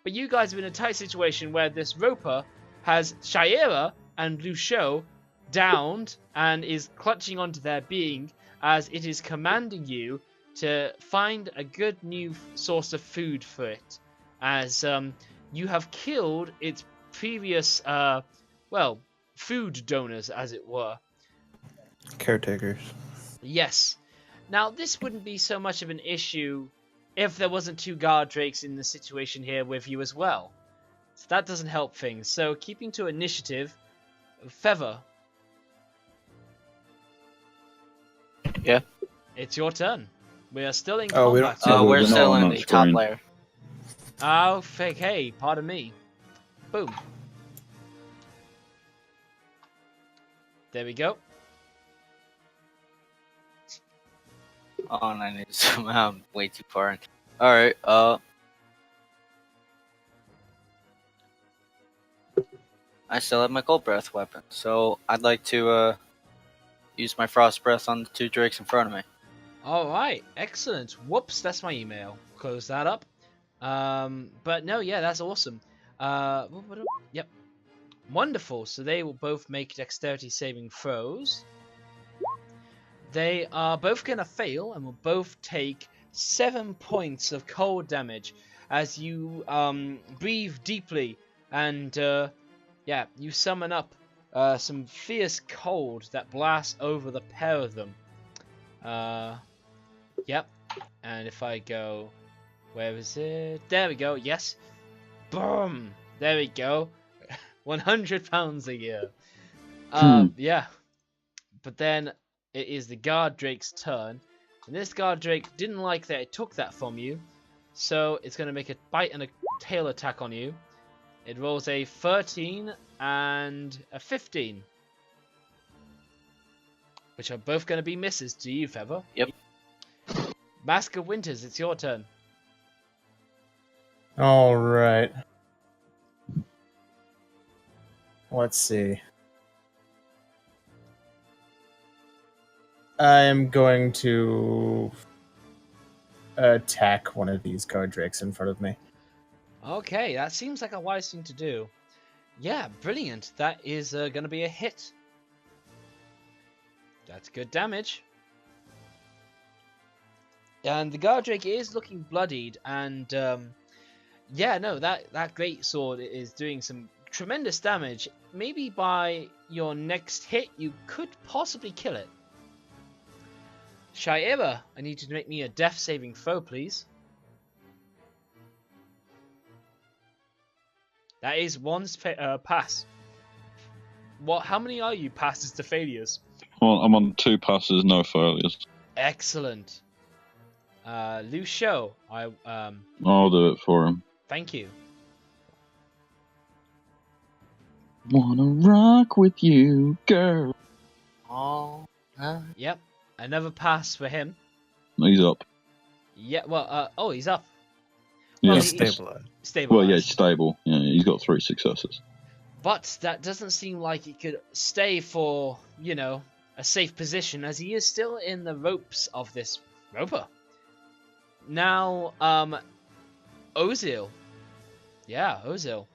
But you guys are in a tight situation where this roper has Sheira and Lucio downed and is clutching onto their being as it is commanding you to find a good new source of food for it, as you have killed its previous, food donors, as it were. Caretakers. Yes. Now, this wouldn't be so much of an issue if there wasn't 2 guard drakes in the situation here with you as well. So that doesn't help things. So, keeping to initiative, Feather. Yeah. It's your turn. We are still in combat. We're still in the top layer. Oh, fake. Hey, pardon me. Boom. There we go. Oh, and I need some. I'm way too far in. Alright, I still have my cold breath weapon, so I'd like to use my frost breath on the 2 drakes in front of me. Alright, excellent. Whoops, that's my email. Close that up. But no, yeah, that's awesome. Yep. Wonderful. So they will both make dexterity saving throws. They are both going to fail and will both take 7 points of cold damage as you breathe deeply and you summon up some fierce cold that blasts over the pair of them. Yep. And if I go, where is it? There we go. Yes. Boom. There we go. 100 pounds a year. Yeah. But then it is the guard drake's turn, and this guard drake didn't like that it took that from you, so it's going to make a bite and a tail attack on you. It rolls a 13 and a 15, which are both going to be misses to you, Feather. Yep. Mask of Winters, it's your turn. Alright. Let's see. I'm going to attack one of these guard drakes in front of me. Okay, that seems like a wise thing to do. Yeah, brilliant. That is going to be a hit. That's good damage. And the guard drake is looking bloodied, and that great sword is doing some tremendous damage. Maybe by your next hit, you could possibly kill it. Sheira, I need you to make me a death saving throw, please. That is one pass. How many are you passes to failures? Well, I'm on 2 passes, no failures. Excellent. Lucio, I'll do it for him. Thank you. Wanna rock with you, girl. Oh. Yep. Another pass for him. He's up. Yeah. Well. He's up. Yeah, Well, He's stabilized. Stabilized. Well, yeah, he's stable. Yeah, he's got 3 successes. But that doesn't seem like it could stay for, a safe position, as he is still in the ropes of this roper. Now, Ozil. Yeah, Ozil.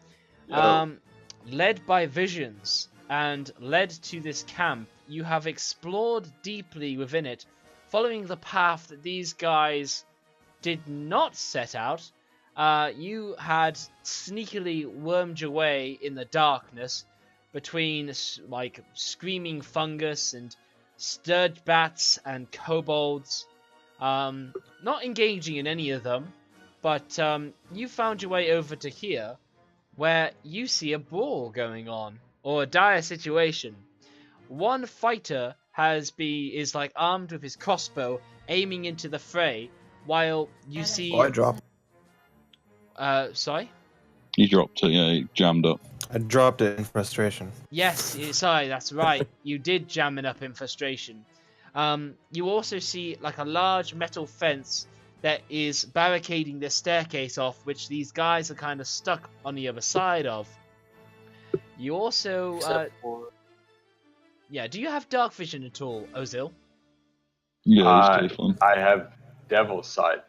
Led by visions and led to this camp, you have explored deeply within it, following the path that these guys did not set out. You had sneakily wormed your way in the darkness between screaming fungus and sturge bats and kobolds, not engaging in any of them, but you found your way over to here, where you see a brawl going on, or a dire situation. One fighter is armed with his crossbow, aiming into the fray, while you see... Oh, I dropped. Sorry? He dropped it, yeah, he jammed up. I dropped it in frustration. Yes, sorry, that's right. You did jam it up in frustration. You also see a large metal fence that is barricading the staircase off, which these guys are kind of stuck on the other side of. You also... Yeah, do you have dark vision at all, Ozil? Yeah, he's Tiefling. I have Devil's Sight.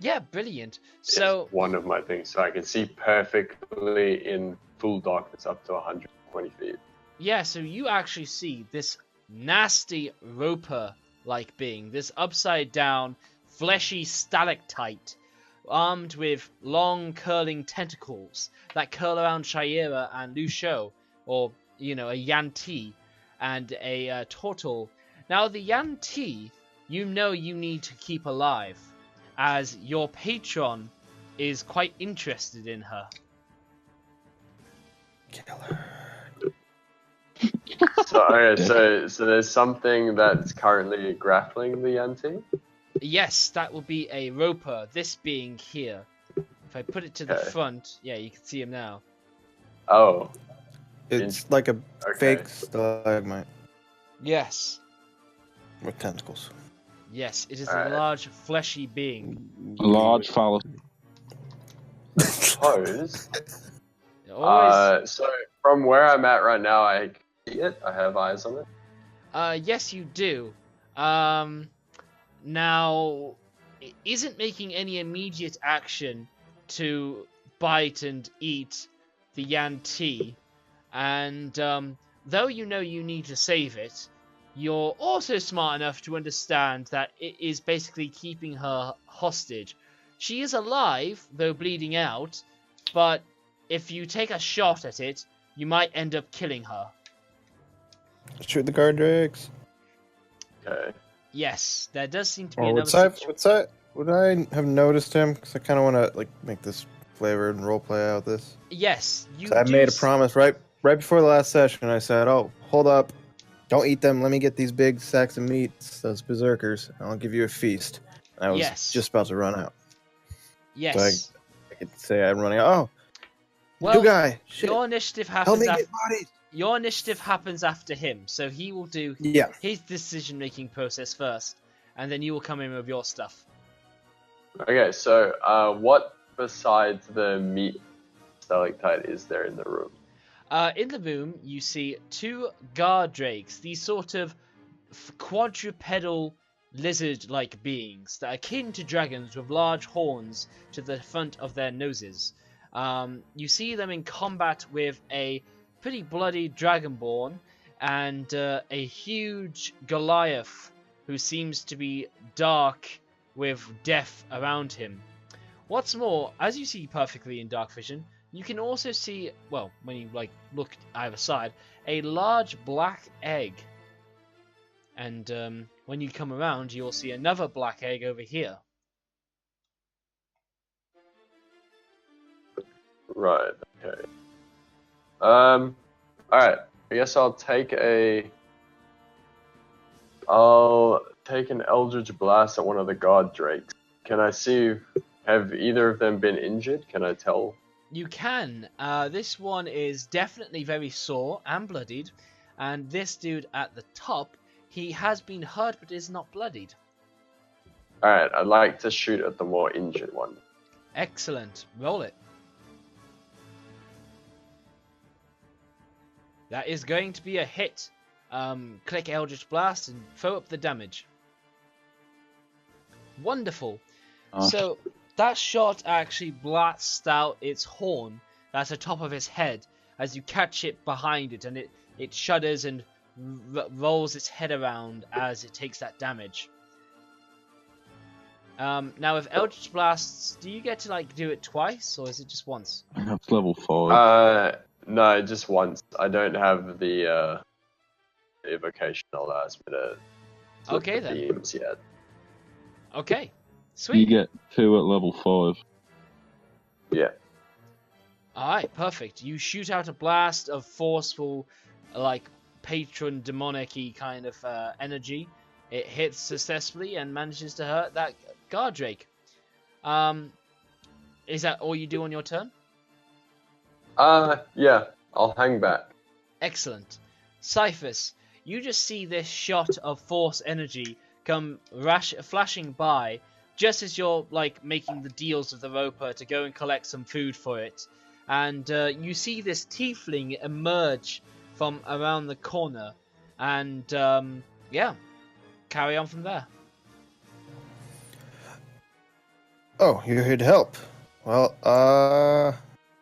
Yeah, brilliant. It's So one of my things, so I can see perfectly in full darkness up to 120 feet. yeah, so you actually see this nasty roper-like being, this upside-down, fleshy stalactite, armed with long curling tentacles that curl around Sheira and Lucio, or a Yanti and a turtle. Now the Yanti, you need to keep alive, as your patron is quite interested in her. Killer. So there's something that's currently grappling the Yanti. Yes, that will be a roper, this being here. If I put it to the Okay. front, yeah, you can see him now. Oh, It's like a okay. fake stalagmite Yes. with tentacles. Yes, it is Alright. a large, fleshy being. A large phallus. Suppose. Always. So from where I'm at right now, I see it. I have eyes on it. Yes, you do. Now, it isn't making any immediate action to bite and eat the Yanti, and though you know you need to save it, you're also smart enough to understand that it is basically keeping her hostage. She is alive, though bleeding out, but if you take a shot at it, you might end up killing her. Shoot the guard drakes. Okay. Yes, there does seem to be Or another would I have noticed him? Because I kind of want to make this flavor and role play out this. Yes, you 'Cause I do made a promise right before the last session. I said, "Oh, hold up, don't eat them. Let me get these big sacks of meats, those berserkers. And I'll give you a feast." And I was Yes. just about to run out. Yes. I could say I'm running out. Oh, Well, new guy. Shit. your initiative Help happens me after get bodies. your initiative happens after him, so he will do Yeah. his decision-making process first, and then you will come in with your stuff. Okay. So, what besides the meat stalactite is there in the room? In the room, you see two guard drakes, these sort of quadrupedal lizard-like beings that are akin to dragons with large horns to the front of their noses. You see them in combat with a pretty bloody dragonborn and a huge Goliath who seems to be dark with death around him. What's more, as you see perfectly in dark vision, you can also see, well, when you look either side, a large black egg. And when you come around, you'll see another black egg over here. Right. Okay. All right. I guess I'll take an Eldritch Blast at one of the guard drakes. Can I see? Have either of them been injured? Can I tell? You can. This one is definitely very sore and bloodied, and this dude at the top, he has been hurt but is not bloodied. All right. I'd like to shoot at the more injured one. Excellent. Roll it. That is going to be a hit. Click Eldritch Blast and throw up the damage. Wonderful. So that shot actually blasts out its horn that's atop of his head as you catch it behind it, and it shudders and rolls its head around as it takes that damage. Now with Eldritch Blasts, do you get to do it twice, or is it just once? That's level 5. No, just once. I don't have the evocation allows me to flip Okay, the then. beams yet. Okay, You sweet. get 2 at level 5. Yeah. Alright, perfect. You shoot out a blast of forceful, patron demonic-y kind of energy. It hits successfully and manages to hurt that guard drake. Is that all you do on your turn? Yeah. I'll hang back. Excellent. Cyphus, you just see this shot of force energy come flashing by just as you're making the deals with the roper to go and collect some food for it. And you see this tiefling emerge from around the corner. And yeah, carry on from there. Oh, you're here to help. Well,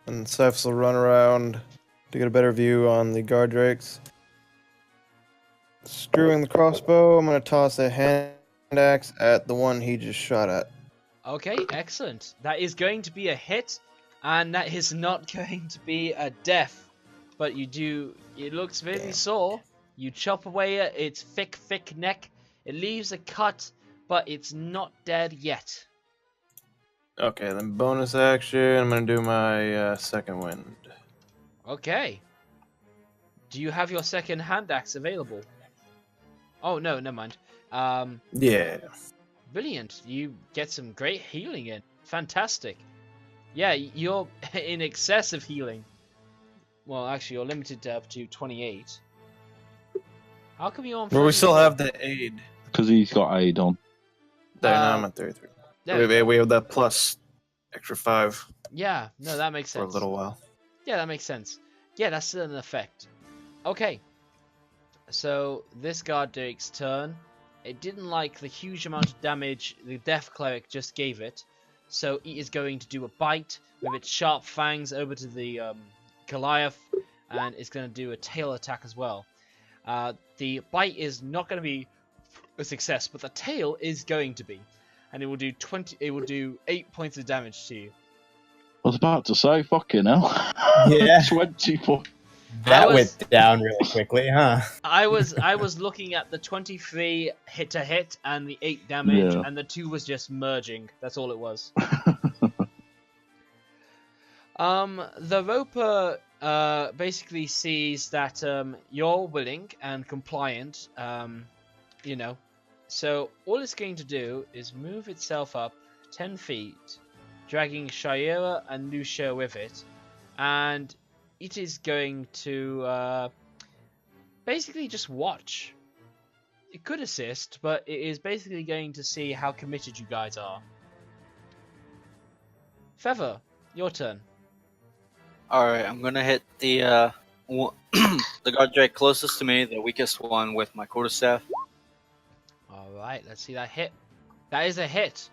and Cephs will run around to get a better view on the guard drakes. Screwing the crossbow, I'm gonna toss a hand axe at the one he just shot at. Okay, excellent. That is going to be a hit, and that is not going to be a death. But you do, it looks really sore. You chop away at its thick neck. It leaves a cut, but it's not dead yet. Okay, then bonus action, I'm gonna do my second wind. Okay. Do you have your second hand axe available? Oh, no, never mind. Yeah. Brilliant. You get some great healing in. Fantastic. Yeah, you're in excess of healing. Well, actually, you're limited up to 28. How come you're on... Well, we still have the aid. Because he's got aid on. No, I'm at 33. There We have that plus extra 5 Yeah, no, that makes for a sense. little while. Yeah, that makes sense. Yeah, that's still an effect. Okay. So, this guard drake's turn. It didn't like the huge amount of damage the Death Cleric just gave it. So, it is going to do a bite with its sharp fangs over to the Goliath. And it's going to do a tail attack as well. The bite is not going to be a success, but the tail is going to be. And it will do 8 points of damage to you. I was about to say, fucking hell. Yeah. 24. That went down really quickly, huh? I was looking at the 23 hit to hit and the 8 damage, Yeah. and the 2 was just merging. That's all it was. The Roper basically sees that you're willing and compliant, you know. So all it's going to do is move itself up 10 feet, dragging Sheira and Lucia with it, and it is going to basically just watch. It could assist, but it is basically going to see how committed you guys are. Feather, your turn. Alright, I'm gonna hit the the guard drake closest to me, the weakest one, with my quarterstaff. Alright, let's see that hit. That is a hit.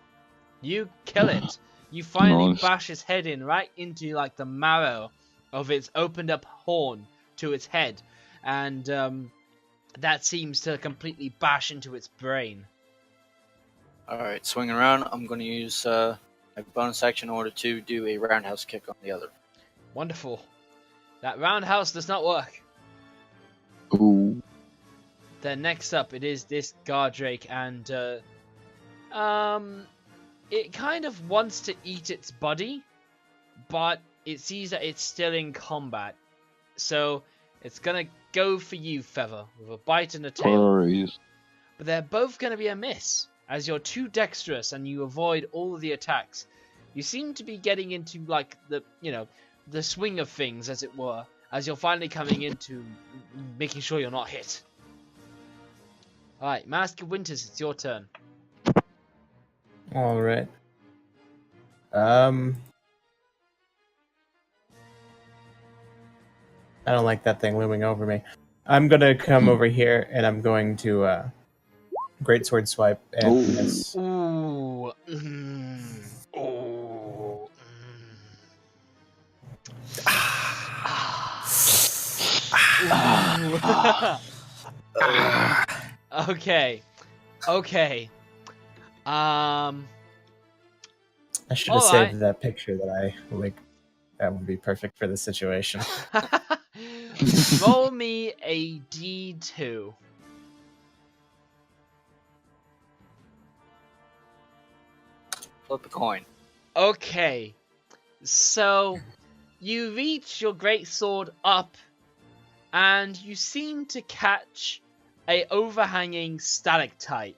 You kill it. You finally Nice. bash its head in right into like the marrow of its opened up horn to its head. And that seems to completely bash into its brain. Alright, swinging around, I'm gonna use a bonus action in order to do a roundhouse kick on the other. Wonderful. That roundhouse does not work. Ooh. Then next up, it is this guard drake, and it kind of wants to eat its buddy, but it sees that it's still in combat, so it's gonna go for you, Feather, with a bite and a tail. Flurries. But they're both gonna be a miss, as you're too dexterous and you avoid all of the attacks. You seem to be getting into like the swing of things, as it were, as you're finally coming into making sure you're not hit. Alright, Mask of Winters, it's your turn. Alright. I don't like that thing looming over me. I'm gonna come over here and I'm going to greatsword swipe and miss. Ooh. Okay. I should have Alright. saved that picture that I like. That would be perfect for the situation. Roll me a D2. Flip a coin. Okay. So, you reach your great sword up, and you seem to catch a overhanging stalactite.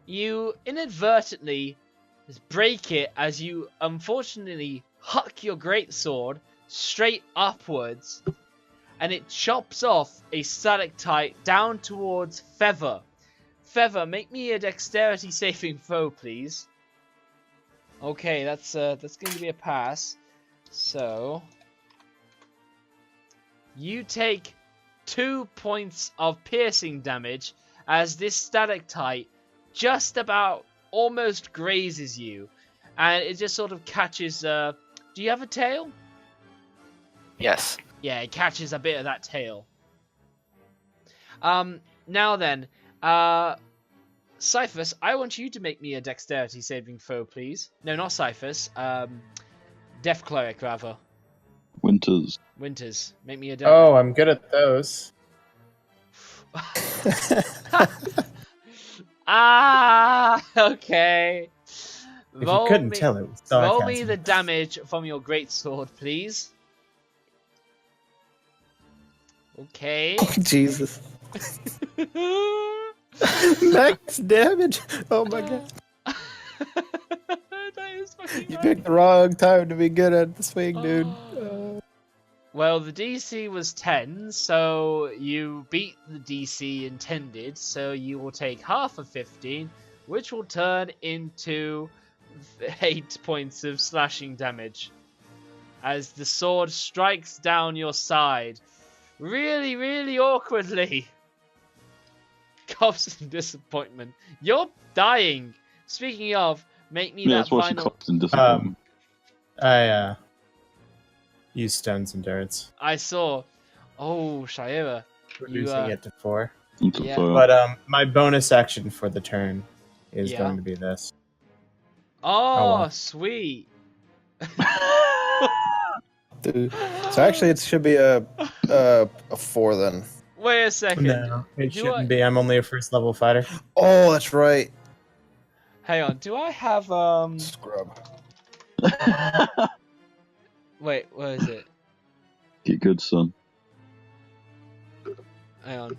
You inadvertently break it as you unfortunately huck your great sword straight upwards, and it chops off a stalactite down towards Feather. Feather, make me a dexterity saving throw, please. Okay, that's going to be a pass. So you take 2 points of piercing damage as this stalactite just about almost grazes you, and it just sort of catches. Do you have a tail? Yes. Yeah, it catches a bit of that tail. Now then, Cyphus, I want you to make me a dexterity saving throw, please. No, not Cyphus. Death Cleric, rather. Winters. Winters, make me a death. Oh, I'm good at those. Okay. If you couldn't tell, it was Roll me sarcasm. the damage from your greatsword, please. Okay. Jesus. Max damage. Oh my god. That is fucking You right. picked the wrong time to be good at the swing, dude. Well, the DC was 10, so you beat the DC intended, so you will take half of 15, which will turn into 8 points of slashing damage. As the sword strikes down your side. Really, really awkwardly. Coughs in disappointment. You're dying. Speaking of, make me Yeah, that that's why she final... coughs in disappointment. I use stones and darts, I saw. Oh, Sheira. reducing it to 4. Into yeah. foil. But my bonus action for the turn is Yeah. going to be this. Oh, well. sweet. Dude. So actually, it should be a 4 then. Wait a second. No, it Do shouldn't I- be. I'm only a first level fighter. Oh, that's right. Hang on. Do I have Scrub. Wait, where is it? Get good, son. Hang on.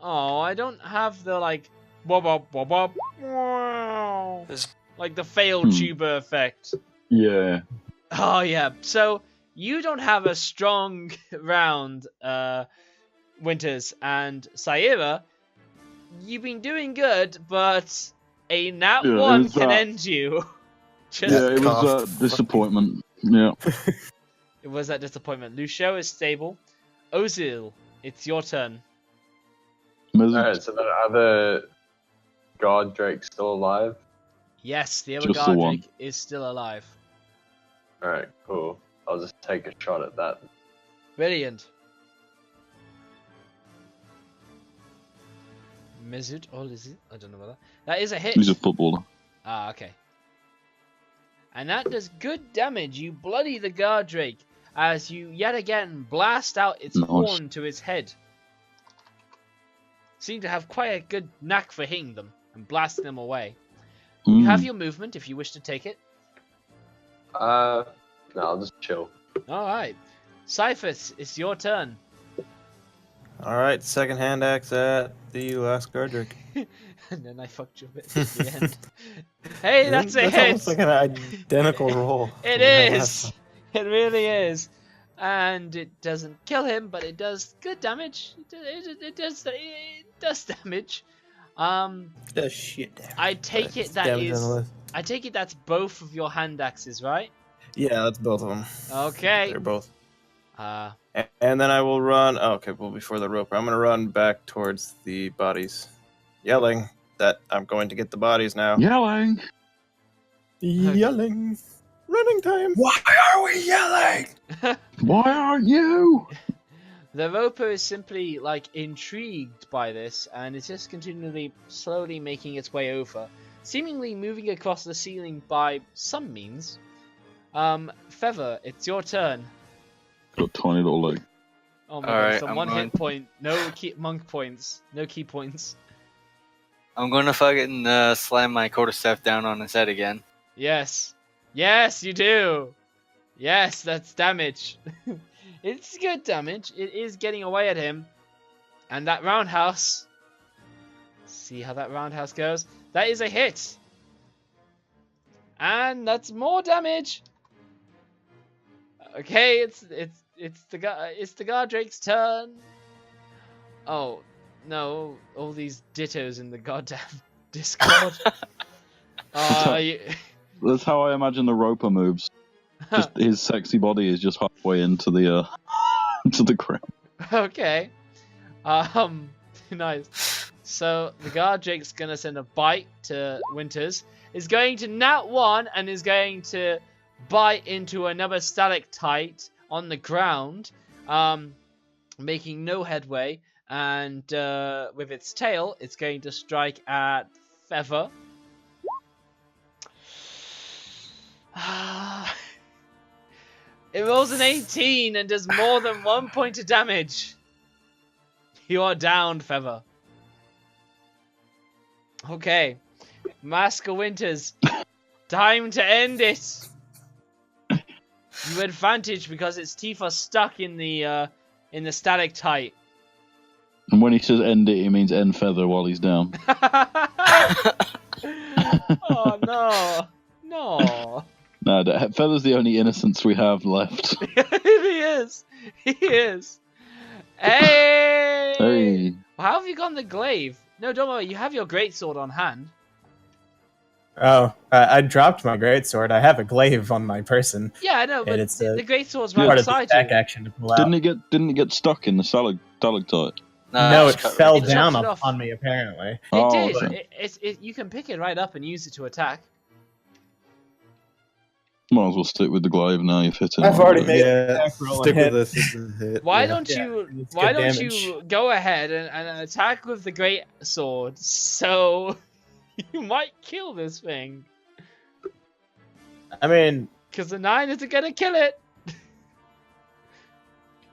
Oh, I don't have the like bob bob bob bob. Wow. Like the failed tuber effect. Yeah. Oh yeah. So you don't have a strong round, Winters, and Saira. You've been doing good, but a nat Yeah, it 1 was can that. end you. Just Yeah, it cough. was disappointment. Yeah. It was that disappointment. Lucio is stable. Ozil, it's your turn. Alright, so then are the God Drake still alive? Yes, the other Just the one. Gardrick is still alive. Alright, cool. I'll just take a shot at that. Brilliant. Mesut or Lizzie? I don't know whether. That is a hit. He's a footballer. Ah, okay. And that does good damage. You bloody the Gardrake as you yet again blast out its Nice. horn to its head. Seem to have quite a good knack for hitting them and blasting them away. You have your movement if you wish to take it. No, I'll just chill. Alright. Cyphus, it's your turn. All right, second hand axe at the last Gardrick. And then I fucked you a bit at the end. Hey, that's a That's hit! almost like an identical roll. It is! It really is. And it doesn't kill him, but it does good damage. It does damage. Does shit damage. I take it that Damage on is. the list. I take it that's both of your hand axes, right? Yeah, that's both of them. Okay. They're both. Uh, And then I will run. Oh, okay, well, before the roper, I'm going to run back towards the bodies, yelling that I'm going to get the bodies now. Yelling. Yelling. Running time. Why are we yelling? Why aren't you? the roper is simply like intrigued by this, and is just continually, slowly making its way over, seemingly moving across the ceiling by some means. Feather, it's your turn. Got a tiny little leg. Oh my Alright, god, so I'm one going- hit point, no key monk points, no key points. I'm gonna fucking slam my quarterstaff down on his head again. Yes. Yes, you do. Yes, that's damage. It's good damage. It is getting away at him. And that roundhouse. See how that roundhouse goes. That is a hit. And that's more damage. Okay, it's the Gardrake's turn. Oh no! All these dittos in the goddamn Discord. That's how I imagine the roper moves. Just his sexy body is just halfway into the into the ground. Okay. Nice. So the Gardrake's gonna send a bite to Winters, is going to nat 1 and is going to bite into another stalactite on the ground, making no headway. And with its tail, it's going to strike at Feather. It rolls an 18 and does more than 1 point of damage. You are down, Feather. Okay. Mask of Winters. Time to end it. You advantage because its teeth are stuck in the stalactite. And when he says end it, he means end Feather while he's down. Oh no. No. No, Feather's the only innocence we have left. He is. He is. Hey! Hey. How have you gone the glaive? No, don't worry. You have your greatsword on hand. Oh, I dropped my greatsword. I have a glaive on my person. Yeah, I know, but it's the greatsword's right part of the beside attack you. action to pull out. Didn't it get stuck in the stalactite? No, it just cut fell right through. down Chopped it off. on me, apparently. It Oh, did. okay. You can pick it right up and use it to attack. Might as well stick with the glaive now. You've hit it. I've already made Yeah, attack roll stick and with hit. this. It's a hit. Why Yeah. don't Yeah, you? it's Why good don't damage. you go ahead and attack with the great sword? So you might kill this thing. I mean, Because the 9 isn't gonna kill it.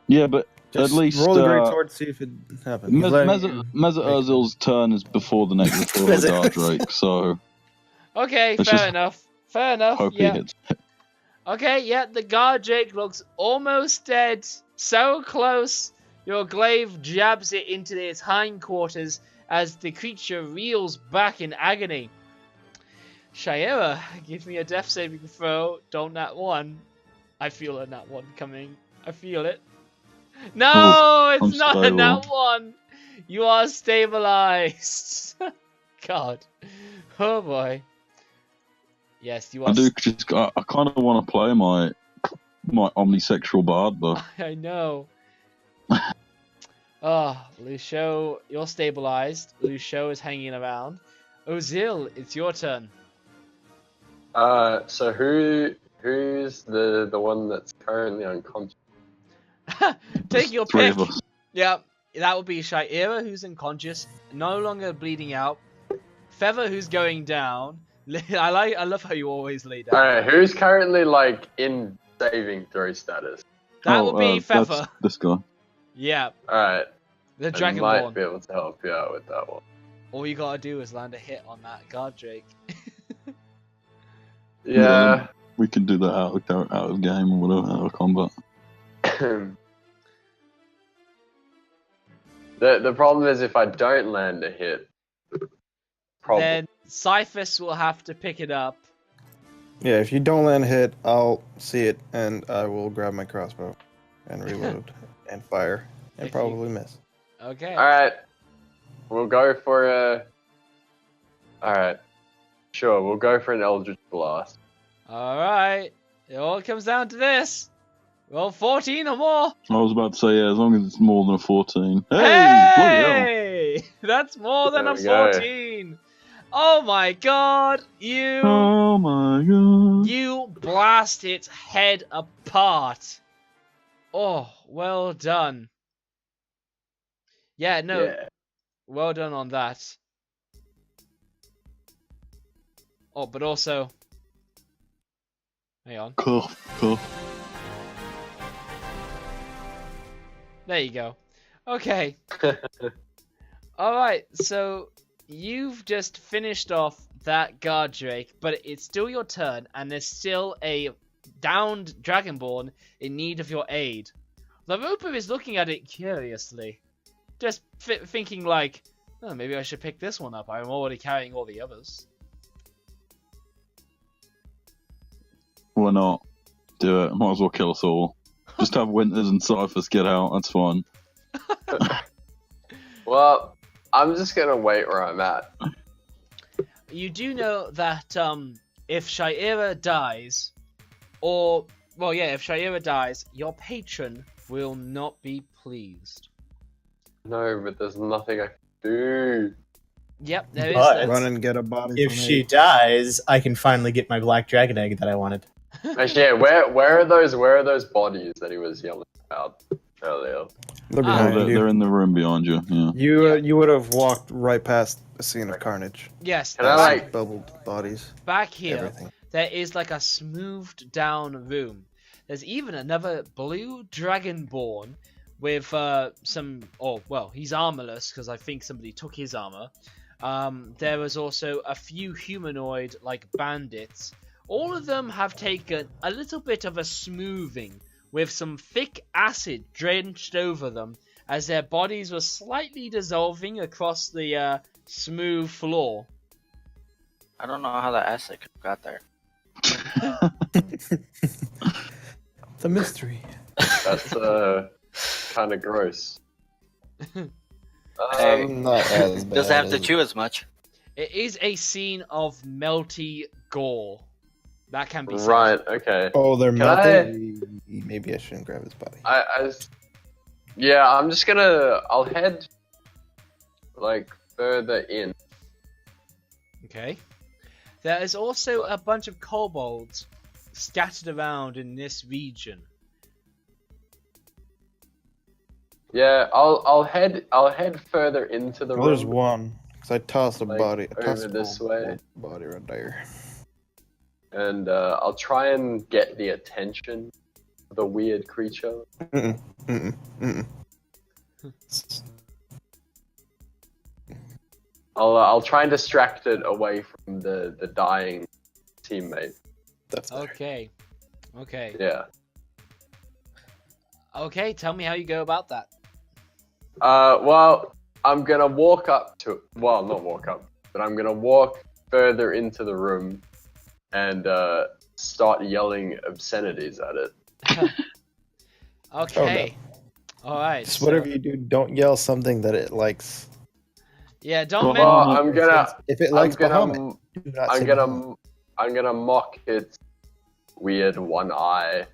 Yeah, but Just at least roll the great sword, see if it happens. Meza Urzil's turn is before the next before the guard Drake, so Okay, Let's fair just enough. Fair enough. hope Yeah. he hits. Okay, yeah, the guard Jake looks almost dead. So close. Your glaive jabs it into its hindquarters as the creature reels back in agony. Sheira, give me a death saving throw. Don't nat 1. I feel a nat 1 coming. I feel it. No, Oh, it's I'm not a nat stable. 1. You are stabilized. God. Oh boy. Yes, you are. I kind of want to play my omnisexual bard though. I know. Lucio, you're stabilized. Lucio is hanging around. Ozil, it's your turn. So who's the one that's currently unconscious? Take your Three pick. of us. Yep, that would be Sheira, who's unconscious, no longer bleeding out. Feather, who's going down. I love how you always lay down. Alright, who's currently like in saving throw status? That would be that's Feather. this guy. Yeah, Alright, the I might Dragonborn. be able to help you out with that one. All you gotta do is land a hit on that guard Drake. Yeah. We can do that out of game or whatever, out of combat. The problem is if I don't land a hit. Problem. Then Cyphus will have to pick it up. Yeah, if you don't land a hit, I'll see it and I will grab my crossbow and reload and fire and If probably miss. Okay. Alright. We'll go for a. Alright. Sure, we'll go for an Eldritch Blast. Alright. It all comes down to this. Roll 14 or more. I was about to say, yeah, as long as it's more than a 14. Hey! Bloody hell. Hey! That's more than There a we go. 14. Oh my god. You Oh my god. you blast its head apart. Oh, well done. Yeah, no. Yeah. Well done on that. Oh, but also... Hang on. Cough. There you go. Okay. Alright, so you've just finished off that guard Drake, but it's still your turn, and there's still a downed Dragonborn in need of your aid. The Roper is looking at it curiously. Just thinking like, oh, maybe I should pick this one up. I'm already carrying all the others. Why not? Do it. Might as well kill us all. Just have Winters and Cyphers get out. That's fine. Well, I'm just gonna wait where I'm at. You do know that if Sheira dies, or well, yeah, if Sheira dies, your patron will not be pleased. No, but there's nothing I can do. Yep, there is But- that. Run and get a body. If from she it. dies, I can finally get my black dragon egg that I wanted. Actually, yeah, where are those bodies that he was yelling about earlier? They're Ah. behind They're, you. they're in the room behind you. Yeah. You Yeah. you would have walked right past a scene of carnage. Yes, Can I, like- bubbled bodies, back here, everything. there is like a smoothed down room. There's even another blue dragonborn with some. Oh well, he's armorless because I think somebody took his armor. There was also a few humanoid like bandits. All of them have taken a little bit of a smoothing with some thick acid drenched over them as their bodies were slightly dissolving across the smooth floor. I don't know how that acid got there. It's a mystery. That's kind of gross. Hey, Not as bad. doesn't have to as- chew as much. It is a scene of melty gore. That can be said. Right. Okay. Oh, they're Can melting. Maybe I shouldn't grab his body. Yeah, I'm just gonna. I'll head like further in. Okay. There is also a bunch of kobolds scattered around in this region. Yeah, I'll head further into the Well, there's room. one. Cause I tossed a Like, body. I over tossed a this whole way. body right there. And I'll try and get the attention of the weird creature. Mm-mm. Mm-mm. Mm-mm. I'll try and distract it away from the dying teammate. That's better. Okay. Okay. Yeah. Okay, tell me how you go about that. Well, I'm gonna walk up to. Well, not walk up, but I'm gonna walk further into the room and start yelling obscenities at it. Okay. Alright. Just whatever you do, don't yell something that it likes. Yeah, don't Well, men- I'm gonna. If it likes I'm Bahamut, gonna. do not I'm say gonna. I'm gonna mock its weird one eye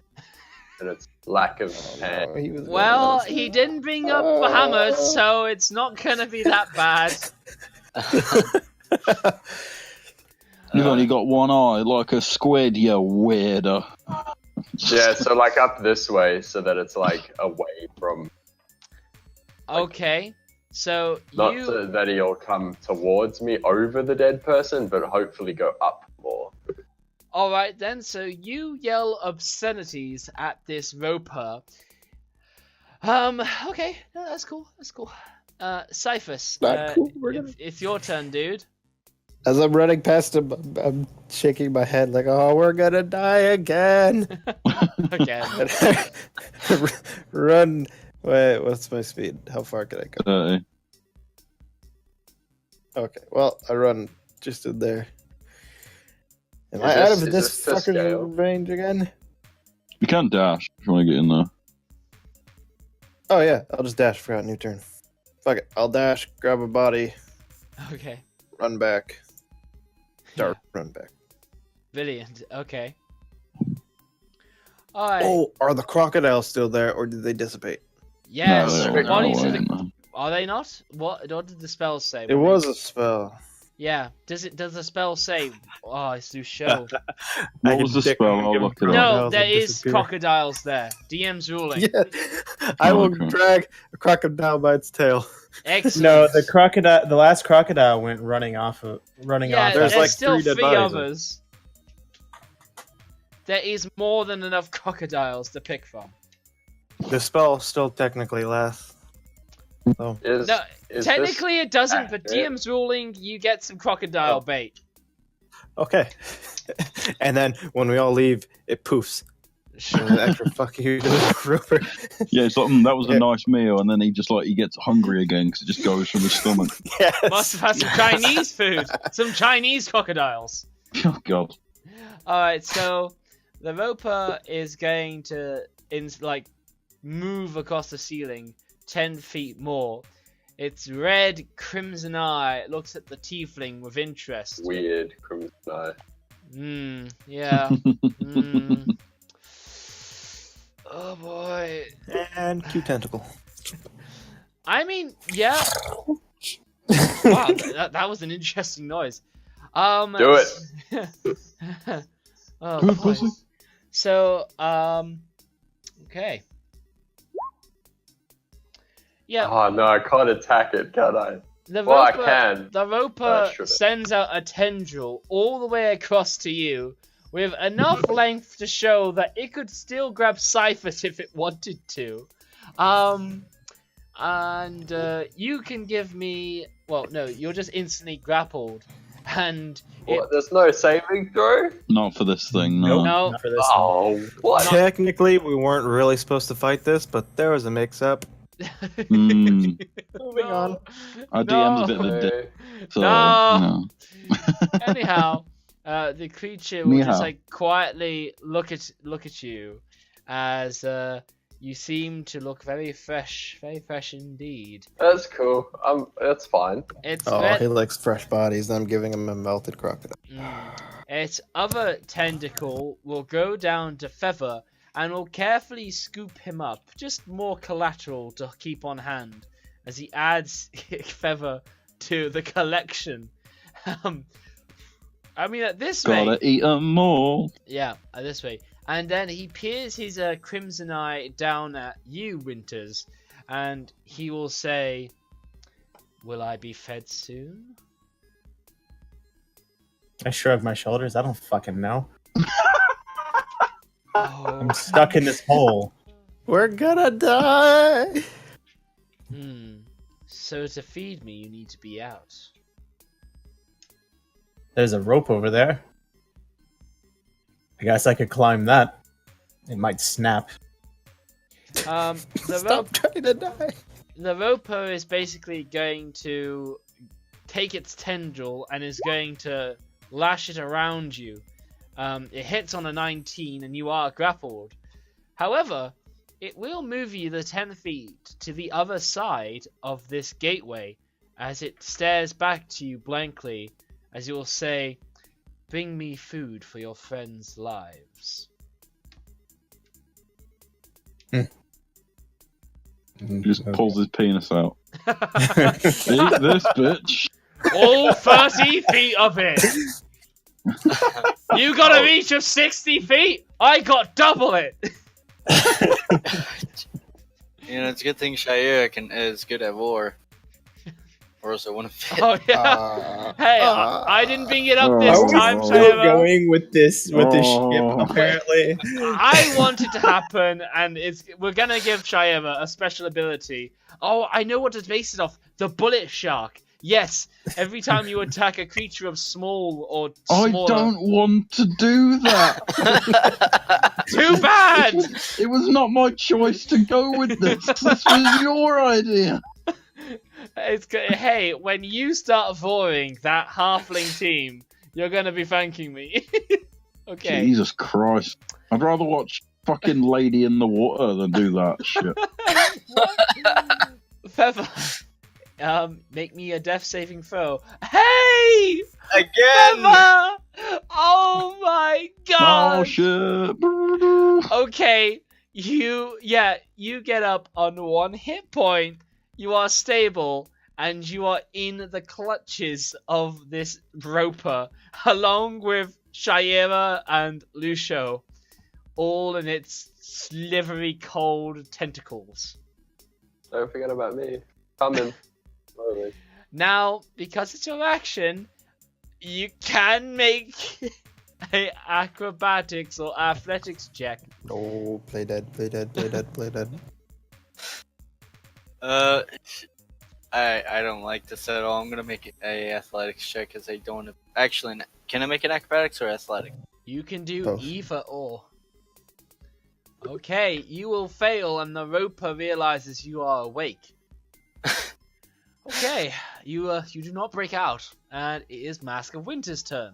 and its lack of hand. Oh, he was Well, gonna- he didn't bring up Bahamut, so it's not gonna be that bad. You've only got one eye, like a squid, you weirdo. Yeah, so like up this way, so that it's like away from. Okay. So Not you so that he'll come towards me over the dead person, but hopefully go up more. Alright then, so you yell obscenities at this roper. Okay, no, that's cool, that's cool. Cyphus, Not cool, we're gonna- it's your turn, dude. As I'm running past him, I'm shaking my head like, "Oh, we're gonna die again!" Again. Run. Wait, what's my speed? How far can I go? Okay, well, I run just in there. Am Is I this- out of is this this to scale? fucker's range again? You can dash if you want to get in there. Oh yeah, I'll just dash. Forgot new turn. Fuck it, I'll dash, grab a body, Okay. run back. Start, run back. Brilliant. Okay. Alright. Oh, are the crocodiles still there, or did they dissipate? Yes. No, they're they're bodies away, of the... man. Are they not? What did the spell say? It was a spell. Yeah. Does the spell say? Oh, it's through show. What was the spell? I'll look it up. No, Crocodiles there that is disappear. crocodiles there. DM's ruling. Yeah, I will Okay. drag a crocodile by its tail. Excellent. No, the last crocodile went running off. Yeah, There's there's like still three dead three bodies. others. There is more than enough crocodiles to pick from. The spell still technically lasts. So Is, No, is technically it doesn't, but accurate? DM's ruling, you get some crocodile Oh. bait. okay, and then when we all leave, it poofs. And an extra fuck you to the roper. Yeah, it's like, that was a Yeah. nice meal, and then he gets hungry again because it just goes from his stomach. Yes. Must have had some Chinese food. Some Chinese crocodiles. Oh god. Alright, so the roper is going to move across the ceiling 10 feet more. Its red crimson eye looks at the tiefling with interest. weird crimson eye. Yeah. Oh boy. And cute tentacle. I mean, yeah. Wow, that was an interesting noise. Do it. Oh, Do it, boy. pussy. So, okay. Yeah, Oh no, I can't attack it, can I? the Well, I roper, can. the roper shouldn't. sends out a tendril all the way across to you with enough length to show that it could still grab Cyphers if it wanted to. And you can give me... Well, no, you're just instantly grappled. And What, there's no saving throw? Not for this thing, no. No. Not for this one. Oh, what? Technically, we weren't really supposed to fight this, but there was a mix-up. Mm. Moving on. Our DM's a bit of a dick, Okay. so, No. no. Anyhow, the creature will just Meow. like quietly look at you as you seem to look very fresh indeed. That's cool. That's fine. It's Oh, ve- he likes fresh bodies. I'm giving him a melted crocodile. Its other tentacle will go down to Feather and will carefully scoop him up, just more collateral to keep on hand, as he adds Feather to the collection. I mean, at this rate, Gotta eat 'em all. yeah, this way. And then he peers his crimson eye down at you, Winters, and he will say, "Will I be fed soon?" I shrug my shoulders. I don't fucking know. Oh, I'm stuck in this hole. We're gonna die! So to feed me, you need to be out. There's a rope over there. I guess I could climb that. It might snap. Stop trying to die! The roper is basically going to take its tendril and is going to lash it around you. It hits on a 19 and you are grappled. However, it will move you the 10 feet to the other side of this gateway as it stares back to you blankly as you will say, "Bring me food for your friends' lives." He just pulls his penis out. Eat this, bitch. All 30 feet of it! You got a reach of 60 feet? I got double it! You know, it's a good thing sheira is good at war. Or else it wouldn't fit. Oh yeah. Hey, I didn't bring it up this Oh, time, no. Still Shayra. going with this Oh. ship, apparently. I want it to happen, and we're gonna give Shayra a special ability. Oh, I know what to base it off. The bullet shark. Yes, every time you attack a creature of small or I smaller... don't want to do that. Too bad! It was not my choice to go with this. This was your idea. Hey, when you start voring that halfling team, you're gonna be thanking me. Okay. Jesus Christ. I'd rather watch fucking Lady in the Water than do that shit. Feather, make me a death saving throw. Hey! Again! Feather! Oh my god! Oh shit. Okay, you get up on 1 hit point. You are stable, and you are in the clutches of this roper, along with Shayra and Lucio, all in its slivery cold tentacles. Don't forget about me. Coming. Slowly. Now, because it's your action, you can make a acrobatics or athletics check. Oh, play dead, play dead, play dead, play dead. I don't like this at all. I'm gonna make it a athletics check because I don't. Actually, can I make it acrobatics or athletic? You can do Both. either or. Okay, you will fail and the roper realizes you are awake. Okay, you do not break out, and it is Mask of Winter's turn.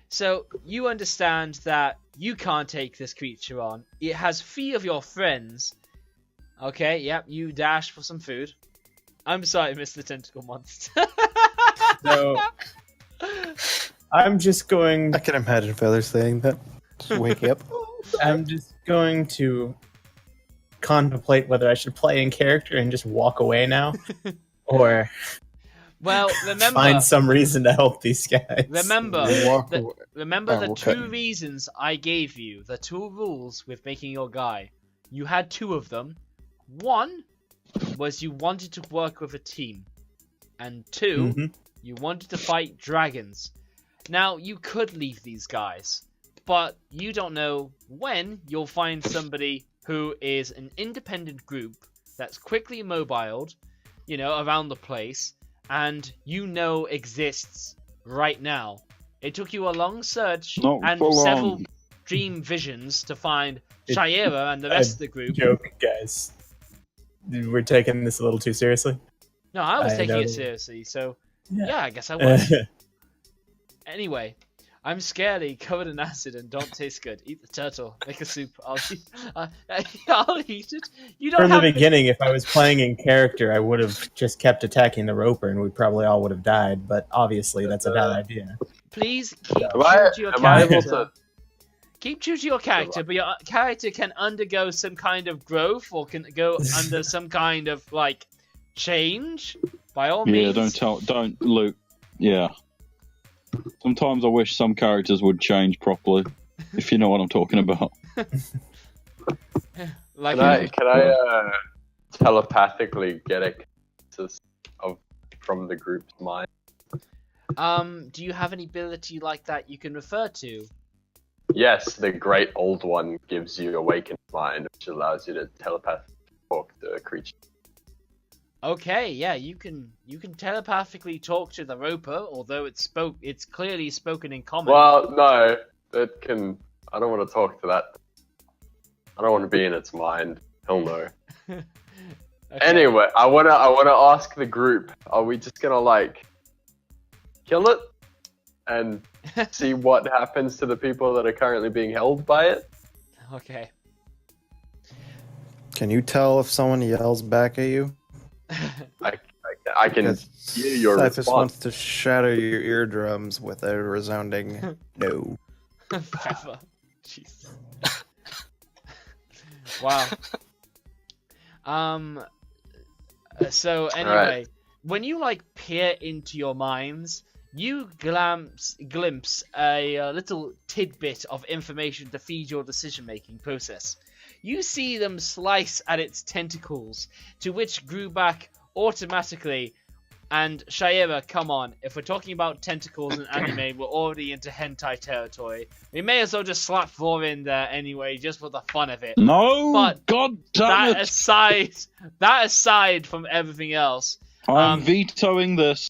So, you understand that you can't take this creature on. It has 3 of your friends. Okay, yep, you dash for some food. I'm sorry, Mr. Tentacle Monster. So, I'm just going. I can imagine Feather saying that. Just waking up. I'm just going to contemplate whether I should play in character and just walk away now, or Well, remember. Find some reason to help these guys. Remember Walk the, away. remember Oh, the okay. 2 reasons I gave you, the 2 rules with making your guy. You had 2 of them. 1 was you wanted to work with a team, and 2, Mhm. you wanted to fight dragons. Now, you could leave these guys, but you don't know when you'll find somebody who is an independent group that's quickly mobiled, around the place, and exists right now. It took you a long search Not and for several long. dream visions to find It- Sheira and the rest of the group. Joke, guys. We're taking this a little too seriously. No, I was I taking know it that- seriously, so Yeah. yeah, I guess I was. Anyway, I'm scaredy, covered in acid, and don't taste good. Eat the turtle. Make a soup. I'll eat it. You don't From the have beginning, if I was playing in character, I would have just kept attacking the roper, and we probably all would have died. But obviously, that's a bad idea. Please keep Am true I, to your am I able character. to? Keep true to your character, but your character can undergo some kind of growth or can go under some kind of change. By all Yeah, means. don't Luke. Yeah. Sometimes I wish some characters would change properly, if you know what I'm talking about. Like Can I telepathically get a consensus from the group's mind? do you have any ability like that you can refer to? Yes, the great old one gives you awakened mind, which allows you to telepathically talk to a creature. Okay, yeah, you can telepathically talk to the roper, although it's clearly spoken in common. Well, no, it can. I don't want to talk to that. I don't want to be in its mind. Hell no. Okay. Anyway, I wanna ask the group: are we just gonna kill it and see what happens to the people that are currently being held by it? Okay. Can you tell if someone yells back at you? I can Because hear your Cyphus response. wants to shatter your eardrums with a resounding no. Pfeffer. Jeez. Wow. So anyway, Alright. when you peer into your minds, you glimpse a little tidbit of information to feed your decision-making process. You see them slice at its tentacles, to which grew back automatically. And Sheira, come on, if we're talking about tentacles in anime, we're already into hentai territory. We may as well just slap 4 in there anyway, just for the fun of it. No! But God damn That it! aside from everything else, I'm vetoing this.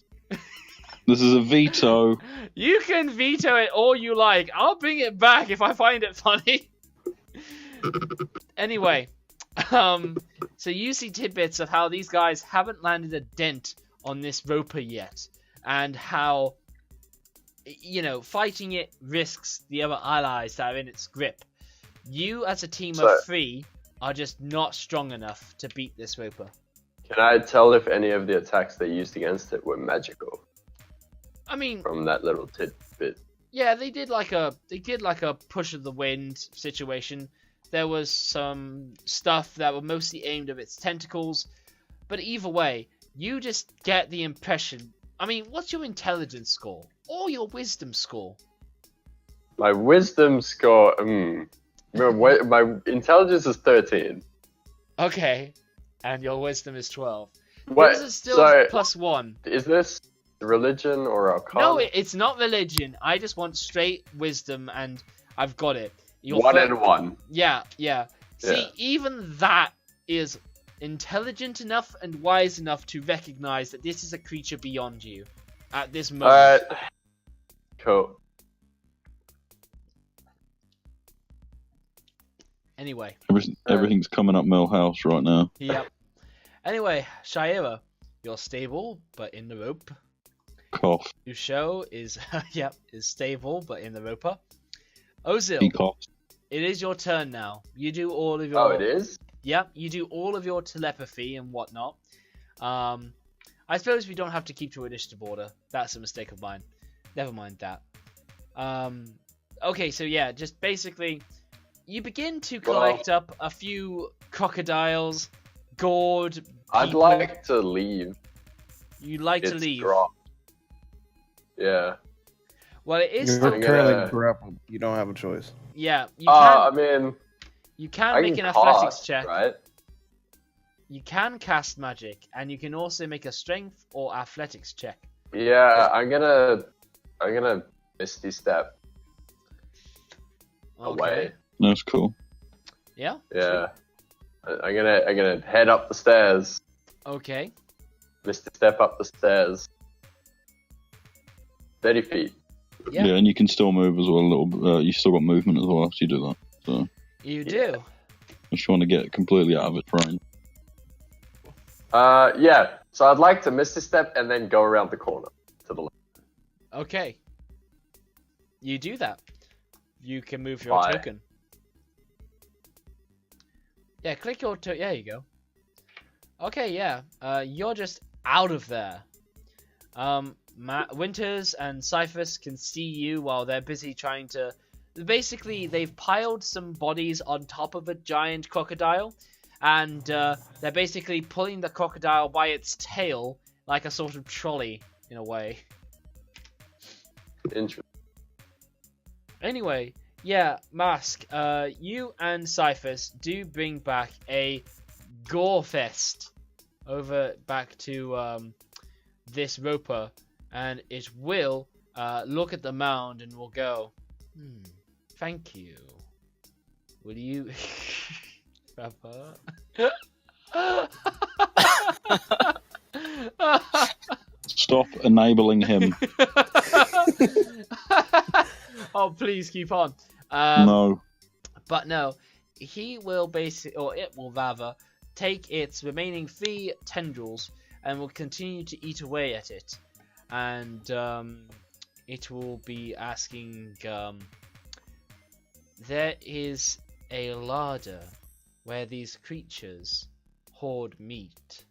This is a veto. you can veto it all you like. I'll bring it back if I find it funny. Anyway, so you see tidbits of how these guys haven't landed a dent on this roper yet, and how, fighting it risks the other allies that are in its grip. You, as a team of 3, are just not strong enough to beat this roper. Can I tell if any of the attacks they used against it were magical I mean, from that little tidbit? yeah, they did like a push of the wind situation. There was some stuff that were mostly aimed at its tentacles, but either way, you just get the impression. I mean, what's your intelligence score or your wisdom score? My wisdom score. My intelligence is 13. Okay, and your wisdom is 12. What? Yours is still So, +1. is this religion or arcana? No, it's not religion. I just want straight wisdom, and I've got it. Your 1 fir- and 1. Yeah. See, Yeah. even that is intelligent enough and wise enough to recognize that this is a creature beyond you at this moment. Alright. Cool. Anyway, Everything's coming up Millhouse right now. yep. Anyway, Sheira, you're stable but in the rope. Cough. Usho is is stable but in the roper. Ozil, He coughs. it is your turn now. You do all of your Oh, it is? Yep, you do all of your telepathy and whatnot. I suppose we don't have to keep to initiative order. That's a mistake of mine. Never mind that. Okay, so yeah, just basically, you begin to collect up a few crocodiles, gourd. I'd people. like to leave. You'd like to it's leave. dropped. Yeah. Well, it is You're still. I'm currently gonna- grappled. You don't have a choice. Yeah, you I can. mean, You can I make can an athletics cast, check. right? You can cast magic, and you can also make a strength or athletics check. Yeah, I'm gonna misty step away. That's cool. Yeah. Yeah. I'm gonna head up the stairs. Okay. Misty step up the stairs. 30 feet. Yeah. Yeah, and you can still move as well a little. You still got movement as well after you do that. So You do. if you want to get completely out of its range. Yeah. So I'd like to misty step and then go around the corner to the left. Okay. You do that. You can move your Why? token. Yeah, click your token. There you go. Okay, yeah. You're just out of there. Winters and Cyphus can see you while they're busy trying to... Basically, they've piled some bodies on top of a giant crocodile, and they're basically pulling the crocodile by its tail like a sort of trolley, in a way. Interesting. Anyway, yeah, Mask, you and Cyphus do bring back a gore fest over back to this roper, and it will look at the mound and will go, thank you. Will you... Pepper? Stop enabling him. Oh, please keep on. No. But no, he will basically, or it will rather, take its remaining 3 tendrils and will continue to eat away at it. And it will be asking, there is a larder where these creatures hoard meat.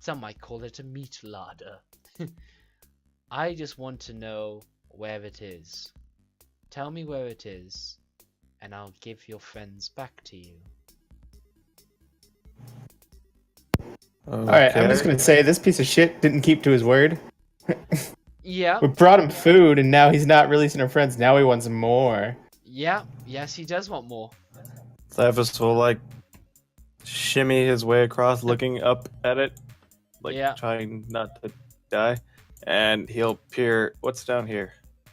Some might call it a meat larder. I just want to know where it is. Tell me where it is, and I'll give your friends back to you. Alright, I'm just gonna say this piece of shit didn't keep to his word. Yeah, We brought him food and now he's not releasing our friends. Now he wants more. yeah, yes, he does want more. Cyphus will like shimmy his way across, looking up at it, like Yeah. trying not to die, and he'll peer. What's down here?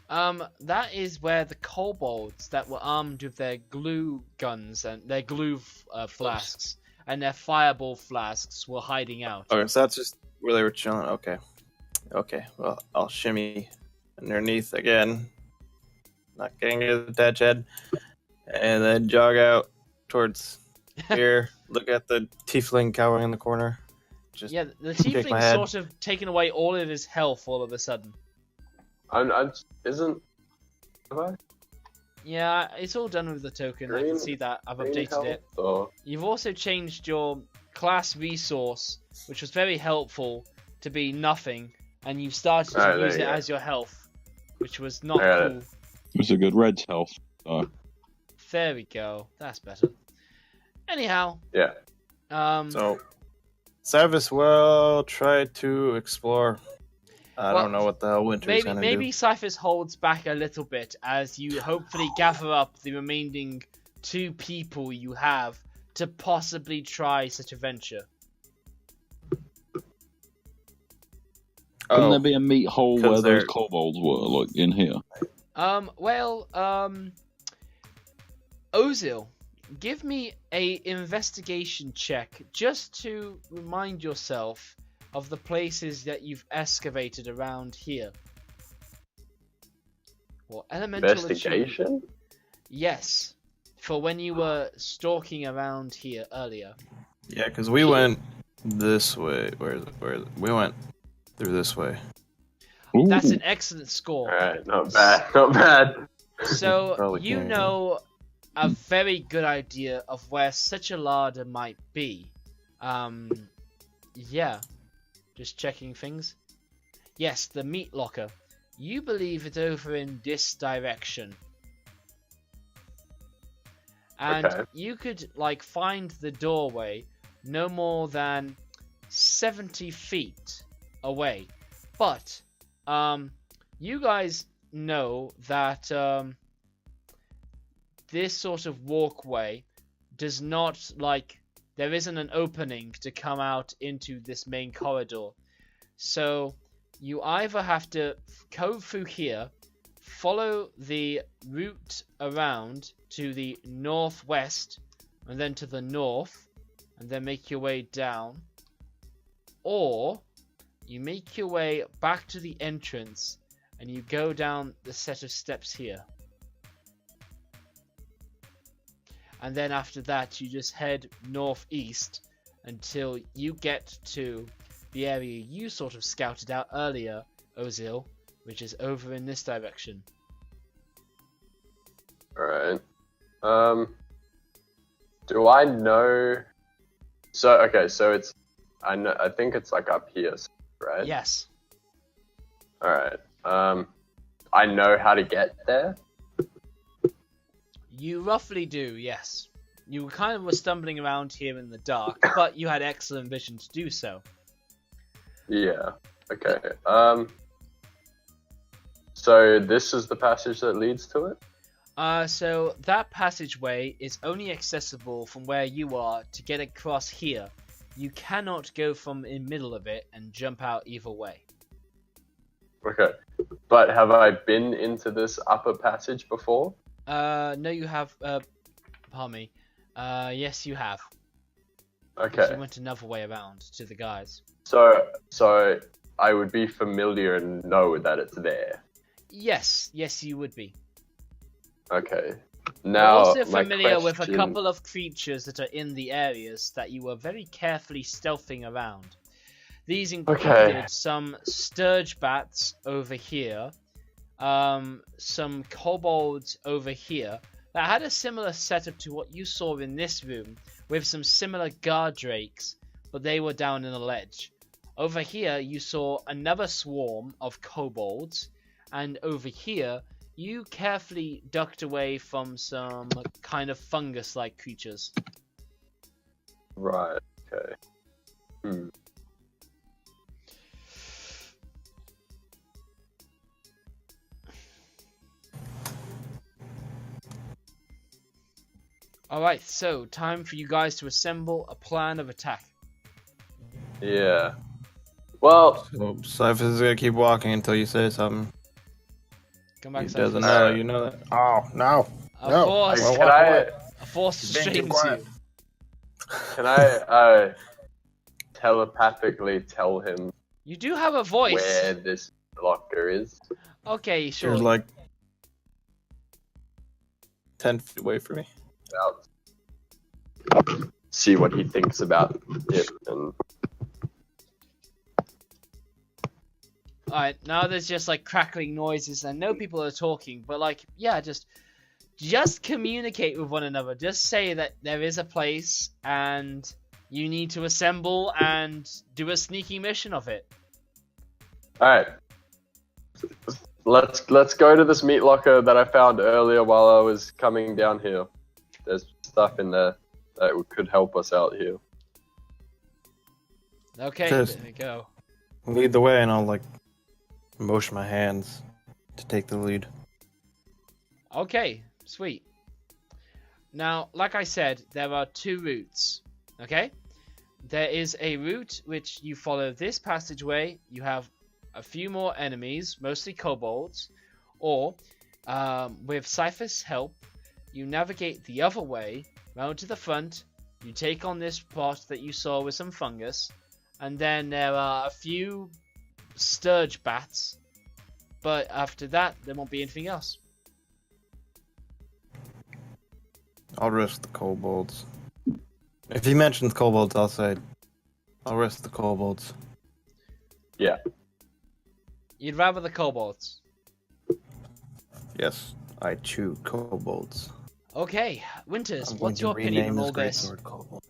That is where the kobolds that were armed with their glue guns and their glue flasks and their fireball flasks were hiding out. Okay, so that's just where they were chilling. Okay. Well, I'll shimmy underneath again, not getting to the thatch head, and then jog out towards here. Look at the tiefling cowering in the corner. Just Yeah, the shake my tiefling's head. sort of taken away all of his health all of a sudden. Isn't... Have I? Yeah, it's all done with the token. I can Green- see that. I've Green updated health, it. or- You've also changed your class resource, which was very helpful, to be nothing, and you've started to Alright, there use you it go. as your health, which was not I got cool. It's a good red's health. There we go. That's better. Anyhow, Yeah. So, Cyphus will try to explore. I Well, don't know what the hell Winter's gonna maybe do. Cyphus holds back a little bit as you hopefully gather up the remaining 2 people you have to possibly try such a venture. Couldn't Oh, there be a meat hole 'cause where those they're- kobolds were, like in here? Ozil, give me a investigation check just to remind yourself of the places that you've excavated around here. Well, elemental achievement. Investigation? Yes, for when you were stalking around here earlier. yeah, because we went this way. Where is it? We went through this way. Ooh. That's an excellent score. Alright, not bad. Not bad. So Probably you can't. know a very good idea of where such a larder might be. Yeah, just checking things. Yes, the meat locker. You believe it's over in this direction. And Okay. you could like find the doorway no more than 70 feet away. But you guys know that this sort of walkway does not, like, there isn't an opening to come out into this main corridor. So you either have to go through here, follow the route around to the northwest, and then to the north, and then make your way down, or you make your way back to the entrance and you go down the set of steps here. And then after that you just head northeast until you get to the area you sort of scouted out earlier, Ozil, which is over in this direction. Alright. Do I know... So, okay, so it's... I think it's like up here, right? Yes. Alright. I know how to get there? You roughly do, yes. You kind of were stumbling around here in the dark, but you had excellent vision to do so. Yeah. Okay. So this is the passage that leads to it? So that passageway is only accessible from where you are to get across here. You cannot go from in the middle of it and jump out either way. Okay. But have I been into this upper passage before? No, you have, pardon me. Yes, you have. Okay. You went another way around to the guys. So I would be familiar and know that it's there. Yes, you would be. Okay. You're Now, also my familiar with a question- couple of creatures that are in the areas that you were very carefully stealthing around. These included some sturge bats over here, some kobolds over here that had a similar setup to what you saw in this room, with some similar guard drakes, but they were down in a ledge. Over here you saw another swarm of kobolds, and over here you carefully ducked away from some kind of fungus-like creatures. Right, okay. Alright, so time for you guys to assemble a plan of attack. Yeah. Well, So Cyphers is gonna keep walking until you say something. Come back, He Cyphers. doesn't know, you know that. Oh, no. A No, force, I won't can walk I away. a force Being too restrains quiet. you. can I telepathically tell him You do have a voice. where this locker is? Okay, sure. You're like 10 feet away from me. About see what he thinks about it and Alright, now there's just like crackling noises and no people are talking, but like, yeah, just communicate with one another. Just say that there is a place and you need to assemble and do a sneaky mission of it. Alright. Let's go to this meat locker that I found earlier while I was coming down here. There's stuff in there that could help us out here. Okay, Just- there we go. Lead the way, and I'll, like, motion my hands to take the lead. Okay, sweet. Now, like I said, there are two routes, okay? There is a route which you follow this passageway, you have a few more enemies, mostly kobolds, or, with Cyphers' help, you navigate the other way, round to the front, you take on this spot that you saw with some fungus, and then there are a few sturge bats, but after that, there won't be anything else. I'll risk the kobolds. If he mentions kobolds, I'll say, I'll risk the kobolds. Yeah. You'd rather the kobolds. Yes, I chew kobolds. Okay, Winters, I'm what's going your to opinion rename on all this this? greatsword kobold.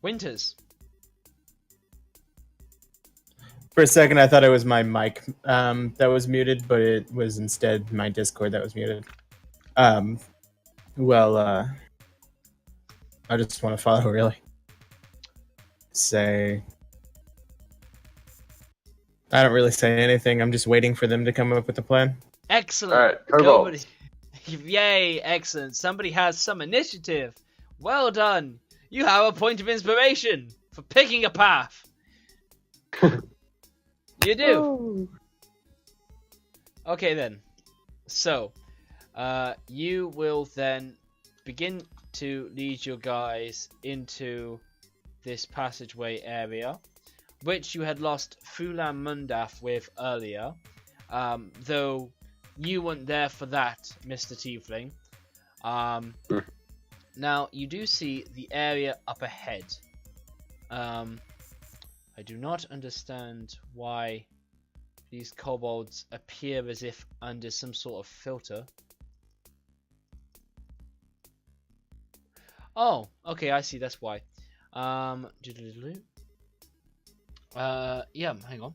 Winters. For a second, I thought it was my mic that was muted, but it was instead my Discord that was muted. I just want to follow, really. say... I don't really say anything. I'm just waiting for them to come up with a plan. Excellent. All right, Cobalt. Nobody... Yay, excellent. Somebody has some initiative. Well done. You have a point of inspiration for picking a path. You do. Okay then. So, you will then begin to lead your guys into this passageway area, which you had lost Fulan Mundaf with earlier, though you weren't there for that, Mr. Tiefling. Now, you do see the area up ahead. I do not understand why these kobolds appear as if under some sort of filter. Oh, okay, I see, that's why. Yeah, hang on.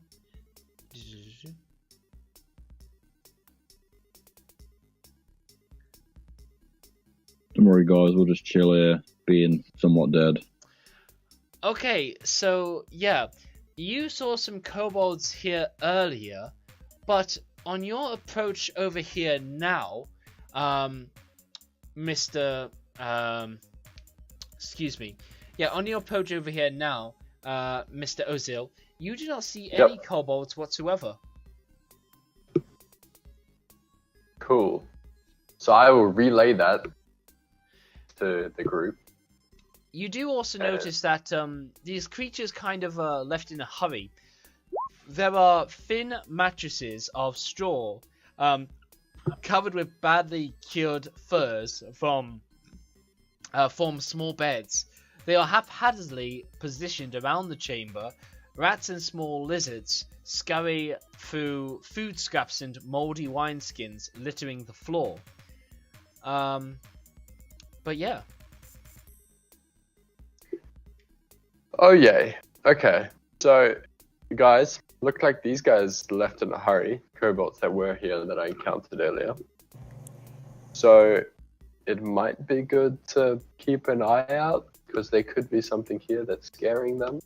Don't worry, guys. We'll just chill here, being somewhat dead. Okay, so yeah, you saw some kobolds here earlier, but on your approach over here now, Mr. Excuse me. Yeah, on your approach over here now, Mr. Ozil, you do not see any kobolds whatsoever. Cool. So I will relay that to the group. You do also notice that these creatures kind of left in a hurry. There are thin mattresses of straw covered with badly cured furs from form small beds. They are haphazardly positioned around the chamber. Rats and small lizards scurry through food scraps and mouldy wineskins littering the floor. But yeah. Oh yay. Okay. So, guys, look like these guys left in a hurry. Kobolds that were here that I encountered earlier. So, it might be good to keep an eye out, because there could be something here that's scaring them.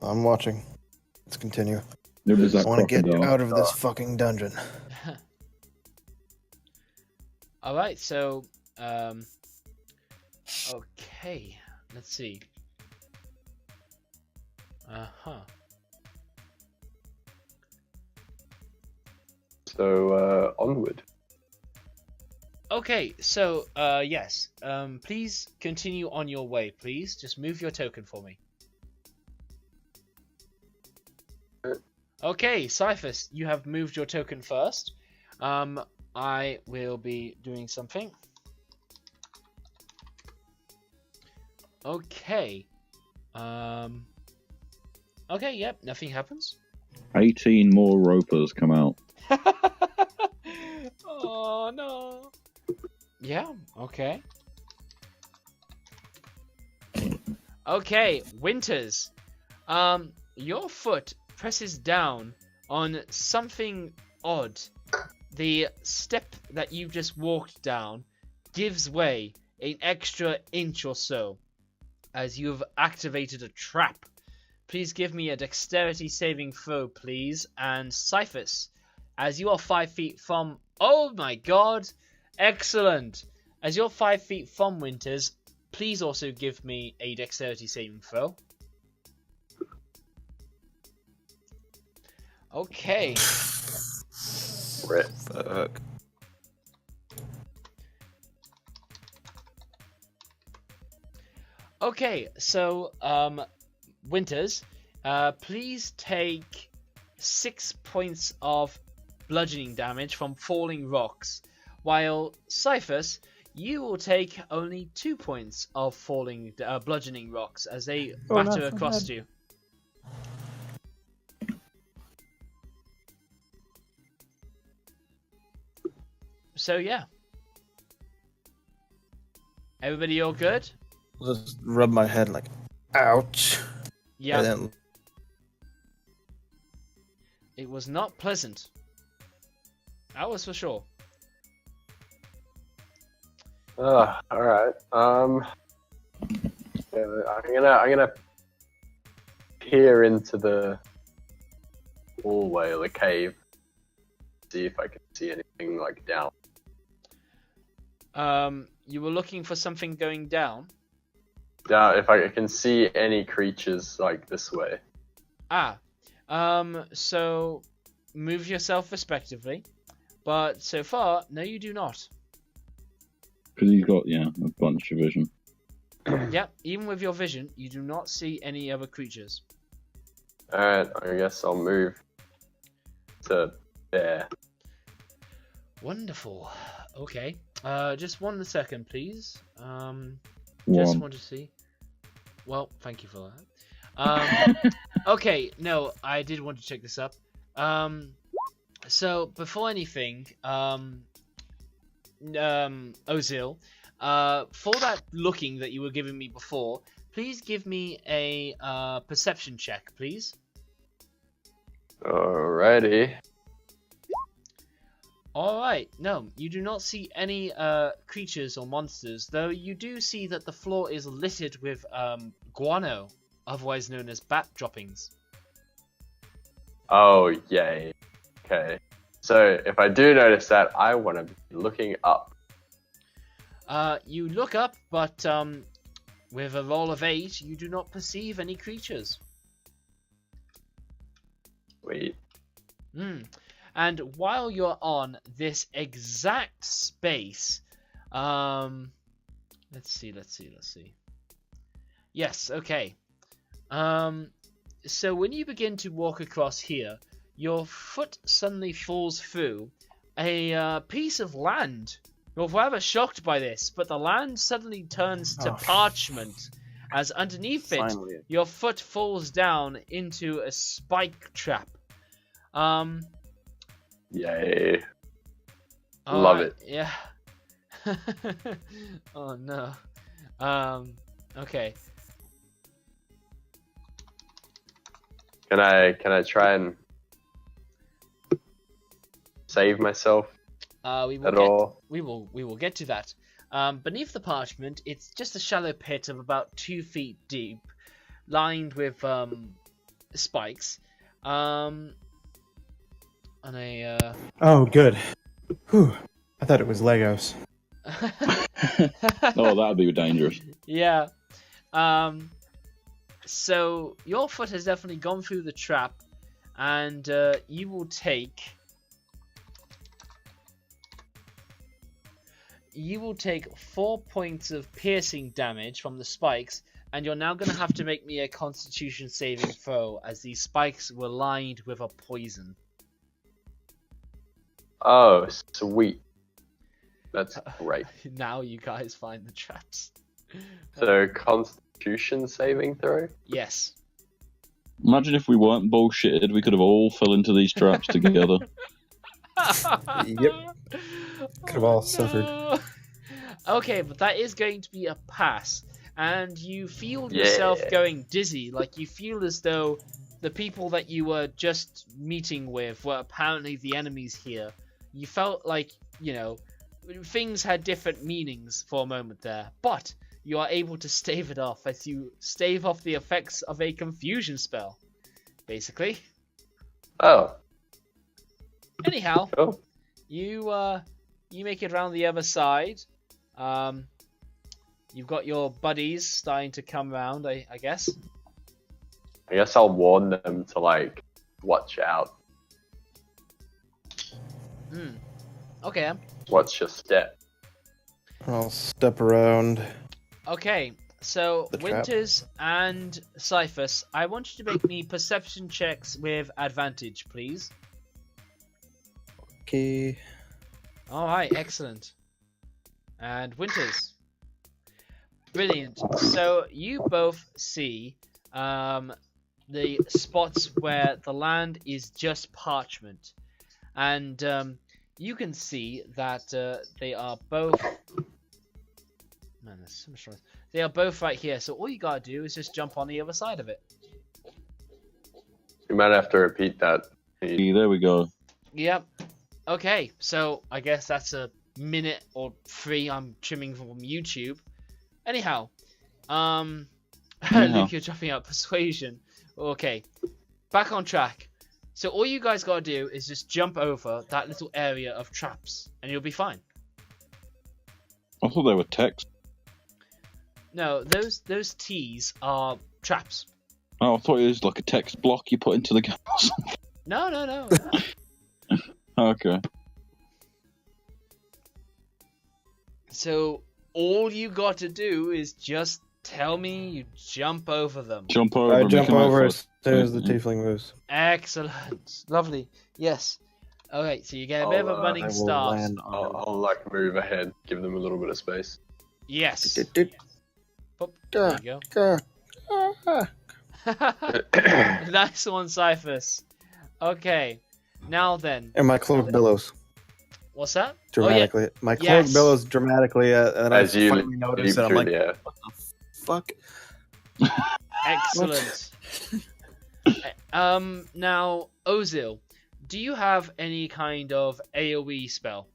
I'm watching. Let's continue. There was that I want to get crocodile. out of this fucking dungeon. Alright, so, okay, let's see. So, onward. Okay, so, yes, please continue on your way, please. Just move your token for me. Okay, Cyphus, you have moved your token first. I will be doing something. Okay. Okay, yep, nothing happens. 18 more ropers come out. Oh, no. Yeah, okay. Okay, Winters. Your foot presses down on something odd. The step that you just walked down gives way an extra inch or so as you have activated a trap. Please give me a dexterity saving throw, please. And Cyphus, as you are 5 feet from... Oh my god! Excellent! As you're 5 feet from Winters, please also give me a dexterity saving throw. Okay. Rip. Fuck. Okay, so, Winters, please take 6 points of bludgeoning damage from falling rocks, while Cyphus, you will take only 2 points of falling bludgeoning rocks as they batter across you. So yeah. Everybody all good? I'll just rub my head like, ouch. Yeah. And then It was not pleasant. That was for sure. All right. Yeah, I'm gonna peer into the hallway or the cave. See if I can see anything like down. You were looking for something going down? Down, if I can see any creatures like this way. So move yourself respectively. But so far, no, you do not. Because he's got, a bunch of vision. Yep, even with your vision, you do not see any other creatures. Alright, I guess I'll move to there. Wonderful. Okay. Just 1 second, please. Just One. want to see. Well, thank you for that. Okay, no, I did want to check this up. So before anything, Ozil, for that looking that you were giving me before, please give me a perception check, please. Alrighty. Alright, no, you do not see any creatures or monsters, though you do see that the floor is littered with guano, otherwise known as bat droppings. Oh, yay. Okay. So, if I do notice that, I want to be looking up. You look up, but with a roll of 8, you do not perceive any creatures. Wait. And while you're on this exact space, let's see. Yes, okay. So when you begin to walk across here, your foot suddenly falls through a piece of land. You're rather shocked by this, but the land suddenly turns to parchment, as underneath it, Finally. your foot falls down into a spike trap. Yay. Love it. Yeah. Oh no. Okay. Can I try and save myself We at all? will get to that. Beneath the parchment, it's just a shallow pit of about 2 feet deep, lined with spikes. On a Oh, good. Whew. I thought it was Legos. Oh, that'd be dangerous. Yeah. So your foot has definitely gone through the trap, and you will take 4 points of piercing damage from the spikes, and you're now going to have to make me a Constitution saving throw, as these spikes were lined with a poison. Oh, sweet. That's great. Now you guys find the traps. So, Constitution saving throw? Yes. Imagine if we weren't bullshitted, we could have all fell into these traps together. Yep. Could have all suffered. Okay, but that is going to be a pass. And you feel yourself going dizzy. Like, you feel as though the people that you were just meeting with were apparently the enemies here. You felt like, things had different meanings for a moment there. But you are able to stave it off as you stave off the effects of a confusion spell, basically. Oh. Anyhow, Cool. you make it around the other side. You've got your buddies starting to come around, I guess. I guess I'll warn them to, watch out. Okay. Watch your step. I'll step around. Okay, so The trap. Winters and Cyphus, I want you to make me perception checks with advantage, please. Okay. Alright, excellent. And Winters. Brilliant. So you both see the spots where the land is just parchment. And you can see that they are both... Man, there's so much noise. They are both right here, so all you gotta do is just jump on the other side of it. You might have to repeat that. There we go. Yep. Okay, so I guess that's a minute or 3 I'm trimming from YouTube. Anyhow, Luke, you're dropping out persuasion. Okay, back on track. So all you guys gotta do is just jump over that little area of traps, and you'll be fine. I thought they were text. No, those T's are traps. Oh, I thought it was like a text block you put into the game. No. Okay. So all you got to do is just tell me you jump over them. Jump over. I and jump make a over mouthful. as soon as the tiefling moves. Excellent. Lovely. Yes. Alright, so you get a bit of a running I will start. land on I'll like move ahead, give them a little bit of space. Yes. it. Boop, there you go. Nice one, Cyphus. Okay. Now then. And my cloak billows What's that? dramatically. My cloak Yes. billows dramatically, and As I you finally notice leap it. I'm through like, the air. fuck. Excellent. Now, Ozil, do you have any kind of AoE spell?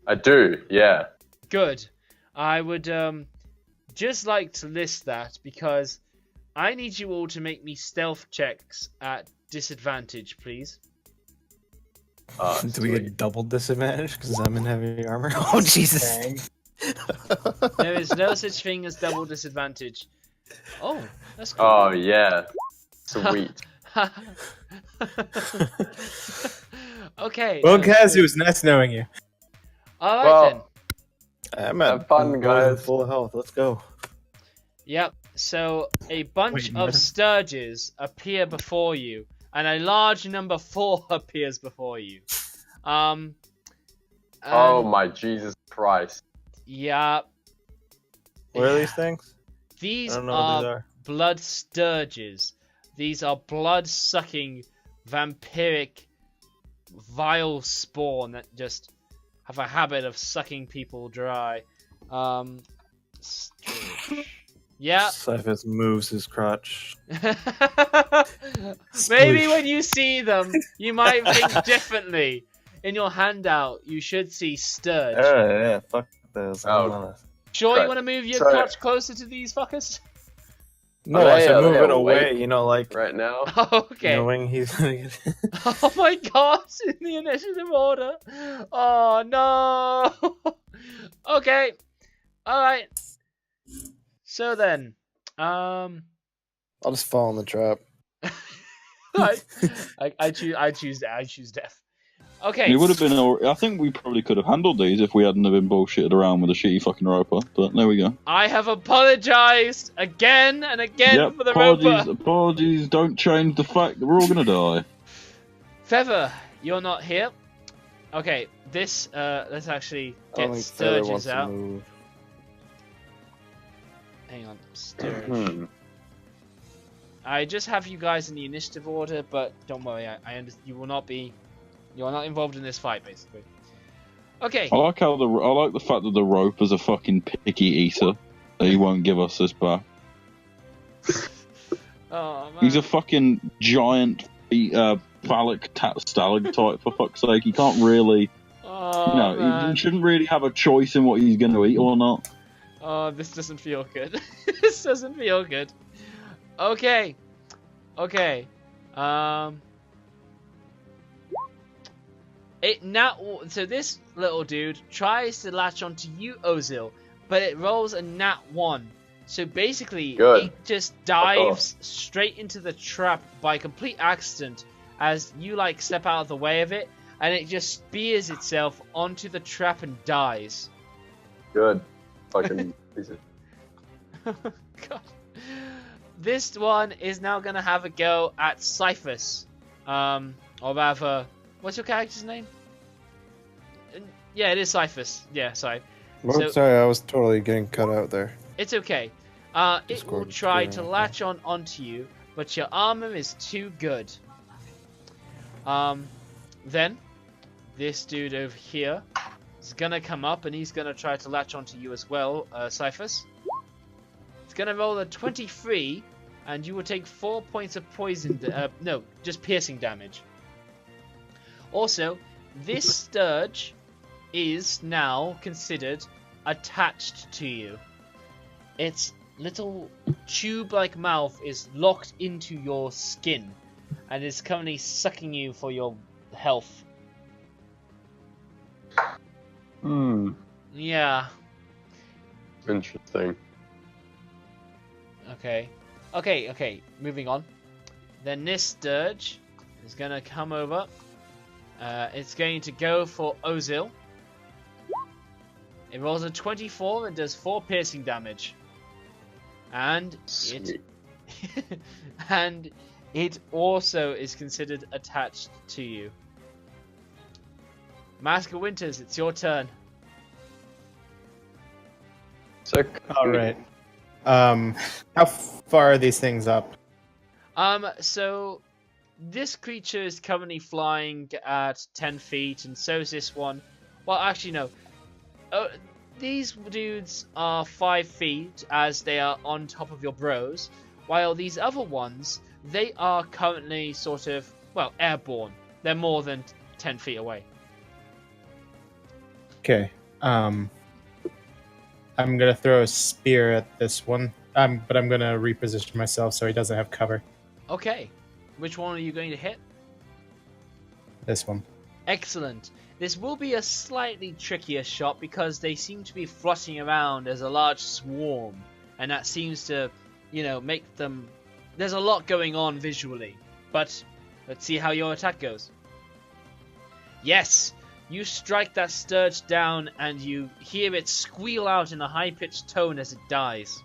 I do, yeah. Good. I would just like to list that because I need you all to make me stealth checks at disadvantage, please. Do we Sweet. get double disadvantage because I'm in heavy armor? Oh Jesus! There is no such thing as double disadvantage. Oh, that's cool. Oh yeah, sweet. Okay. Well, no, Kaz, it cool. was nice knowing you. All right Well, then. I'm at Have fun, I'm guys. full of health. Let's go. Yep. So a bunch Wait, of what? sturges appear before you, and a large number 4 appears before you. oh and- my Jesus Christ. Yeah. What are these things? These I don't know what these are are. blood sturges. These are blood-sucking, vampiric, vile spawn that just have a habit of sucking people dry. Sturge. Yeah. Cyphus moves his crotch. Maybe when you see them, you might think differently. In your handout, you should see sturge. Yeah, fuck those. Oh. Sure, you Right. want to move your So- crotch closer to these fuckers? No, Are I they- should are move they it away. awake You know, like Right now. Okay. knowing he's gonna get. Oh my god, in the initiative order. Oh no. Okay. Alright. So then, I'll just fall in the trap. I choose death. Okay. It would have been. I think we probably could have handled these if we hadn't have been bullshitted around with a shitty fucking roper. But there we go. I have apologized again and again Yep. for the Apologies. roper. Apologies. Don't change the fact that we're all gonna die. Feather, you're not here. Okay, this let's actually I don't get think Feather wants Sturges to out. move. Hang on, Sturge. Hmm. I just have you guys in the initiative order, but don't worry, you are not involved in this fight, basically. Okay. I like the fact that the roper's a fucking picky eater. That he won't give us this back. Oh man. He's a fucking giant phallic stalactite for fuck's sake. He can't really. Oh, He man. shouldn't really have a choice in what he's going to eat or not. Oh, this doesn't feel good. This doesn't feel good. Okay. Okay. So this little dude tries to latch onto you, Ozil, but it rolls a nat 1. So basically, Good. it just dives straight into the trap by complete accident as you like step out of the way of it, and it just spears itself onto the trap and dies. Good. Fucking piece of. God. This one is now gonna have a go at Cyphus. Or rather, what's your character's name? Yeah, it is Cyphus. Yeah, sorry. Well, So- sorry, I was totally getting cut out there. It's okay. It will Discord is try clear to out latch onto you, but your armor is too good. Then this dude over here is gonna come up and he's gonna try to latch onto you as well, Cyphus. It's gonna roll a 23, and you will take 4 points of poison. No, just piercing damage. Also, this Sturge is now considered attached to you. Its little tube-like mouth is locked into your skin and is currently sucking you for your health. Hmm. Yeah. Interesting. Okay. Moving on. Then this Sturge is gonna come over. It's going to go for Ozil. It rolls a 24 and does 4 piercing damage. And Sweet. it also is considered attached to you. Mask of Winters, it's your turn. So All right. How far are these things up? So this creature is currently flying at 10 feet, and so is this one. Well, actually, no. These dudes are 5 feet, as they are on top of your bros, while these other ones, they are currently sort of, well, airborne. They're more than 10 feet away. Okay. I'm gonna throw a spear at this one. But I'm gonna reposition myself so he doesn't have cover. Okay. Which one are you going to hit? This one. Excellent. This will be a slightly trickier shot because they seem to be fluttering around as a large swarm, and that seems to, make them... There's a lot going on visually, but let's see how your attack goes. Yes! You strike that Sturge down and you hear it squeal out in a high-pitched tone as it dies.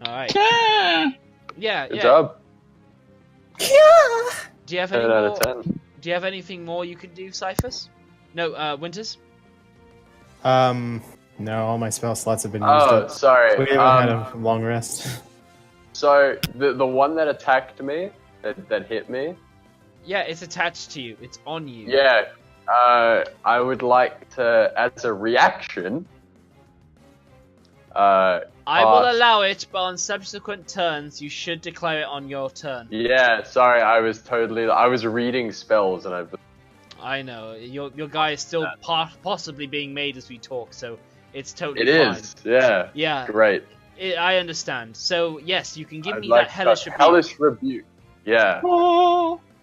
Alright. Yeah. good job. Do you have 10 any out more? of 10. Do you have anything more you can do, Cyphers? No, Winters? No, all my spell slots have been used Oh, up. sorry. We haven't had a long rest. So the one that attacked me, that hit me, Yeah, it's attached to you. It's on you. yeah, I would like to, as a reaction, I will cast- allow it, but on subsequent turns, you should declare it on your turn. Yeah, sorry, I was reading spells and I know. Your guy is still possibly being made as we talk, so it's totally it fine. is, yeah, Yeah, great. I understand. So, yes, you can give I'd me like that to hellish cast rebuke. Hellish Rebuke. Yeah,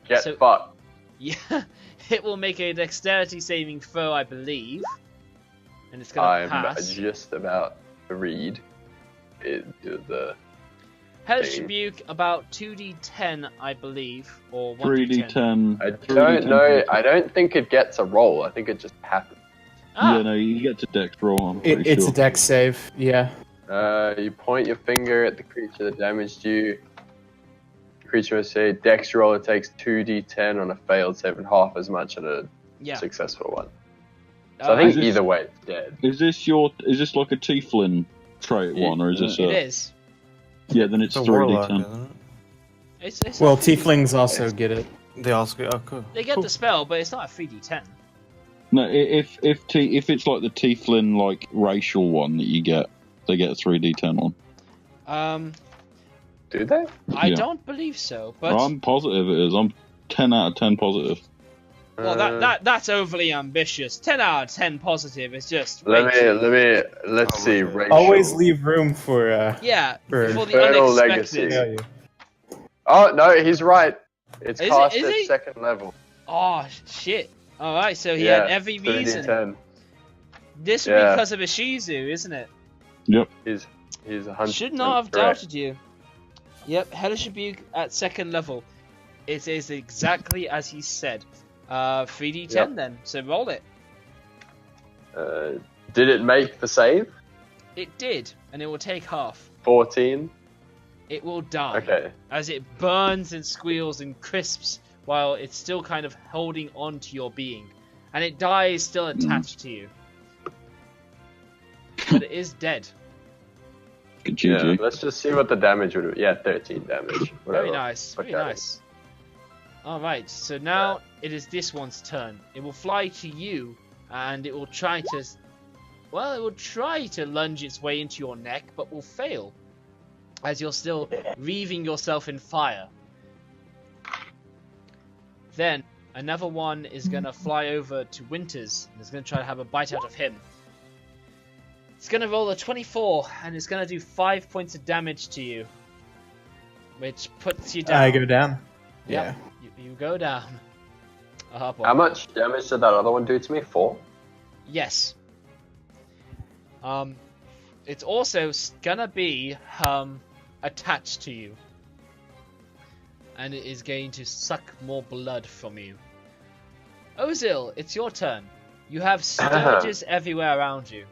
get So- fucked. Yeah, it will make a dexterity saving throw, I believe. And it's gonna I'm pass. just about to read the Hellish thing. rebuke about 2d10, I believe, or 3d10. I 3d10 don't know. plus- I don't think it gets a roll. I think it just happens. Ah, Yeah, no, you get to dex roll. I'm pretty It's sure. a dex save. Yeah. You point your finger at the creature that damaged you. The creature must say dex roll. It takes 2d10 on a failed save and half as much on a yeah. successful one. So I think Is this- either way it's dead. Is this like a tiefling trait Yeah, one, or is this It a? is. Yeah, then it's It's a warlock, 3d10. isn't it? It's Well, not 3D10. tieflings also get it. They also go, oh, cool. They get the spell, but it's not a 3d10. No, if it's like the tiefling like racial one that you get, they get a 3d10 one. Do they? I Yeah. don't believe so, but I'm positive it is. I'm 10 out of 10 positive. well, that's overly ambitious. 10 out of 10 positive is just Let's Oh, see. okay. Racial. Always leave room for yeah for for the Infernal unexpected. Legacy. failure. Oh no, he's right. It's Is it- cast is at he? second level. Oh shit! All right, so he Yeah, had every reason. 3d10. This would be Yeah. because of Ishizu, isn't it? Yep. He's 100%. Should not have correct. doubted you. Yep, Hellish Rebuke at second level. It is exactly as he said. 3d10 Yep. then, so roll it. Did it make the save? It did, and it will take half. 14. It will die Okay. as it burns and squeals and crisps while it's still kind of holding on to your being. And it dies still attached to you. But it is dead. Good Yeah. GG. Let's just see what the damage would be. Yeah, 13 damage. Very Whatever. nice, very Okay. nice. Alright, so now it is this one's turn. It will fly to you, and it will try to... Well, it will try to lunge its way into your neck, but will fail. As you're still wreathing yourself in fire. Then, another one is going to fly over to Winters, and is going to try to have a bite out of him. It's gonna roll a 24, and it's gonna do 5 points of damage to you, which puts you down. I go down. Yep. You go down. Oh, boy. How much damage did that other one do to me? 4? Yes. It's also gonna be attached to you, and it is going to suck more blood from you. Ozil, it's your turn. You have sturges everywhere around you.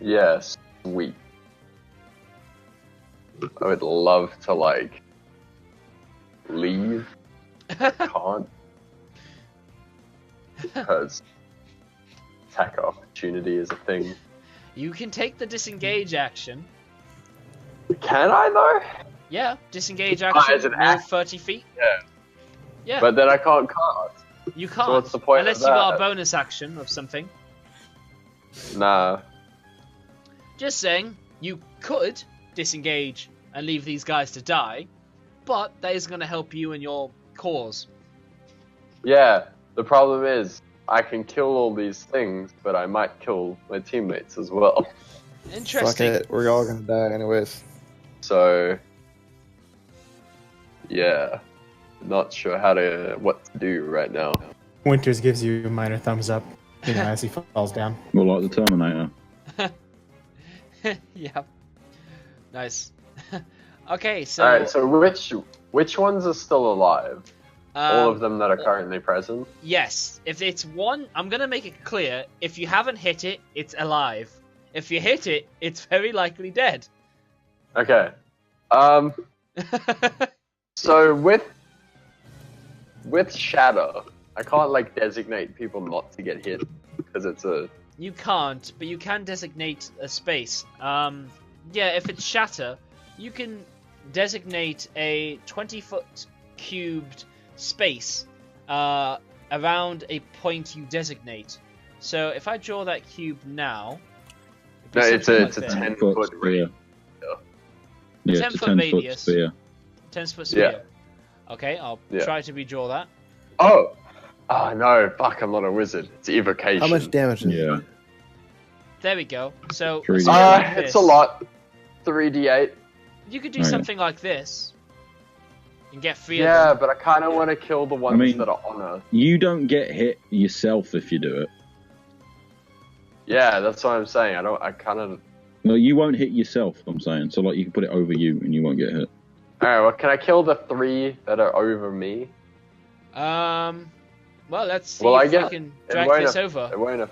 Yes, sweet. I would love to, like, leave. Can't. Because attack opportunity is a thing. You can take the disengage action. Can I, though? Yeah, disengage action, as an move act? 30 feet. Yeah. Yeah, But then I can't cast. you can't. what's the point of unless you got a that? bonus action of something. Nah. Just saying, you could disengage and leave these guys to die, but that is going to help you in your cause. Yeah, the problem is, I can kill all these things, but I might kill my teammates as well. Fuck Interesting. it, we're all gonna die anyways. So, yeah, not sure what to do right now. Winters gives you a minor thumbs up, as he falls down. Well, like the Terminator. Yeah. Nice. Okay, so... Alright, so which ones are still alive? All of them that are currently present? Yes. If it's one, I'm going to make it clear, if you haven't hit it, it's alive. If you hit it, it's very likely dead. Okay. So with Shatter, I can't, like, designate people not to get hit, because it's a... You can't, but you can designate a space. Yeah, if it's Shatter, you can designate a 20-foot cubed space around a point you designate. So if I draw that cube now... No, it's a something like that. 10-foot radius. Yeah, 10 it's a foot 10 radius. foot sphere. 10-foot sphere. Okay, I'll Yeah. try to redraw that. Oh! Oh no, fuck, I'm not a wizard. It's evocation. How much damage is Yeah. it? There we go. So, 3D. something like It's this. a lot. 3d8. You could do Oh, yeah. something like this. And get 3 of Yeah, them. but I kind of want to kill the ones mean- that are on Earth. You don't get hit yourself if you do it. Yeah, that's what I'm saying. I kind of... No, you won't hit yourself, I'm saying. So, like, you can put it over you and you won't get hit. Alright, well, can I kill the 3 that are over me? Well, let's see Well, I if guess I can it drag won't this have- over. It won't have...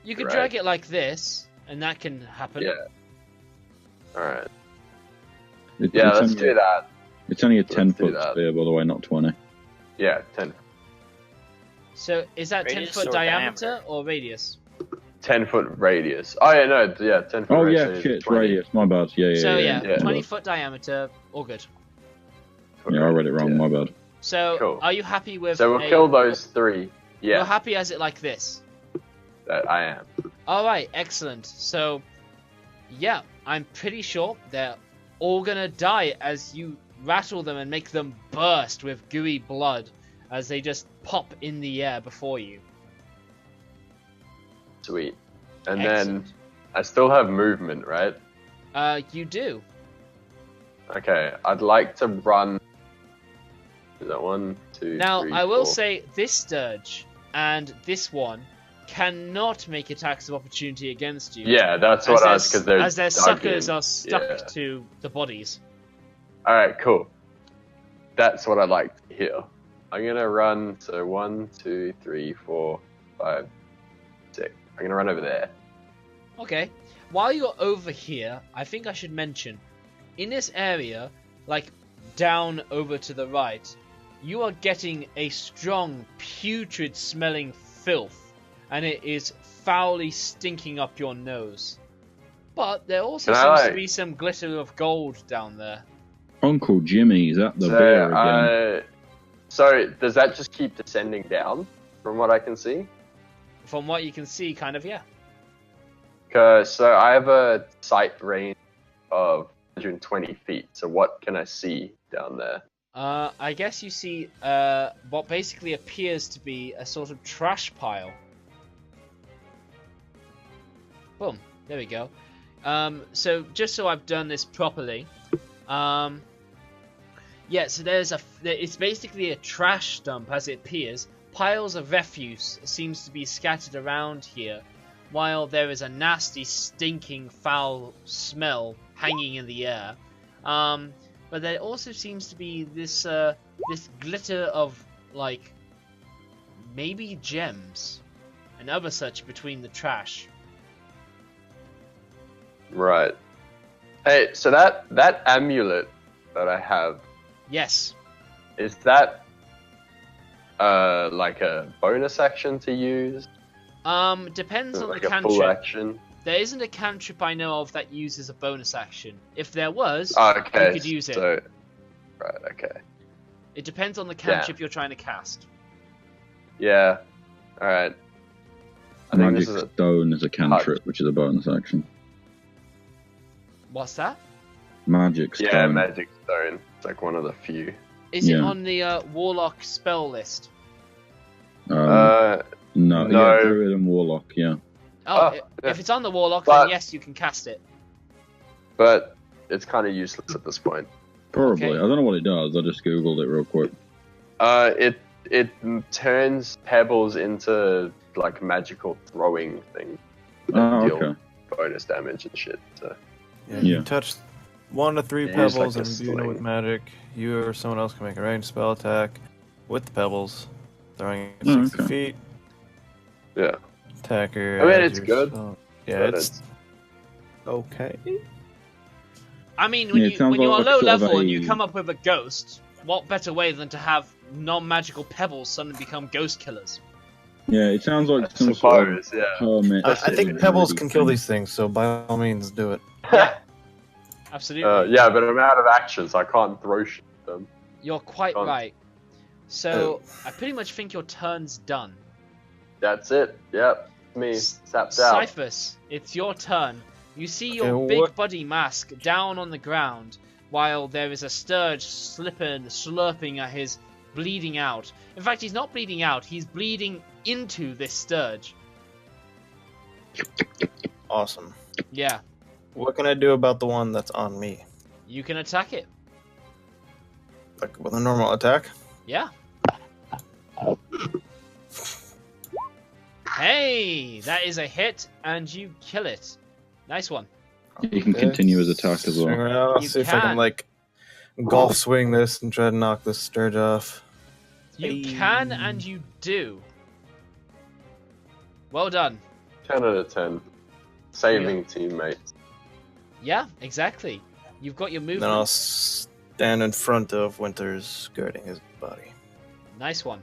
You could right. drag it like this, and that can happen. Yeah. Alright. It- Yeah, it's let's only, do that. It's only a Let's 10 do foot that. sphere, by the way, not 20. Yeah, 10. So, is that Radius 10-foot or diameter diameter? or radius? 10-foot radius. Oh, yeah, no, yeah, 10-foot Oh, radius. yeah, is shit, it's 20. radius. My bad. Yeah, yeah, So, yeah. yeah. 20-foot diameter, all good. Yeah, I read it wrong. Yeah. My bad. So, Cool. are you happy with So we'll kill those 3. You're Yeah, happy as it like this? that I am. Alright, excellent. So, yeah, I'm pretty sure they're all gonna die as you rattle them and make them burst with gooey blood as they just pop in the air before you. Sweet. And Excellent. then I still have movement, right? You do. Okay, I'd like to run. Is that 1, 2, Now, 3, I will 4? say this Sturge and this one cannot make attacks of opportunity against you. Yeah, that's what I was, because they're as their dug suckers in. are stuck Yeah. to the bodies. Alright, cool. That's what I'd like to hear. I'm gonna run, so 1, 2, 3, 4, 5, 6. I'm gonna run over there. Okay. While you're over here, I think I should mention, in this area, like down over to the right, you are getting a strong, putrid smelling filth, and it is foully stinking up your nose. But there also Can I, seems to like- be some glitter of gold down there. Uncle Jimmy's at the bear again. So does that just keep descending down, from what I can see? From what you can see, kind of, yeah. So I have a sight range of 120 feet. So what can I see down there? I guess you see what basically appears to be a sort of trash pile. Boom. There we go. So just so I've done this properly, yeah. So it's basically a trash dump as it appears. Piles of refuse seems to be scattered around here, while there is a nasty, stinking, foul smell hanging in the air. But there also seems to be this glitter of like maybe gems and other such between the trash. Right. Hey, so that amulet that I have, Yes. is that like a bonus action to use? Depends on Like the a full cantrip. action? There isn't a cantrip I know of that uses a bonus action. If there was, Oh, okay. you could use it. So, right, okay. It depends on the cantrip you're trying to cast. Yeah. Alright. I think Magic this is a... Stone is a cantrip, which is a bonus action. What's that? Magic Stone. Yeah, Magic Stone. It's like one of the few. Is it Yeah. on the Warlock spell list? No, no. yeah, Druid and Warlock, yeah. Oh, yeah. if it's on the Warlock, But- then yes, you can cast it. But it's kind of useless at this point. Probably. Okay. I don't know what it does. I just googled it real quick. It turns pebbles into like magical throwing things that Oh, deal okay. bonus damage and shit. So Yeah, Yeah. you touch 1 to 3 Yeah, it's pebbles like a and imbue it with sling. magic. You or someone else can make a ranged spell attack with the pebbles, throwing it Oh, 60 okay. feet. yeah, Attacker. I mean, adds it's your good, spell- Yeah, but it's okay. I mean, when Yeah, it you sounds when you're like low sort of level and a- you come up with a ghost, what better way than to have non-magical pebbles suddenly become ghost killers? Yeah, it sounds like I some sort of suppose. Yeah, hermit. I think sort of pebbles druidy can kill thing. these things, so by all means, do it. Absolutely. yeah, but I'm out of action, so I can't throw shit at them. You're quite Can't. right. So I pretty much think your turn's done. That's it. Yep, me sapped out. Cyphus, it's your turn. You see Okay, your big what- buddy Mask down on the ground, while there is a Sturge slurping at his bleeding out. In fact, he's not bleeding out, he's bleeding into this Sturge. Awesome. Yeah, What can I do about the one that's on me? you can attack it. Like with a normal attack? Yeah. Hey, that is a hit, and you kill it. Nice one. You can continue his attack as Swing well. around, I'll You see if I can. can like golf swing this and try to knock this Sturge off. You can, and you do. Well done. 10 out of 10. Saving teammates. Yeah, exactly. You've got your Then I'll movement. stand in front of Winters, guarding his body. Nice one.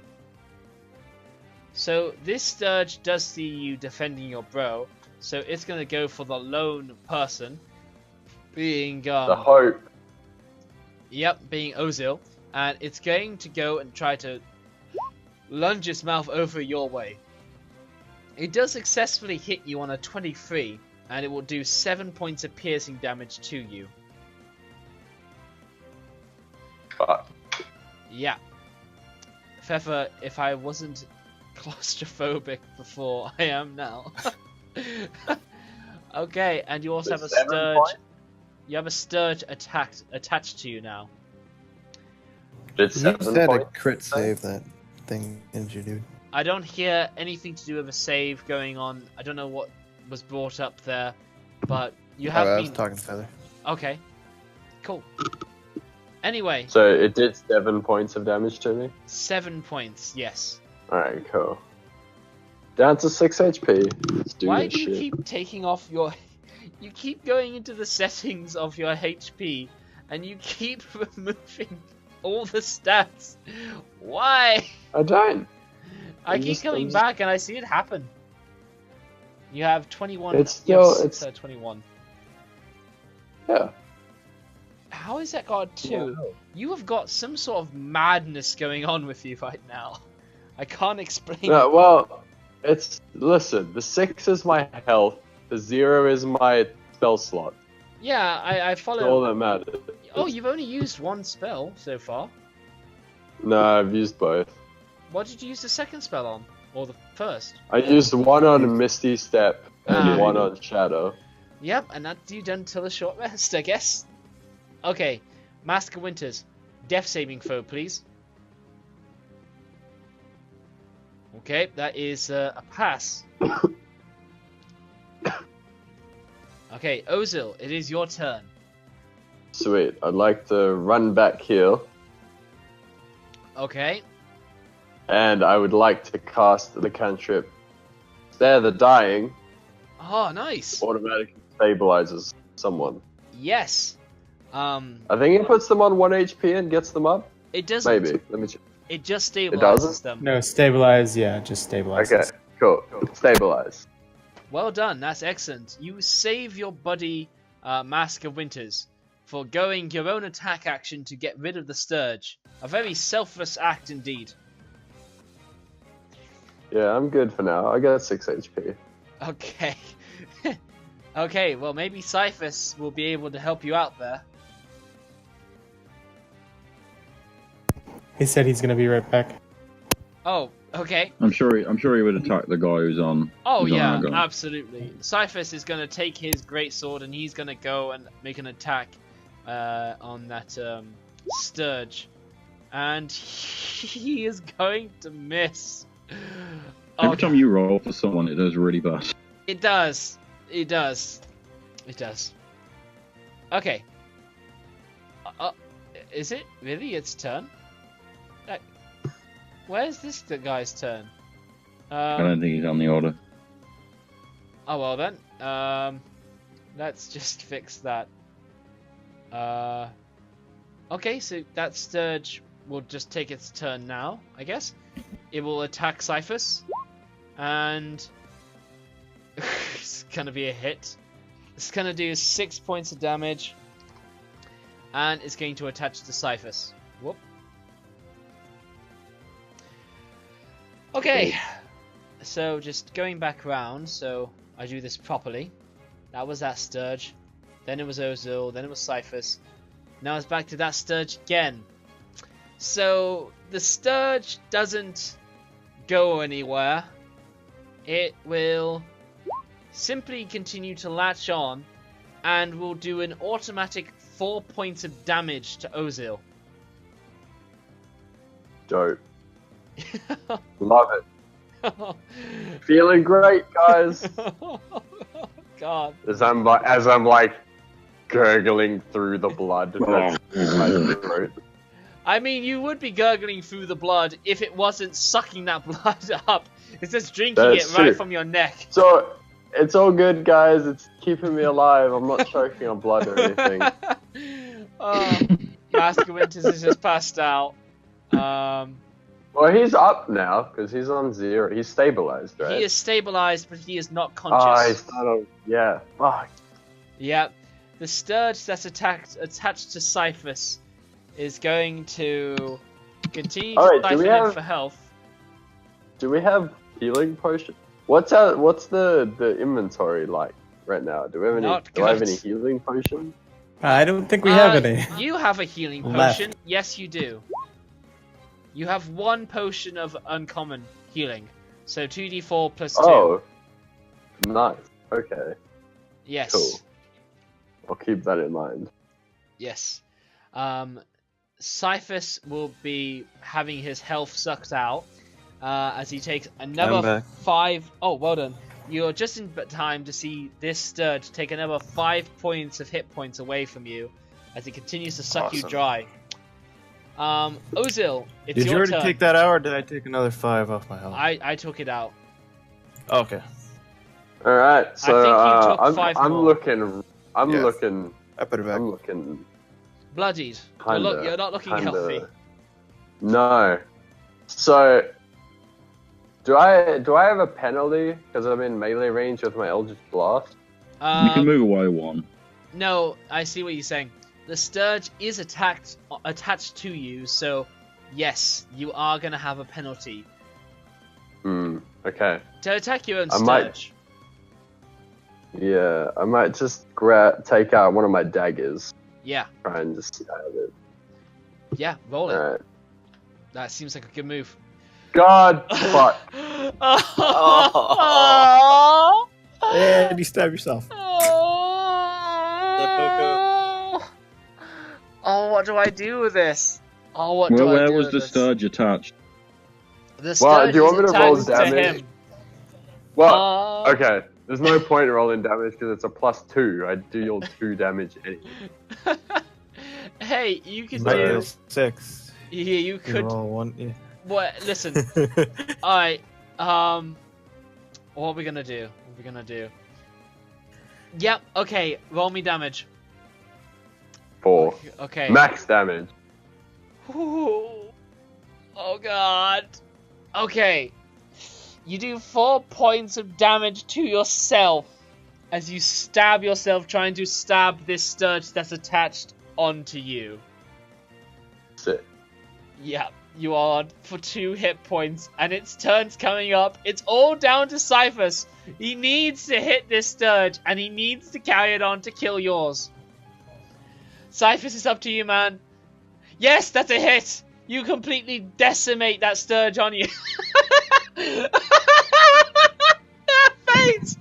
So this Sturge does see you defending your bro, so it's gonna go for the lone person, being The hope. being Ozil, and it's going to go and try to lunge its mouth over your way. It does successfully hit you on a 23, and it will do 7 points of piercing damage to you. Fuck. Yeah. Feather, if I wasn't claustrophobic before, I am now. Okay, and you also have a 7 Sturge. points? You have a Sturge attached to you now. Did You 7 said a points? crit save that thing, didn't you, dude? I don't hear anything to do with a save going on. I don't know what was brought up there, but you have I been. was talking to Feather. Okay, cool. Anyway, So it did 7 points of damage to me? 7 points, yes. Alright, cool. Down to 6 HP. Let's do Why this do you shit. keep taking off your... You keep going into the settings of your HP, and you keep removing all the stats. Why? I don't. I I'm keep just- coming I'm just- back and I see it happen. You have 21. It's you have still- six it's- out of 21. Yeah. How is that got 2? You have got some sort of madness going on with you right now. I can't explain No, it. well, it's... Listen, the 6 is my health. The 0 is my spell slot. Yeah, I That's all follow. that matters. Oh, you've only used one spell so far. No, I've used both. What did you use the second spell on? Or the first? I used one on Misty Step And Ah. one on Shadow. Yep, and that's you done till a short rest, I guess. Okay, Mask of Winters. Death saving throw, please. Okay, that is a pass. Okay, Ozil, it is your turn. Sweet. I'd like to run back here, Okay. and I would like to cast the cantrip. Stare the Dying Oh, nice. automatically stabilizes someone. Yes. I think it puts them on 1 HP and gets them up. It doesn't. Maybe. Let me check. It just doesn't? stabilizes them. No, stabilize. Yeah, just stabilize. Okay, cool. Stabilize. Well done. That's excellent. You save your buddy, Mask of Winters, for going your own attack action to get rid of the Sturge. A very selfless act indeed. Yeah, I'm good for now. I got 6 HP. Okay. Okay, well maybe Cyphus will be able to help you out there. He said he's gonna be right back. Oh, okay. I'm sure he would attack the guy who's on. Oh who's on yeah, our gun. absolutely. Cyphus is going to take his greatsword and he's going to go and make an attack on that Sturge. And he is going to miss. Every time you roll for someone, it does really bad. It does. It does. It does. Okay. Is it really its turn? Where's this guy's turn? I don't think he's on the order. Oh well then. Let's just fix that. Okay, so that Sturge will just take its turn now, I guess. It will attack Cyphus. And it's gonna be a hit. It's gonna do 6 points of damage. And it's going to attach to Cyphus. Whoop. Okay, so just going back around, so I do this properly. That was that Sturge, then it was Ozil, then it was Cyphus. Now it's back to that Sturge again. So the Sturge doesn't go anywhere. It will simply continue to latch on and will do an automatic 4 points of damage to Ozil. Dope. Love it. Feeling great, guys. God. As I'm like gurgling through the blood. That's my throat. I mean, you would be gurgling through the blood if it wasn't sucking that blood up. It's just drinking That's it right true. from your neck. So it's all good, guys. It's keeping me alive. I'm not choking on blood or anything. Oh, Mask of Winters is just passed out. Well, he's up now because he's on 0. He's stabilized, right? He is stabilized, but he is not Ah, conscious. he's not on. Yeah. Fuck. Yep. The Sturge that's attached to Cyphus is going to continue to Alright, do siphon we it have- for health. Do we have healing potion? What's the inventory like right now? Do we have any? Not Do I have good. any healing potion? I don't think we have any. You have a healing Left. potion. Yes, you do. You have 1 potion of uncommon healing. So 2d4 plus 2. Oh, nice. Okay, Yes. cool. I'll keep that in mind. Yes. Cyphus will be having his health sucked out as he takes another back. 5. Oh, well done. You're just in time to see this Sturge take another 5 points of hit points away from you as it continues to suck you Awesome. dry. Ozil, it's Did you your already turn. take that out, or did I take another 5 off my health? I took it out. Okay. All right, so think you took 5 I'm more. looking. I'm Yes. looking. I put it back. I'm looking. Bloodied. Kinda, You're not looking kinda- healthy. No. So, do I have a penalty because I'm in melee range with my Eldritch Blast? You can move away 1. No, I see what you're saying. The Sturge is attached to you, so yes, you are going to have a penalty. Okay. To attack your own I might- Sturge. Yeah, I might just take out one of my daggers. Yeah, Try and just stab it. yeah, roll it. Alright. That seems like a good move. God, fuck. Oh. you stab yourself. Oh, what do I do with this? Oh, what do Well, I where do was with the this? sturge attached? The Well, sturge do you want is me to roll attached to damage? him. Well, okay. There's no point in rolling damage because it's a +2. I deal 2 damage anyway. Hey, you could Might do. deal 6. Yeah, you You could. roll 1. Yeah. What? Listen. Alright. What are we gonna do? What are we gonna do? Yep. Okay. Roll me damage. 4. Okay. Max damage. Ooh. Oh god. Okay. You do 4 points of damage to yourself as you stab yourself trying to stab this sturge that's attached onto you. Sick. Yeah, you are on for 2 hit points and its turn's coming up. It's all down to Cyphus. He needs to hit this sturge and he needs to carry it on to kill yours. Cyphus, it's up to you, man. Yes, that's a hit. You completely decimate that sturge on you. Face.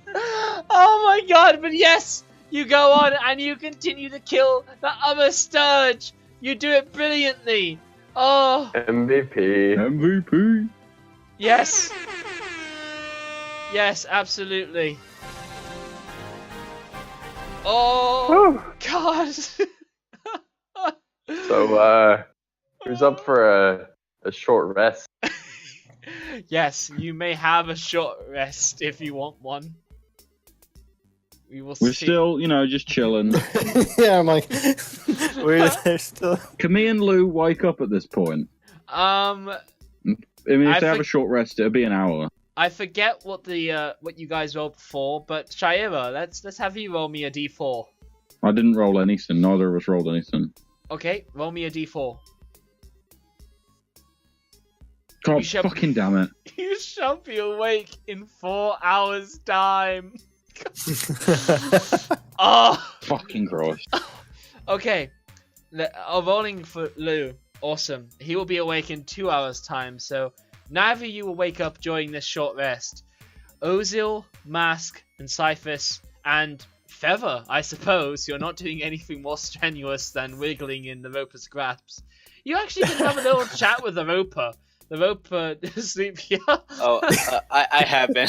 Oh my god, but yes, you go on and you continue to kill the other sturge. You do it brilliantly. Oh. MVP. MVP. Yes. Yes, absolutely. Oh, Whew. God. So, who's up for a short rest? Yes, you may have a short rest if you want one. We will We're see. still, just chilling. Yeah, I'm like, they're still. Can me and Lou wake up at this point? I mean, if they have a short rest, it'll be an hour. I forget what what you guys rolled before, but Sheira, let's have you roll me a d4. I didn't roll anything. Neither of us rolled anything. Okay, roll me a d4. God, You shall- fucking damn it. You shall be awake in 4 hours' time. Oh. Fucking Christ. Okay. Rolling for Lou. Awesome. He will be awake in 2 hours' time, so neither of you will wake up during this short rest. Ozil, Mask, and Cyphus, and Feather, I suppose. You're not doing anything more strenuous than wiggling in the roper's grasp. You actually can have a little chat with the roper. The roper sleep here. Oh, I have been.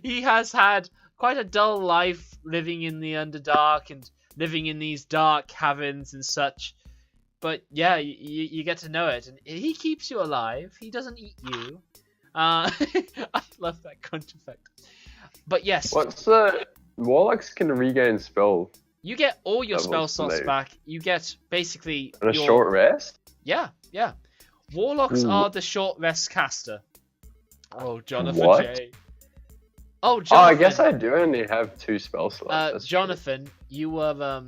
He has had quite a dull life living in the Underdark and living in these dark caverns and such. But yeah, you get to know it. And he keeps you alive. He doesn't eat you. I love that crunch effect. But yes. What's the... Warlocks can regain spell You get all your spell levels, slots don't they? back. You get basically on a your... short rest? Yeah, yeah. Warlocks Ooh. are the short rest caster. Oh, Jonathan What? J. Oh, Oh, Jonathan. I guess I do only have 2 spell slots. That's true. Jonathan, you were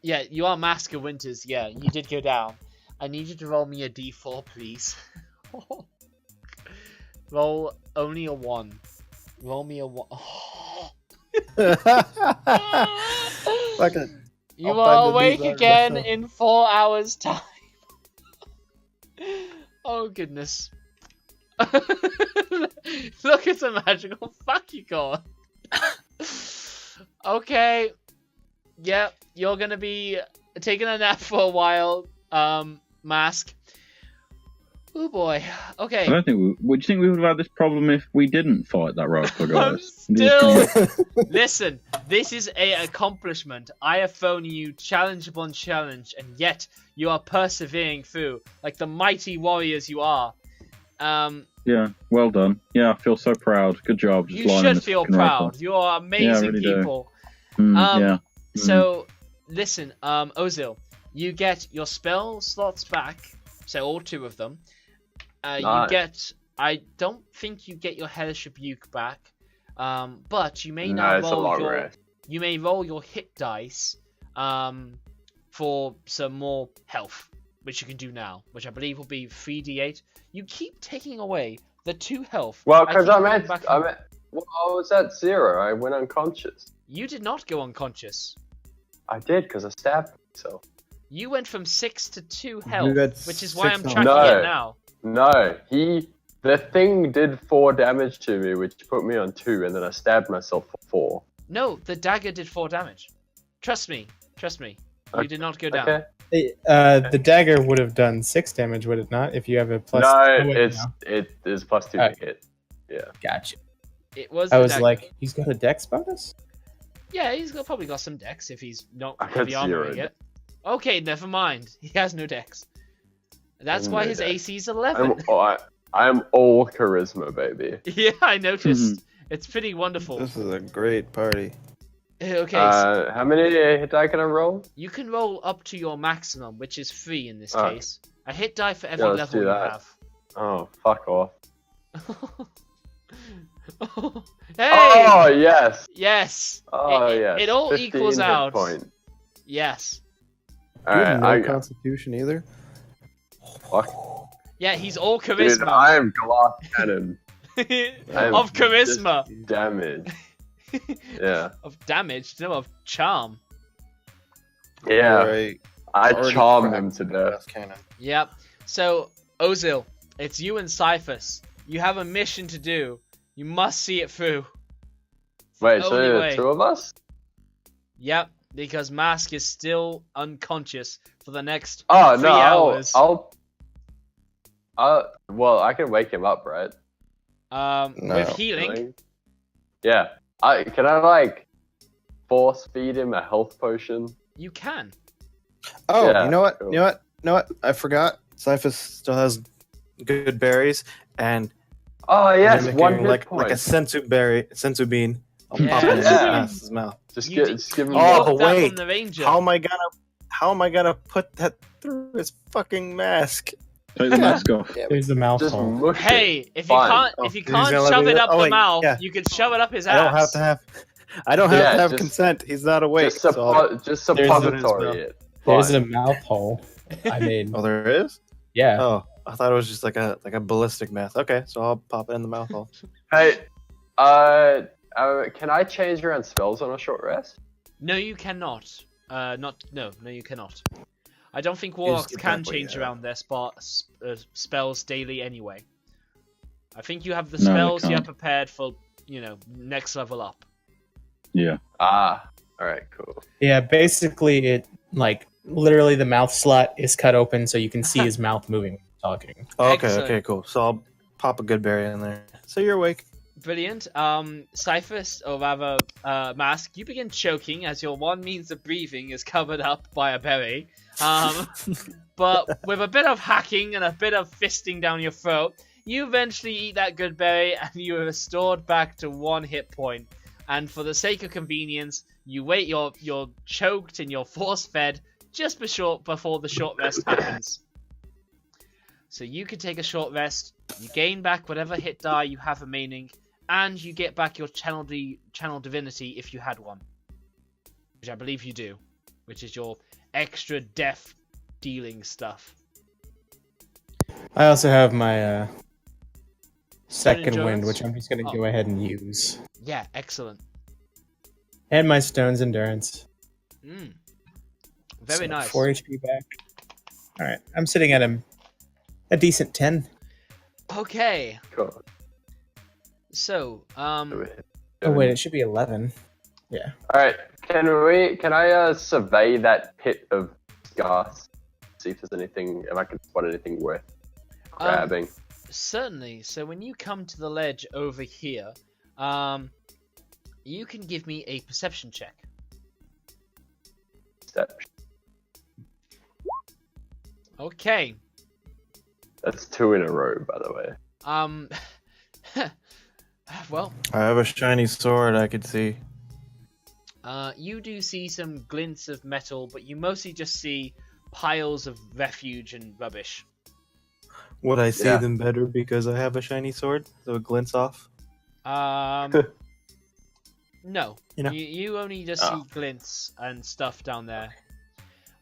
yeah, you are Mask of Winters. Yeah, you did go down. I need you to roll me a d4, please. Roll only a 1. Roll me a 1. Fuck it. You I'll are find the awake loser again myself. in 4 hours' time. Oh goodness. Look, it's a magical fuck you got. Okay. Yep, you're gonna be taking a nap for a while, Mask. Oh boy. Okay. I don't think would you think we would have had this problem if we didn't fight that roper, I'm guys? still... Listen, this is a accomplishment. I have thrown you challenge upon challenge, and yet you are persevering through, like the mighty warriors you are. Yeah, well done. Yeah, I feel so proud. Good job. Just You lining should this feel fucking proud. roper. You are amazing really do. people. Yeah. So, listen, Ozil, you get your spell slots back, so all 2 of them. You Nice. get... I don't think you get your Hellish Rebuke back, but you may No, now it's a roll long your... rest. You may roll your hit dice for some more health, which you can do now, which I believe will be 3d8. You keep taking away the 2 health. Well, I because keep I'm going at... back I'm and- at... Well, I was at 0. I went unconscious. You did not go unconscious. I did, because I stabbed myself. You went from 6 to 2 health, got which is why 6 I'm health. tracking No. it now. No, he The thing did 4 damage to me, which put me on 2, and then I stabbed myself for 4. No, the dagger did 4 damage. Trust me. You Okay. did not go down. Okay. The dagger would have done 6 damage, would it not? If you have a plus. No, oh, wait, it is plus 2 Alright. to hit. Yeah. Gotcha. It was. I the was dagger. like, he's got a dex bonus? Yeah, probably got some dex if he's not I got heavy 0 armoring it. Okay, never mind. He has no dex. That's why No his dex. AC is 11. I'm all charisma, baby. Yeah, I noticed. It's pretty wonderful. This is a great party. Okay, so How many hit die can I roll? you can roll up to your maximum, which is 3 in this Alright. case. A hit die for every let's level do you that. have. Oh, fuck off. Hey! Oh, yes. Yes! Oh, It- yes. it all 15 equals hit out. Point. Yes. You have Alright, no I got. constitution either. Fuck. Yeah, he's all Dude, charisma. I am glass cannon. I am Of charisma. just damage. Yeah. Of damage, no, of charm. Yeah. Alright. I Already charmed cracked him to the death. glass cannon. Yep. So, Ozil, it's you and Cyphus. You have a mission to do. You must see it through. Wait, so Only there way. are 2 of us? Yep, because Mask is still unconscious for the next Oh, 3 no. hours. Well, I can wake him up, right? No. With healing. Really? Yeah. Can I, like, force feed him a health potion? You can. Oh, Yeah, you know what? cool. You know what? I forgot. Cyphus still has good berries, and Oh, yes, mimicking 1 hit like point. a sensu bean. I'll Yeah. pop it in his Yeah. his mouth. Just You give him Oh, Got but that wait, from the ranger. How am I gonna put that through his fucking mask? Take the mask off. There's the mouth just hole. mush it. Hey, if you Fine. can't, Oh, if you he's can't gonna let shove me it do- up oh, the wait, mouth, yeah. you can shove it up his I don't have ass. to have. I don't Yeah, have to have just- consent. He's not awake. Just, so I'll- just There's a- suppository it. There's Fine. a mouth hole I made. Oh, there is. Yeah. Oh, I thought it was just like a ballistic math. Okay, so I'll pop it in the mouth hole. Hey, can I change around spells on a short rest? No, you cannot. No, you cannot. I don't think warlocks get can back what you change have. around their spells daily anyway. I think you have the No, they spells you're can't. prepared for, next level up. Yeah. Ah, alright, cool. Yeah, basically it, like, literally the mouth slot is cut open so you can see his mouth moving when you're talking. Oh, okay, Excellent. okay, cool. So I'll pop a good berry in there. So you're awake. Brilliant. Cyphus, or rather, Mask, you begin choking as your one means of breathing is covered up by a berry. But with a bit of hacking and a bit of fisting down your throat, you eventually eat that good berry and you are restored back to 1 hit point. And for the sake of convenience, you wait. You're choked and you're force fed just before the short rest happens. So you can take a short rest. You gain back whatever hit die you have remaining, and you get back your channel divinity if you had one, which I believe you do, which is your extra death dealing stuff. I also have my second wind, endurance? which I'm just going to Oh. go ahead and use. Yeah, excellent. And my stone's endurance. Very So, nice. 4 HP back. Alright, I'm sitting at a decent 10. Okay, Cool. so Oh wait, it should be 11. Yeah. Alright, can I survey that pit of gas? See if there's anything, if I can spot anything worth grabbing. certainly. So when you come to the ledge over here, you can give me a perception check. Okay. That's 2 in a row, by the way. Well, I have a shiny sword I could see. you do see some glints of metal, but you mostly just see piles of refuge and rubbish. Would I see Yeah. them better because I have a shiny sword? So it glints off? No. You know? You only just Oh. see glints and stuff down there.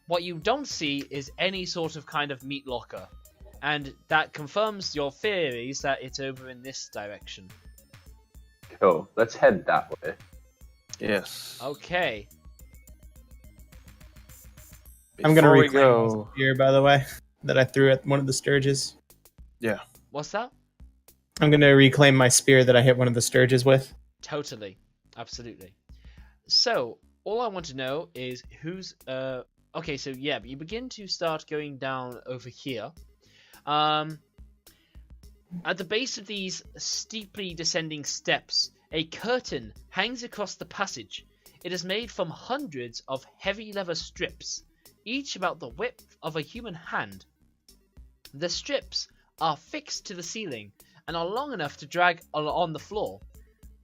What you don't see is any sort of kind of meat locker. And that confirms your theories that it's over in this direction. Cool. Let's head that way. Yes. Okay. I'm going to Before we reclaim go. here, by the way, that I threw at one of the sturges. What's that? I'm going to reclaim my spear that I hit one of the sturges with. Totally. Absolutely. So, all I want to know is who's... Okay, so yeah, you begin to start going down over here. At the base of these steeply descending steps, a curtain hangs across the passage. It is made from hundreds of heavy leather strips, each about the width of a human hand. The strips are fixed to the ceiling and are long enough to drag on the floor.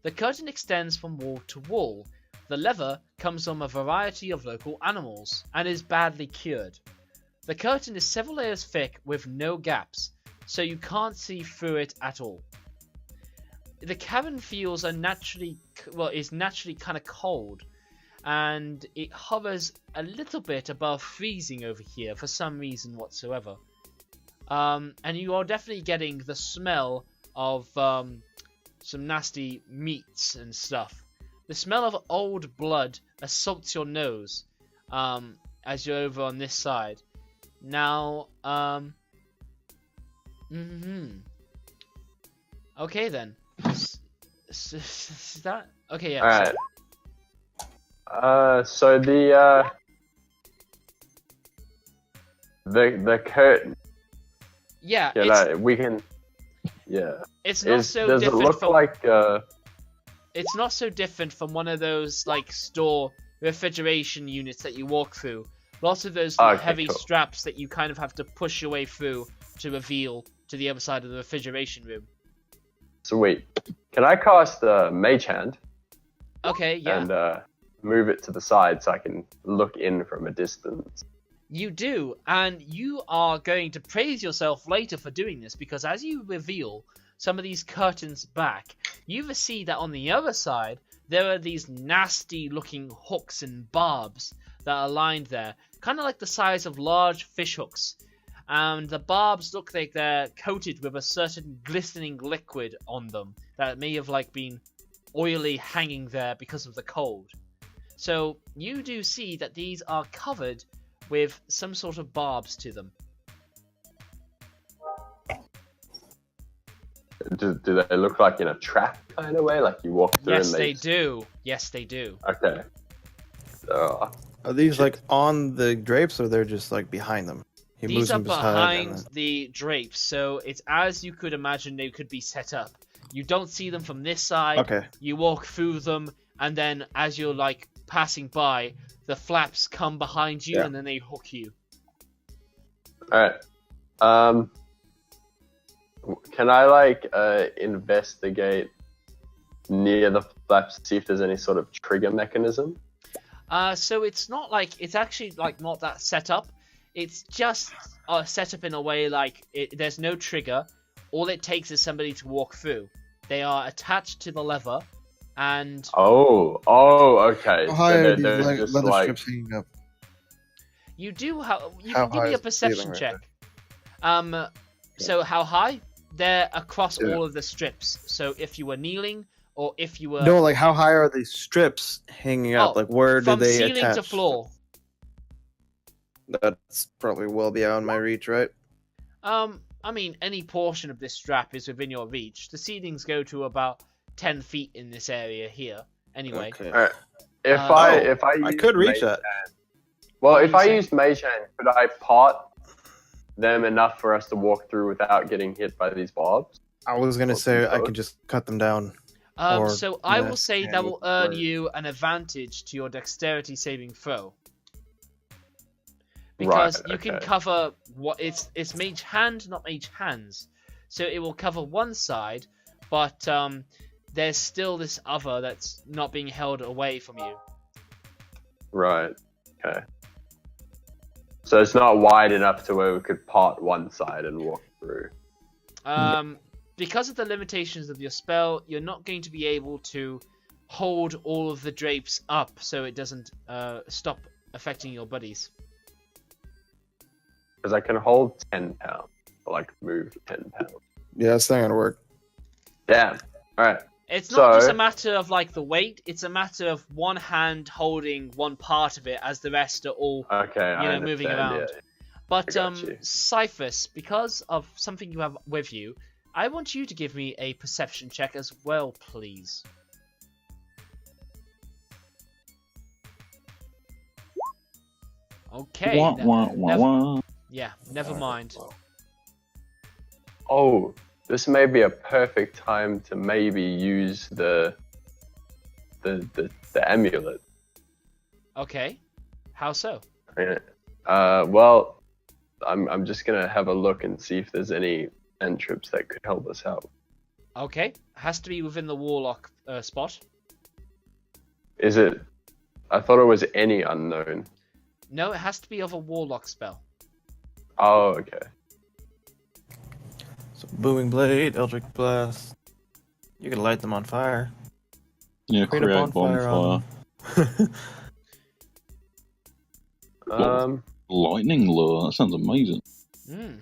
The curtain extends from wall to wall. The leather comes from a variety of local animals and is badly cured. The curtain is several layers thick with no gaps, so you can't see through it at all. The cabin feels is naturally kind of cold, and it hovers a little bit above freezing over here for some reason whatsoever. And you are definitely getting the smell of some nasty meats and stuff. The smell of old blood assaults your nose as you're over on this side. Now, okay then. Is that okay? Yeah. All right. So the curtain. Yeah. Yeah, like, we can. Yeah. It's not so does different it look from. like? It's not so different from one of those like store refrigeration units that you walk through. Lots of those heavy straps that you kind of have to push your way through to reveal to the other side of the refrigeration room. Sweet. Can I cast Mage Hand? Okay, yeah. And move it to the side so I can look in from a distance. You do, and you are going to praise yourself later for doing this, because as you reveal some of these curtains back, you see that on the other side, there are these nasty looking hooks and barbs that are lined there, kind of like the size of large fish hooks. And the barbs look like they're coated with a certain glistening liquid on them that may have like been oily hanging there because of the cold. So you do see that these are covered with some sort of barbs to them. Do they look like in a trap kind of way, like you walk through? Yes, and they do. Yes, they do. Okay. So, Are these like on the drapes, or they're just like behind them? He moves These are them beside behind and then- the drapes, so it's as you could imagine they could be set up. You don't see them from this side. Okay. You walk through them, and then as you're like passing by, the flaps come behind you, Yeah. and then they hook you. all right. Can I like investigate near the flaps to see if there's any sort of trigger mechanism? So it's not like it's actually like not that set up. It's just set up in a way like there's no trigger. All it takes is somebody to walk through. They are attached to the lever, and Oh, okay. How high So are these they're leather just like strips hanging up? you do have. You How can give high me a is the ceiling perception right check. So how high? They're across Yeah. all of the strips. So if you were kneeling, or if you were No, like how high are these strips hanging up? Oh, Like where do from they ceiling attach? to floor. That's probably well beyond my reach, right? I mean, any portion of this strap is within your reach. The ceilings go to about 10 feet in this area here. Anyway, Okay. Alright. If Oh, I could reach Mage that. Hand- well, What if are I you used Mage Hand, could I part them enough for us to walk through without getting hit by these barbs? I was gonna Or say I both? could just cut them down. Or- so I yeah, will say yeah, that will earn right. you an advantage to your dexterity saving throw. Because Right, you can okay. cover what it's mage hand, not mage hands. So it will cover one side, but there's still this other that's not being held away from you. Right. Okay. So it's not wide enough to where we could part one side and walk through. Because of the limitations of your spell, you're not going to be able to hold all of the drapes up so it doesn't stop affecting your buddies. Because I can hold 10 pounds. Or like move 10 pounds. Yeah, that's not gonna work. Damn. Alright. It's not just So- a matter of like the weight, it's a matter of one hand holding one part of it as the rest are all Okay, I moving understand, around. yeah. But I got you. Cyphus, because of something you have with you, I want you to give me a perception check as well, please. Okay. Wah, wah, wah, wah. Yeah, never mind. Oh, this may be a perfect time to maybe use the amulet. Okay. How so? Well, I'm just gonna have a look and see if there's any entrips that could help us out. Okay. Has to be within the warlock spot. Is it? I thought it was any unknown. No, it has to be of a warlock spell. Oh, okay. So booming blade, eldritch blast. You can light them on fire. Yeah, Create a bonfire on Lightning lure. That sounds amazing. Hmm.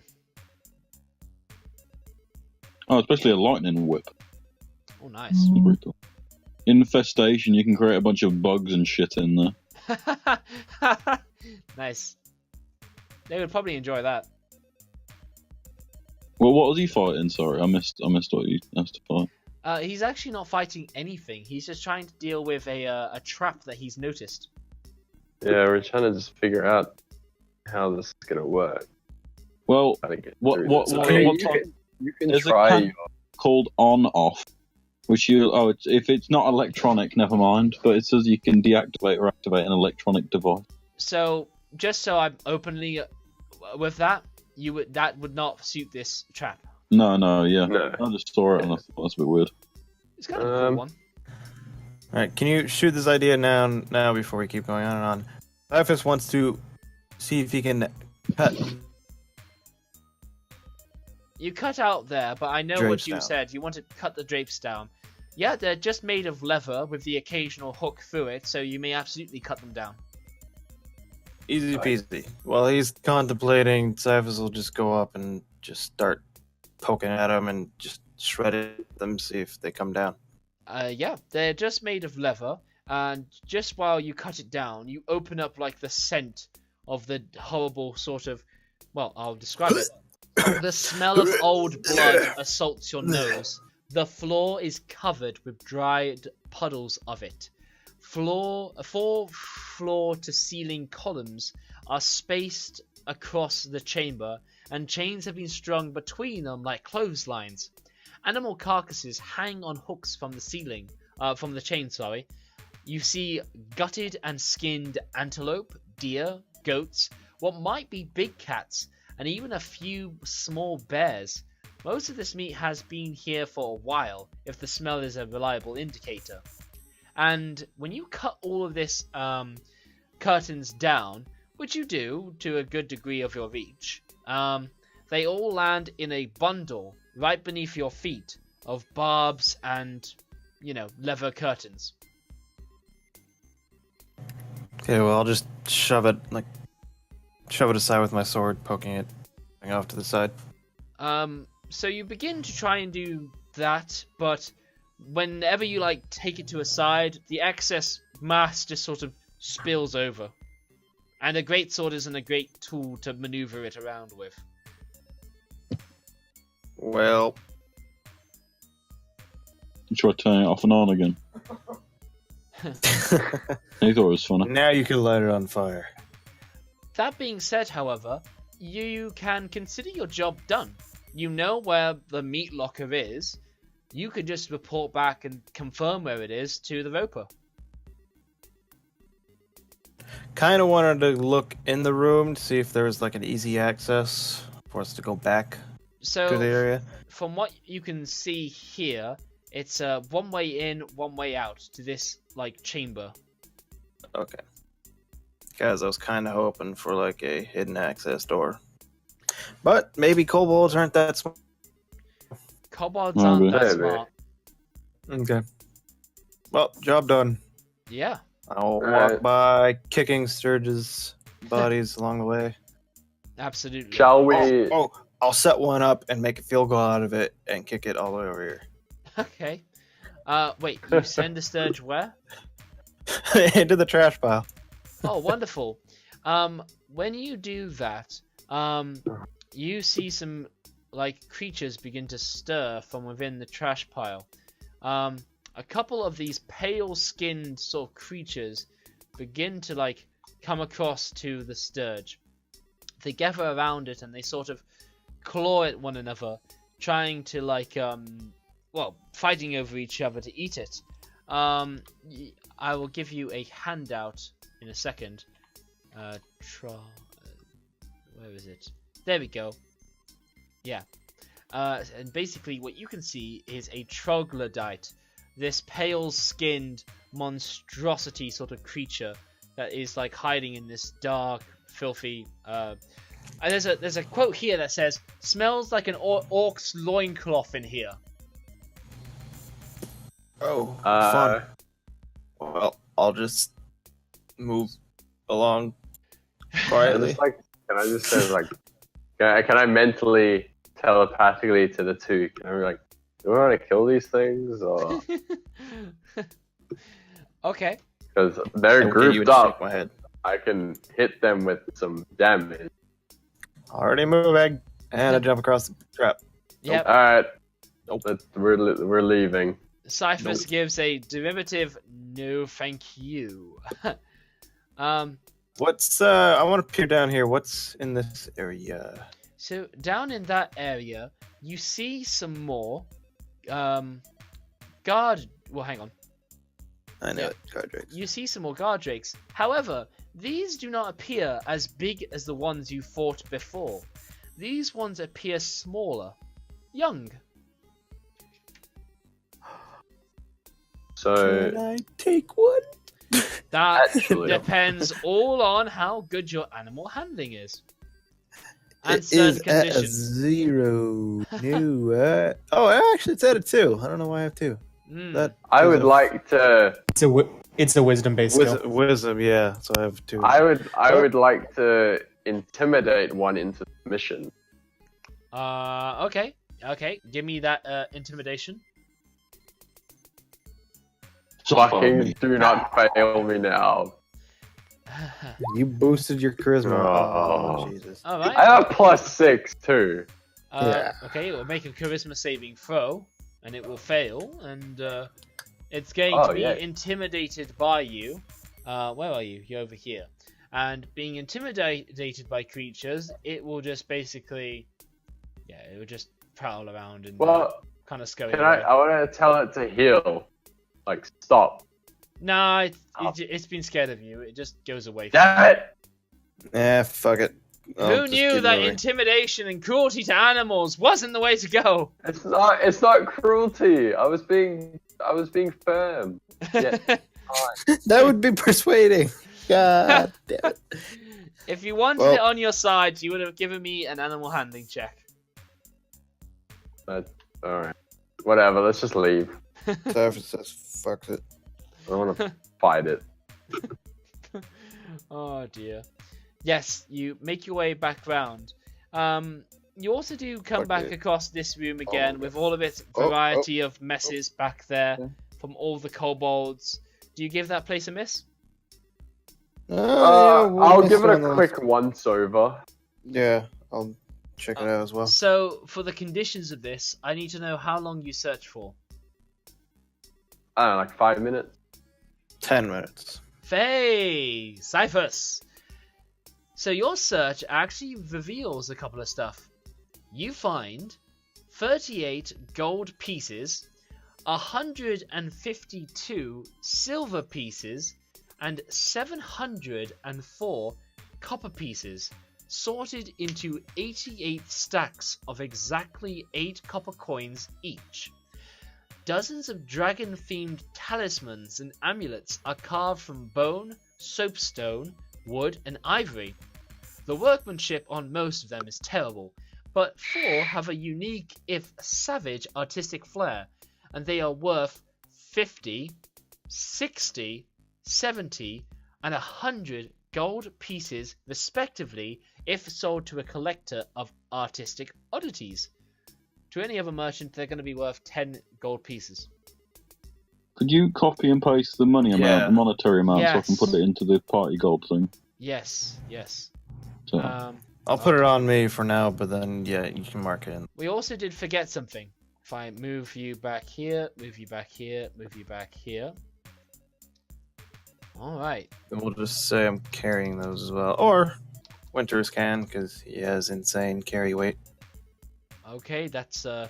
Oh, especially a lightning whip. Oh, nice. That's pretty cool. Infestation. You can create a bunch of bugs and shit in there. Nice. They would probably enjoy that. Well, what was he fighting? Sorry, I missed what you asked to fight. He's actually not fighting anything. He's just trying to deal with a trap that he's noticed. Yeah, we're trying to just figure out how this is gonna work. Well, How to get what through what this. what, I mean, what you type can, you can There's a try cat- your called on off? Which if it's not electronic, never mind. But it says you can deactivate or activate an electronic device. So, just so I'm openly with that, that would not suit this trap. No, yeah. No. I just saw it and I thought that's a bit weird. It's kind of a cool one. Alright, can you shoot this idea now before we keep going on and on? Typhus wants to see if he can cut. You cut out there, but I know Drapes what you down. said. You want to cut the drapes down. Yeah, they're just made of leather with the occasional hook through it, so you may absolutely cut them down. Easy peasy. While he's contemplating, Typhus will just go up and just start poking at him and just shred them, see if they come down. Yeah, they're just made of leather, and just while you cut it down, you open up like the scent of the horrible sort of, well, I'll describe it. The smell of old blood assaults your nose. The floor is covered with dried puddles of it. Four floor to ceiling columns are spaced across the chamber, and chains have been strung between them like clotheslines. Animal carcasses hang on hooks from the ceiling, from the chain, sorry. You see gutted and skinned antelope, deer, goats, what might be big cats, and even a few small bears. Most of this meat has been here for a while, if the smell is a reliable indicator. And when you cut all of this curtains down, which you do to a good degree of your reach, they all land in a bundle right beneath your feet of barbs and, leather curtains. Okay, well, I'll just shove it aside with my sword, poking it off to the side. So you begin to try and do that, but whenever you take it to a side, the excess mass just sort of spills over. And a greatsword isn't a great tool to maneuver it around with. Well, You try turning it off and on again. He thought it was funny. now you can light it on fire. That being said, however, you can consider your job done. You know where the meat locker is. You could just report back and confirm where it is to the roper. Kind of wanted to look in the room to see if there was an easy access for us to go back So, to the area. from what you can see here, it's one way in, one way out to this chamber. Okay. Guys, I was kind of hoping for a hidden access door. But maybe kobolds aren't that smart. Kobolds aren't that Maybe. smart. Okay. Well, job done. Yeah. I'll Alright. walk by, kicking Sturge's bodies along the way. Absolutely. Shall we? Oh, I'll set one up and make a field goal out of it and kick it all the way over here. Okay. Wait, you send the Sturge where? Into the trash pile. Oh, wonderful. When you do that, you see some like creatures begin to stir from within the trash pile. A couple of these pale-skinned sort of creatures begin to like come across to the stirge. They gather around it and they sort of claw at one another, trying to like fighting over each other to eat it. I will give you a handout in a second. Where is it? There we go. Yeah. And basically what you can see is a troglodyte. This pale-skinned monstrosity sort of creature that is like hiding in this dark, filthy. There's a quote here that says, "Smells like an orc's loincloth in here." Oh, fun. Well, I'll just move along quietly. Can I just say like, can I mentally, telepathically to the two? Can I be like, do we want to kill these things or? Okay. Because they're Okay, grouped up. my head. I can hit them with some damage. Already moving, and I jump across the trap. Yep. All right. Nope. We're leaving. Cyphus gives a derivative no thank you. What's I want to peer down here. What's in this area? So down in that area, you see some more guard. Well, hang on. I know Yeah. it. Guard drakes. You see some more guard drakes. However, these do not appear as big as the ones you fought before. These ones appear smaller, young. So Can I take one? That Actually- depends all on how good your animal handling is. And It certain is at a conditions. 0. No. Actually, it's at a 2. I don't know why I have 2. Mm. That I would like to. It's a wisdom-based skill. wisdom, yeah. So I have 2. I would like to intimidate one into submission. Okay. Give me that intimidation. Fucking do not fail me now. You boosted your charisma. Oh. Jesus. All right. I have +6 too. Yeah. Okay, it will make a charisma saving throw, and it will fail, and it's going Oh, to be yeah. intimidated by you. Where are you? You're over here. And being intimidated by creatures, it will just basically, it will just prowl around and Well, kind of scurry can away. I want to tell it to heal. Like stop. No, Oh. it's been scared of you. It just goes away. Damn it! Fuck it. Who knew that intimidation and cruelty to animals wasn't the way to go? It's not cruelty. I was being firm. Yeah. That would be persuading. God damn it. If you wanted Well- it on your side, you would have given me an animal handling check. Alright. Whatever, let's just leave. Cyphus says, fuck it. I don't want to fight it. Oh dear. Yes, you make your way back round. You also do come Fuck back it. across this room again Oh, with all of its oh, variety of messes back there Yeah. from all the kobolds. Do you give that place a miss? I'll give it a quick once over. Yeah, I'll check it out as well. So, for the conditions of this, I need to know how long you search for. I don't know, like 5 minutes. 10 minutes. Faye! Cyphus! So your search actually reveals a couple of stuff. You find 38 gold pieces, 152 silver pieces, and 704 copper pieces, sorted into 88 stacks of exactly 8 copper coins each. Dozens of dragon-themed talismans and amulets are carved from bone, soapstone, wood, and ivory. The workmanship on most of them is terrible, but 4 have a unique, if savage, artistic flair, and they are worth 50, 60, 70, and 100 gold pieces respectively if sold to a collector of artistic oddities. To any other merchant, they're going to be worth 10 gold pieces. Could you copy and paste the money amount, Yeah. the monetary amount, so I can Yes. put it into the party gold thing? Yes. So, I'll put it on me for now, but then yeah, you can mark it in. We also did forget something. If I move you back here, move you back here, move you back here. Alright. And we'll just say I'm carrying those as well. Or Winters can, because he has insane carry weight. Okay, that's that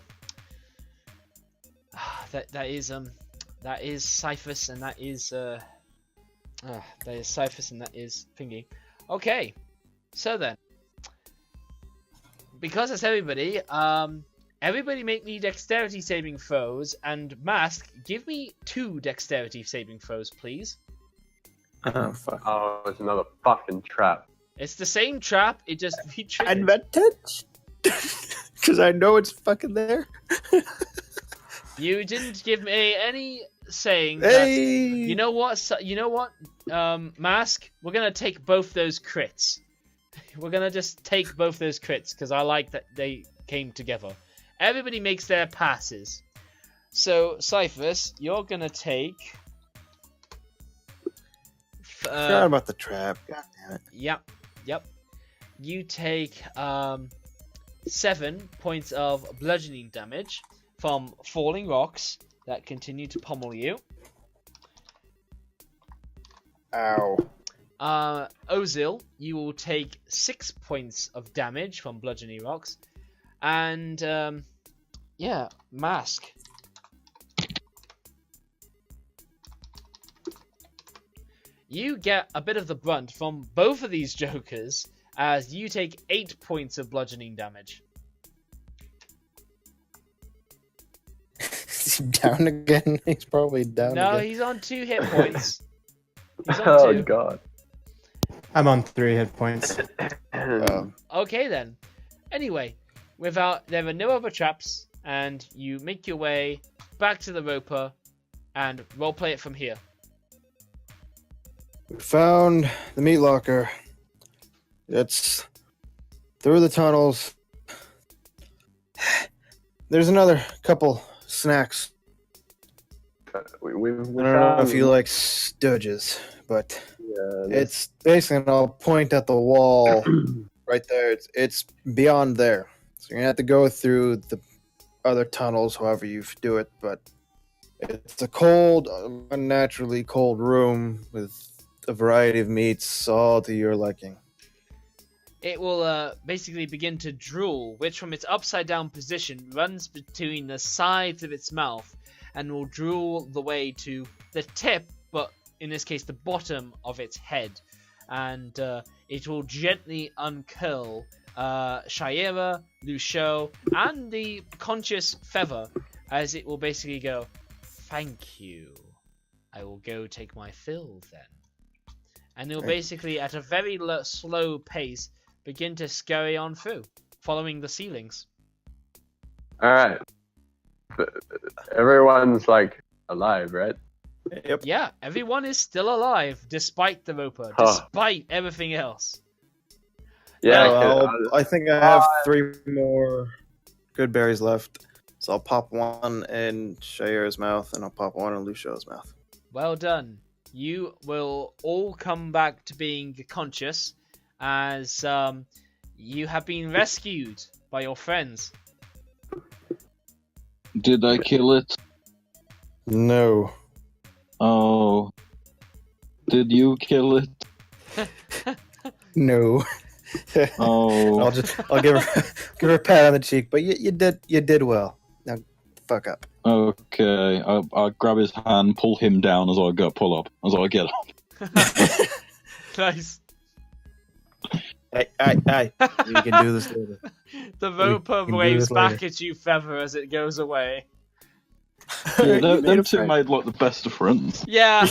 is Cyphus, and that is Cyphus, and that is Thingy. Okay, so then, because it's everybody, everybody make me dexterity saving throws, and Mask, give me 2 dexterity saving throws, please. Oh fuck. Oh, it's another fucking trap. It's the same trap, it just re-triggers. Advantage? Because I know it's fucking there. You didn't give me any saying Hey! that. You know what? Mask. We're gonna take both those crits. We're gonna just take both those crits because I like that they came together. Everybody makes their passes. So Cyphus, you're gonna take. Forgot about the trap. God damn it. Yep. You take 7 points of bludgeoning damage from falling rocks that continue to pummel you. Ow. Ozil, you will take 6 points of damage from bludgeoning rocks. And, yeah, Mask. You get a bit of the brunt from both of these jokers, as you take 8 points of bludgeoning damage. Is he down again? He's probably down No, again. he's on 2 hit points. He's on Oh 2. god. I'm on 3 hit points. Okay then. Anyway, there are no other traps, and you make your way back to the roper and roleplay it from here. We found the meat locker. It's through the tunnels. There's another couple snacks. We I don't know if you like stooges, but it's basically, and I'll point at the wall right there. It's beyond there. So you're gonna have to go through the other tunnels, however you do it. But it's a cold, unnaturally cold room with a variety of meats, all to your liking. It will basically begin to drool, which from its upside down position runs between the sides of its mouth and will drool the way to the tip, but in this case the bottom of its head. And it will gently uncurl Sheira, Lucio, and the conscious Feather, as it will basically go, "Thank you. I will go take my fill then." And it will basically, at a very slow pace, begin to scurry on through, following the ceilings. Alright. Everyone's like alive, right? Yep. Yeah, everyone is still alive, despite the roper, Huh. despite everything else. Yeah. Well, I think I have 3 more good berries left. So I'll pop one in Sheira's mouth, and I'll pop one in Lucio's mouth. Well done. You will all come back to being conscious, as you have been rescued by your friends. Did I kill it? No. Oh. Did you kill it? No. Oh. I'll give her a pat on the cheek, but you did well. Now fuck up. Okay. I'll grab his hand, pull him down as I pull up, as I get up. Nice. Hey. You can do this later. The roper can do waves this back later. at you, Feather, as it goes away. Yeah, You made them a two friend. made like the best of friends. Yeah.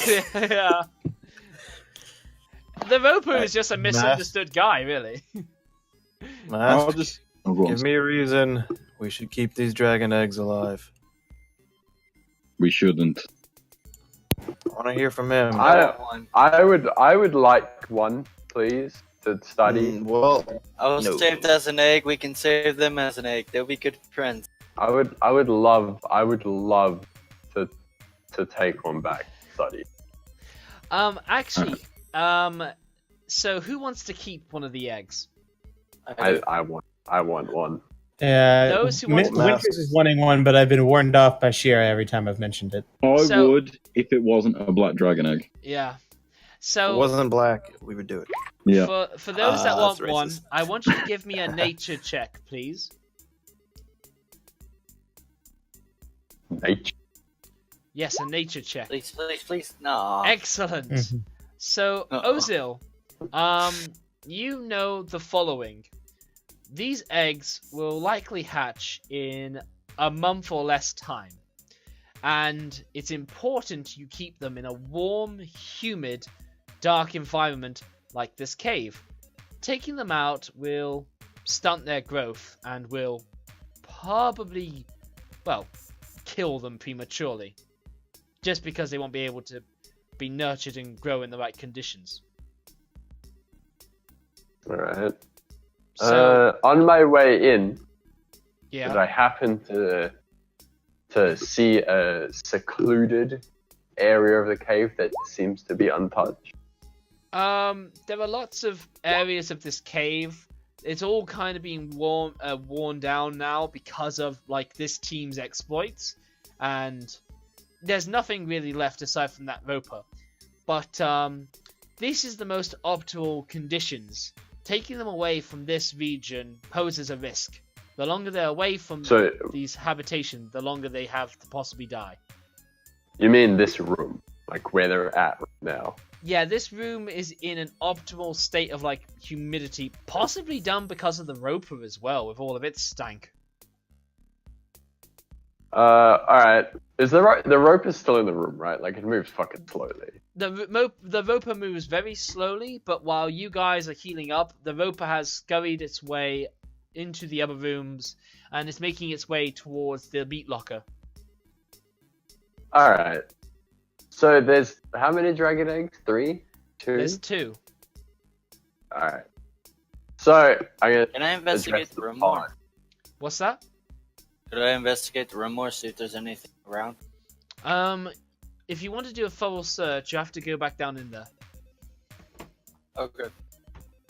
The roper is just a misunderstood guy, really. I'll Mask, just go on. give me a reason we should keep these dragon eggs alive. We shouldn't. I want to hear from him. I would like one, please, to study. Well, I was No. saved as an egg. We can save them as an egg. They'll be good friends. I would love to take one back to study. Actually, so who wants to keep one of the eggs? I want one. Those who want Winters is wanting one, but I've been warned off by Sheira every time I've mentioned it. I So- would if it wasn't a black dragon egg. Yeah. If it So wasn't black, we would do it. Yeah. for those that want that's one, racist. I want you to give me a nature check, please. Nature. Yes, a nature check. Please. No. Excellent. Mhm. So, Uh-oh. Ozil, you know the following. These eggs will likely hatch in a month or less time. And it's important you keep them in a warm, humid, dark environment like this cave. Taking them out will stunt their growth and will probably, well, kill them prematurely. Just because they won't be able to be nurtured and grow in the right conditions. All right. So, On my way in, yeah. did I happen to see a secluded area of the cave that seems to be untouched? There are lots of areas of this cave. It's all kind of being worn down now because of like this team's exploits, and there's nothing really left aside from that roper. But this is the most optimal conditions. Taking them away from this region poses a risk. The longer they're away from So these habitation, the longer they have to possibly die. you mean this room, like where they're at right now? Yeah, this room is in an optimal state of like humidity, possibly done because of the roper as well, with all of its stank. All right. Is the rope is still in the room, right? Like it moves fucking slowly. The roper moves very slowly, but while you guys are healing up, the roper has scurried its way into the other rooms and is making its way towards the meat locker. All right. So there's how many dragon eggs? 3, 2. There's 2. All right. So I'm gonna Can I investigate address the room pod. more? What's that? Could I investigate the room more, see if there's anything around? If you want to do a thorough search, you have to go back down in there. Okay.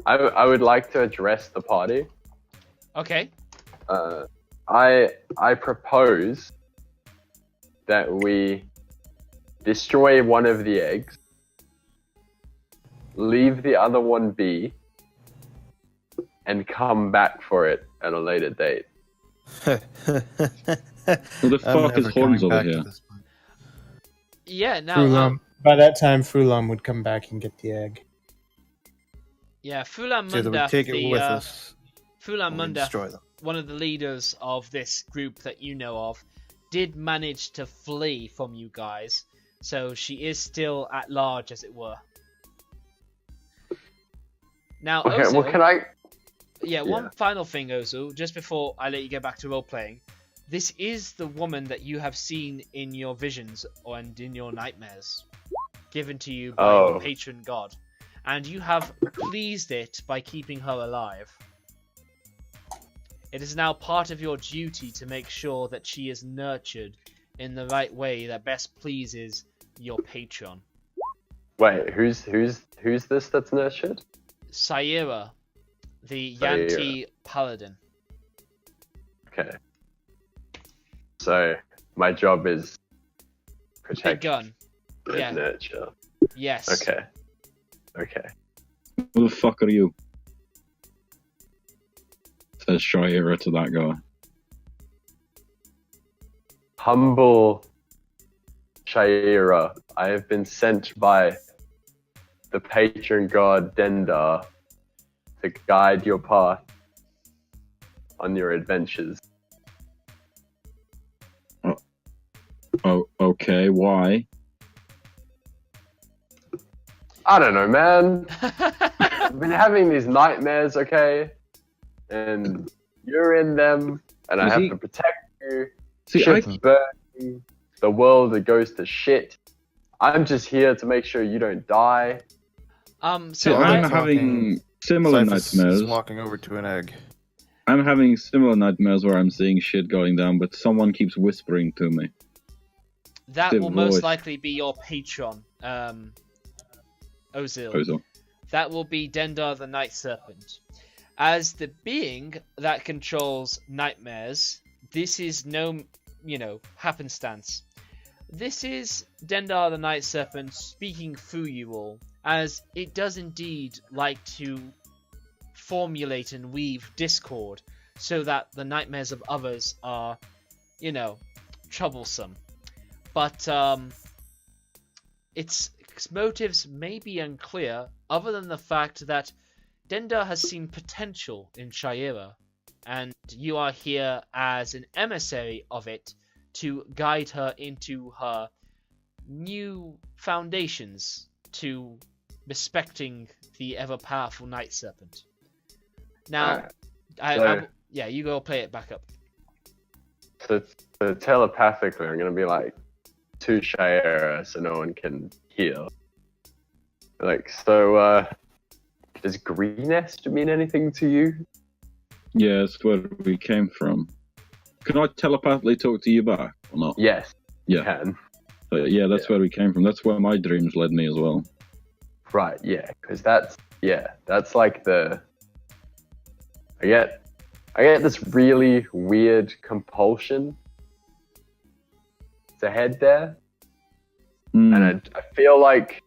I would like to address the party. Okay. I propose that we destroy one of the eggs, leave the other one be, and come back for it at a later date. Who the fuck is Horns over here? Yeah, now, Frulam. By that time, Frulam would come back and get the egg. yeah, Fulan So that we Munda, take it with us. Fulan when we Munda, destroy them. one of the leaders of this group that you know of, did manage to flee from you guys, so she is still at large, as it were. Now, Okay. Ozil, Well, can I? yeah, one yeah. final thing, Ozil, just before I let you get back to role-playing. This is the woman that you have seen in your visions and in your nightmares, given to you by your Oh. patron god, and you have pleased it by keeping her alive. It is now part of your duty to make sure that she is nurtured in the right way that best pleases your patron. Wait. Who's this that's nurtured? Sheira, the Sheira. Yanti paladin. Okay. So my job is Big protect gun. and Yeah. nurture. Yes. Okay. Okay. Who the fuck are you? Says Sheira to that guy. Humble Sheira, I have been sent by the patron god Dendar to guide your path on your adventures. Oh, okay. Why? I don't know, man. I've been having these nightmares, okay? And you're in them, and I You have see- to protect you. See, Shit's burning. The world that goes to shit. I'm just here to make sure you don't die. So I'm I, having similar Cyphus nightmares. is walking over to an egg. I'm having similar nightmares where I'm seeing shit going down, but someone keeps whispering to me. that the will most voice. likely be your patron, Ozil. Ozil. That will be Dendar the Night Serpent. As the being that controls nightmares, this is no, happenstance. This is Dendar the Night Serpent speaking through you all, as it does indeed like to formulate and weave discord so that the nightmares of others are, troublesome. But its motives may be unclear, other than the fact that Dendar has seen potential in Sheira, and you are here as an emissary of it to guide her into her new foundations to respecting the ever-powerful Night Serpent. Now, you go play it back up. So telepathically, I'm gonna be like to Sheira so no one can hear. Does Greenest mean anything to you? Yeah, that's where we came from. Can I telepathically talk to you back or not? Yes, Yeah. you can. But yeah, that's where we came from. That's where my dreams led me as well. Right, yeah, because that's like the... I get this really weird compulsion to head there, and I feel like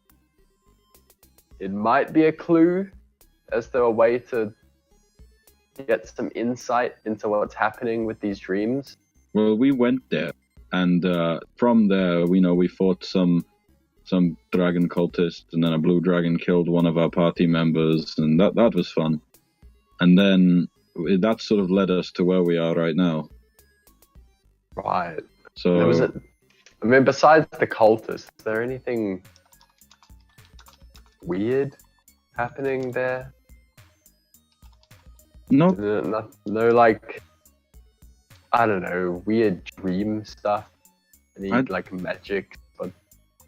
it might be a clue as to a way to get some insight into what's happening with these dreams. Well, we went there, and from there, we fought some dragon cultists, and then a blue dragon killed one of our party members, and that was fun. And then that sort of led us to where we are right now. Right. So, besides the cultists, is there anything weird happening there? no, No, like, I don't know, weird dream stuff. Any magic? But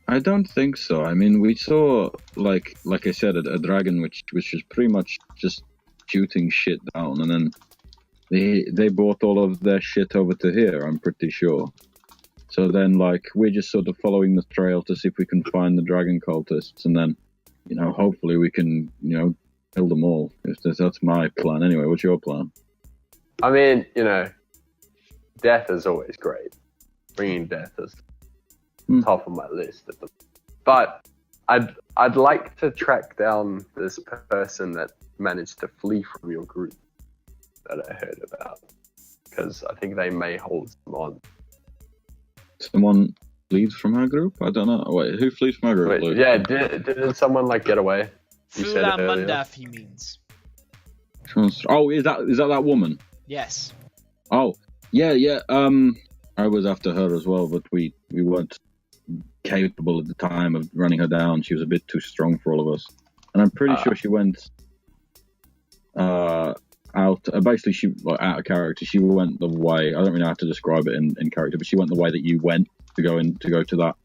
I don't think so. I mean, we saw, like I said, a dragon which was pretty much just shooting shit down, and then they brought all of their shit over to here, I'm pretty sure. So then, we're just sort of following the trail to see if we can find the dragon cultists, and then, hopefully we can, kill them all. That's my plan. Anyway, what's your plan? I mean, death is always great. Bringing death is top of my list. But I'd like to track down this person that managed to flee from your group that I heard about, because I think they may hold some on. Someone flees from our group? I don't know. Wait, who flees from our group? Wait, yeah, didn't someone get away? You said it earlier. Mundaf, he means. Oh, is that woman? Yes. Oh, yeah. I was after her as well, but we weren't capable at the time of running her down. She was a bit too strong for all of us, and I'm pretty sure she went out. Basically, she out of character. She went the way. I don't really know how to describe it in character, but she went the way that you went to go to that.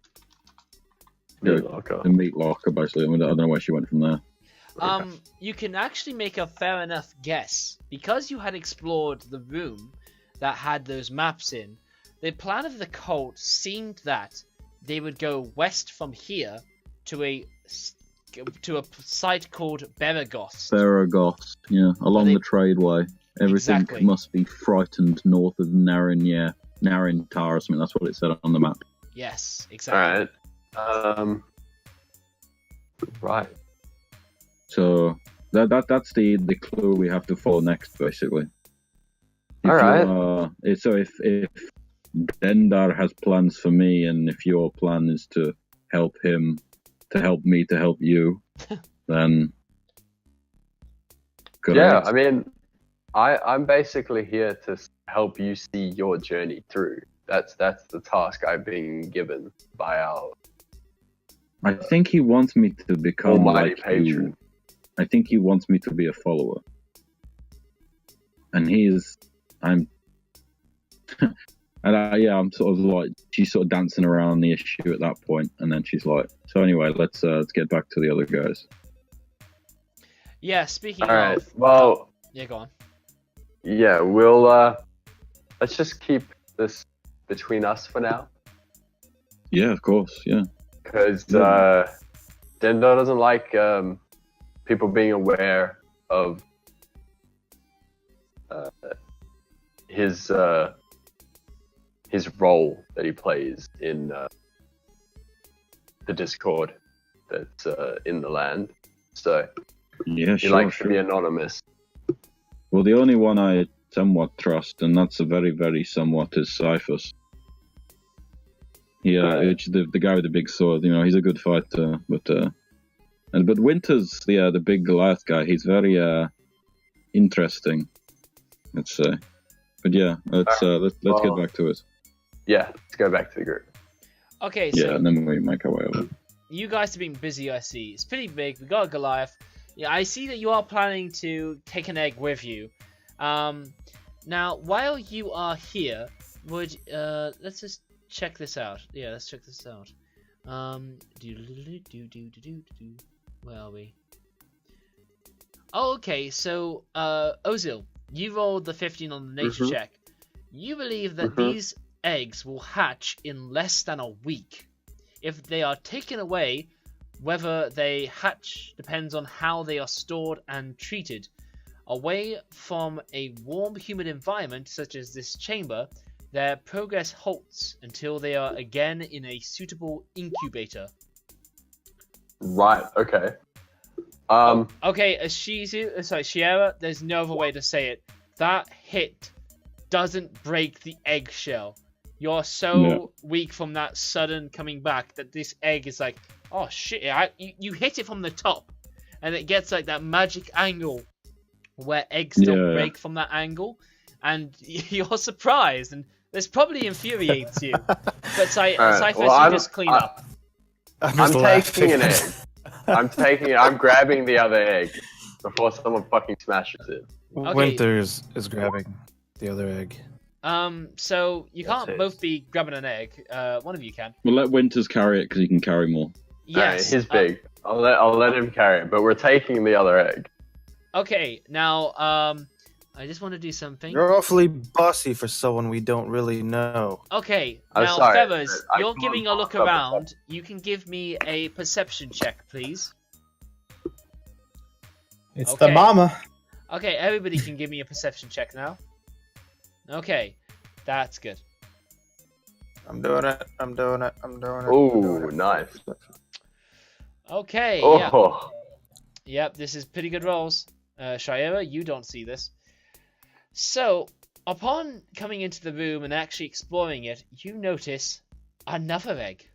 The meat locker, basically. I don't know where she went from there. You can actually make a fair enough guess. Because you had explored the room that had those maps in, the plan of the cult seemed that they would go west from here to a site called Beragost. Beragost, yeah, along the tradeway. Everything must be frightened north of Narintar or something. That's what it said on the map. Yes, exactly. Alright. Right. So that's the clue we have to follow next, basically. Alright. So if Dendar has plans for me, and if your plan is to help him, to help me, to help you, then go ahead. I mean, I'm basically here to help you see your journey through. That's the task I've been given by our... I think he wants me to become almighty like patron. you. I think he wants me to be a follower. And I'm I'm sort of she's sort of dancing around the issue at that point, and then she's like, so anyway, let's get back to the other guys. Yeah, speaking Alright, of... well... Yeah, go on. Yeah, we'll, let's just keep this between us for now. Yeah, of course, yeah. Because, Dendar doesn't like, people being aware of his role that he plays in the Discord that's in the land. So Yeah, he sure, likes sure. to be anonymous. Well, the only one I somewhat trust, and that's a very, very somewhat, is Cyphus. Yeah, Right. it's the guy with the big sword. You know, he's a good fighter, but Winter's the big Goliath guy. He's very interesting, let's say. But yeah, let's get back to it. Yeah, let's go back to the group. Okay, so Yeah, and then we make our way over. you guys have been busy, I see. It's pretty big. We got a Goliath. Yeah, I see that you are planning to take an egg with you. Now, while you are here, let's just check this out. Yeah, let's check this out. Where are we? Oh, okay. So, Ozil, you rolled the 15 on the nature check. You believe that these eggs will hatch in less than a week. If they are taken away, whether they hatch depends on how they are stored and treated. Away from a warm, humid environment such as this chamber, their progress halts until they are again in a suitable incubator. Right. Okay. Okay, Sheira, there's no other way to say it. That hit doesn't break the eggshell. You're so weak from that sudden coming back that this egg is like, oh shit, you hit it from the top, and it gets like that magic angle where eggs don't break from that angle, and you're surprised, and this probably infuriates you. But Cyphus, you just clean up. I'm taking an egg. I'm grabbing the other egg before someone fucking smashes it. Okay. Winters is grabbing the other egg. So you can't That's it. both be grabbing an egg. One of you can. We'll let Winters carry it because he can carry more. Yes. He's big. I'll let him carry it, but we're taking the other egg. Okay. Now, I just want to do something. You're awfully bossy for someone we don't really know. Okay. I'm Now, sorry, Feathers, but I you're can't giving a look fuck up around. You can give me a perception check, please. It's Okay. the mama. Okay, everybody can give me a perception check now. Okay, that's good. I'm doing it. Ooh, nice. Okay, yeah. Oh, Yep, this is pretty good rolls. Sheira, you don't see this. So, upon coming into the room and actually exploring it, you notice another egg.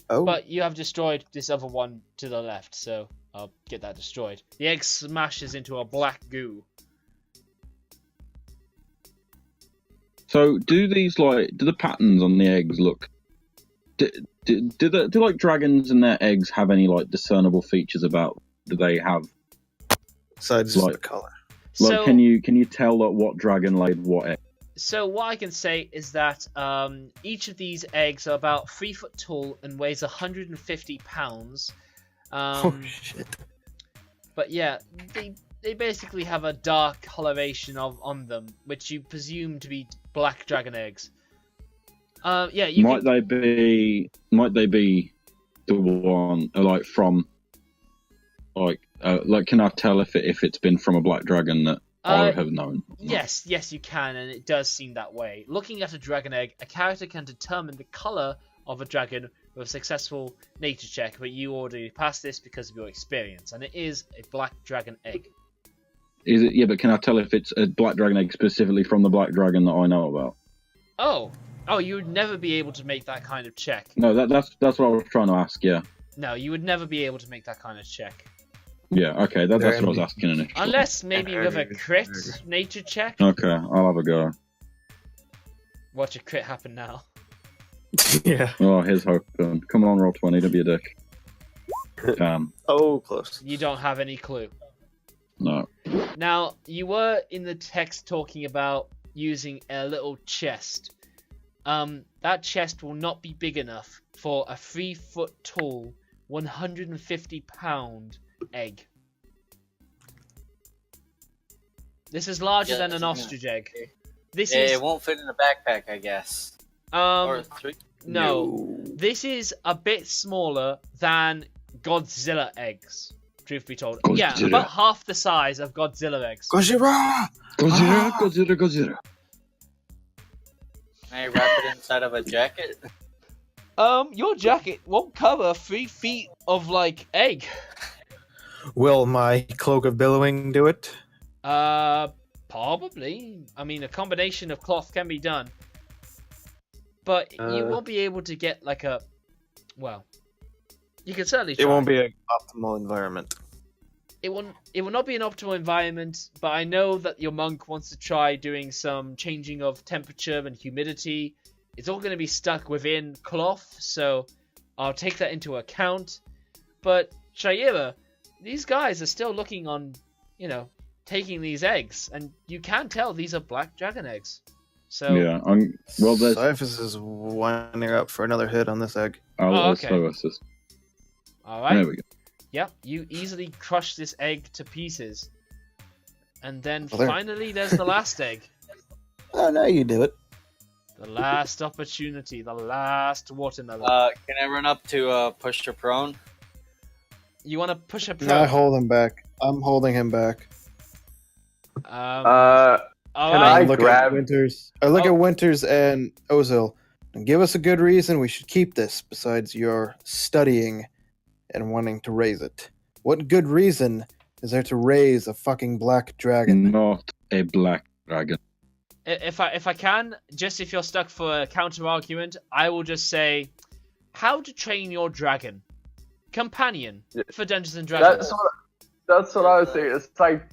Oh. But you have destroyed this other one to the left, so I'll get that destroyed. The egg smashes into a black goo. So, do the patterns on the eggs look? Do like dragons and their eggs have any like discernible features about? Do they have Besides like- the color. like? So, Can you tell like what dragon laid what egg? So what I can say is that each of these eggs are about 3 foot tall and weighs 150 pounds. Oh shit. But yeah, they basically have a dark coloration on them, which you presume to be black dragon eggs. Yeah, you Might they be the one like from like can I tell if it's been from a black dragon that I have known? Yes, you can, and it does seem that way. Looking at a dragon egg, a character can determine the color of a dragon with a successful nature check, but you already passed this because of your experience, and it is a black dragon egg. Is it? Yeah, but can I tell if it's a black dragon egg specifically from the black dragon that I know about? Oh, you would never be able to make that kind of check. No, that's what I was trying to ask. Yeah. No, you would never be able to make that kind of check. Yeah. Okay. That's what I was asking initially. Unless maybe with a crit nature check. Okay, I'll have a go. Watch a crit happen now. Yeah. Oh, here's hoping. Come on, roll 20. Don't be a dick. Oh, close. You don't have any clue. No. Now, you were in the text talking about using a little chest. That chest will not be big enough for a 3 foot tall, 150 pound egg. This is larger than an ostrich egg. This It is won't fit in a backpack, I guess. Or 3. no. This is a bit smaller than Godzilla eggs. truth be told. Godzilla. Yeah, about half the size of Godzilla eggs. Gojira! Godzilla, Godzilla, Godzilla. Can I wrap it inside of a jacket? Your jacket won't cover 3 feet of, like, egg. Will my cloak of billowing do it? Probably. I mean, a combination of cloth can be done. But you won't be able to get, like, a... Well, you can certainly try. It won't be an optimal environment. It will not be an optimal environment, but I know that your monk wants to try doing some changing of temperature and humidity. It's all going to be stuck within cloth, so I'll take that into account. But, Sheira, these guys are still looking on, you know, taking these eggs, and you can tell these are black dragon eggs. So Yeah, well, there's... Cyphus is winding up for another hit on this egg. I'll okay. also assist. Alright. There we go. Yep, you easily crush this egg to pieces. And then Well, there. finally there's the last egg. Oh, now you do it. The last opportunity, the last watermelon. Can I run up to push her prone? You want to push a pro? No, I hold him back. I'm holding him back. Can Alright. I look grab? at Winters. I look at Winters and Ozil. And give us a good reason we should keep this, besides your studying and wanting to raise it. What good reason is there to raise a fucking black dragon? Not a black dragon. If I can, just if you're stuck for a counter argument, I will just say, how to train your dragon. Companion for Dungeons and Dragons. That's what I was saying. It's like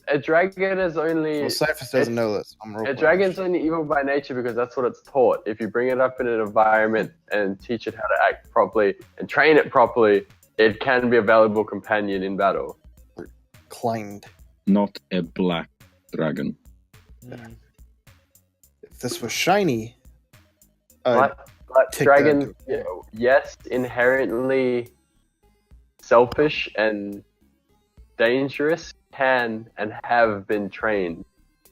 a dragon is only Well, Cyphus doesn't know this. I'm a role-playing. dragon's only evil by nature because that's what it's taught. If you bring it up in an environment and teach it how to act properly and train it properly, it can be a valuable companion in battle. Inclined. Not a black dragon. Mm. If this was shiny, Black take dragons, that. you know, yes, inherently selfish and dangerous, can and have been trained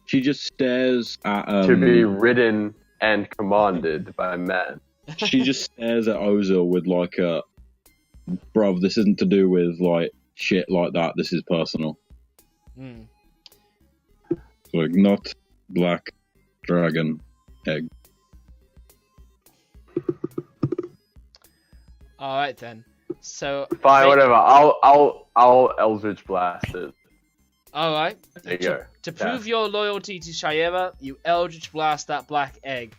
She just stares at to be ridden and commanded by man. she just stares at Ozil with like a, bruv, this isn't to do with like shit like that. This is personal. Mm. Like not black dragon egg. Alright then. So Fine, whatever. I'll Eldritch Blast it. Alright. There you go. To prove your loyalty to Sheira, you Eldritch Blast that black egg.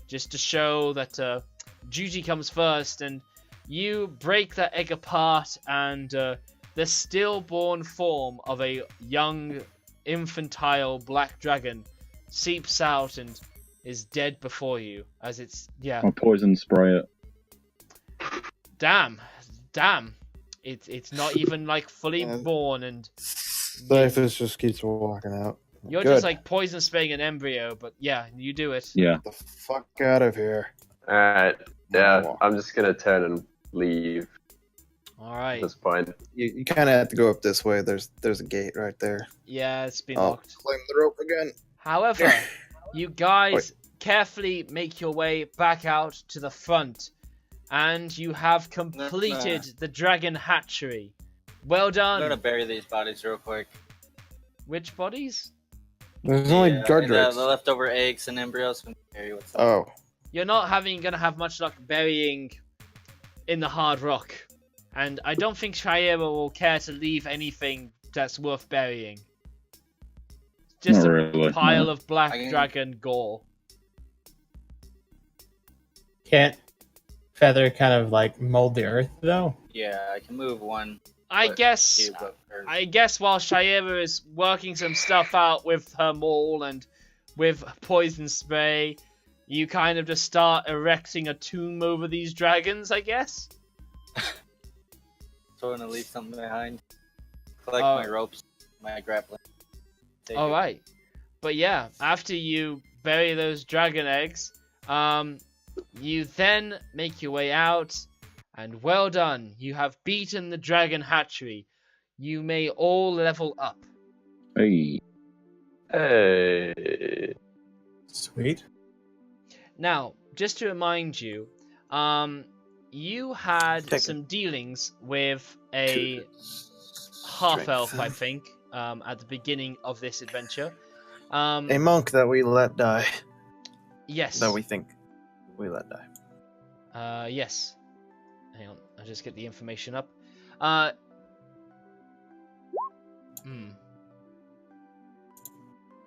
Just to show that duty comes first, and you break that egg apart, and the stillborn form of a young, infantile black dragon seeps out and is dead before you. As it's, yeah. I'll poison spray it. Damn. It's not even like fully born, and Cyphus just keeps walking out. you're Good. just like poison spraying an embryo. But yeah, you do it. Yeah. Get the fuck out of here. Alright. Yeah, Oh. I'm just gonna turn and leave All at right. this point. You kind of have to go up this way. There's a gate right there. Yeah, it's been Oh, locked. climb the rope again. However, you guys carefully make your way back out to the front, and you have completed the dragon hatchery. Well I'm done. gonna bury these bodies real quick. Which bodies? There's only Yeah, drug the drakes. leftover eggs and embryos. Can bury what's Oh, You're not gonna have much luck burying in the hard rock, and I don't think Sheira will care to leave anything that's worth burying. Just Not a really, pile no. of black I can- dragon gore. Can't Feather kind of like mold the earth though? Yeah, I can move one. I But guess cube up or- I guess while Sheira is working some stuff out with her maul and with poison spray, you kind of just start erecting a tomb over these dragons, I guess? So I'm gonna leave something behind. Collect Oh. my ropes, my grappling. Take it. Alright. But yeah, after you bury those dragon eggs, you then make your way out, and well done. You have beaten the dragon hatchery. You may all level up. Hey. Hey. Sweet. Now, just to remind you, you had Take it. some dealings with a half elf, Strength. I think, at the beginning of this adventure. A monk that we let die. Yes. That we think we let die. Yes. Hang on, I'll just get the information up.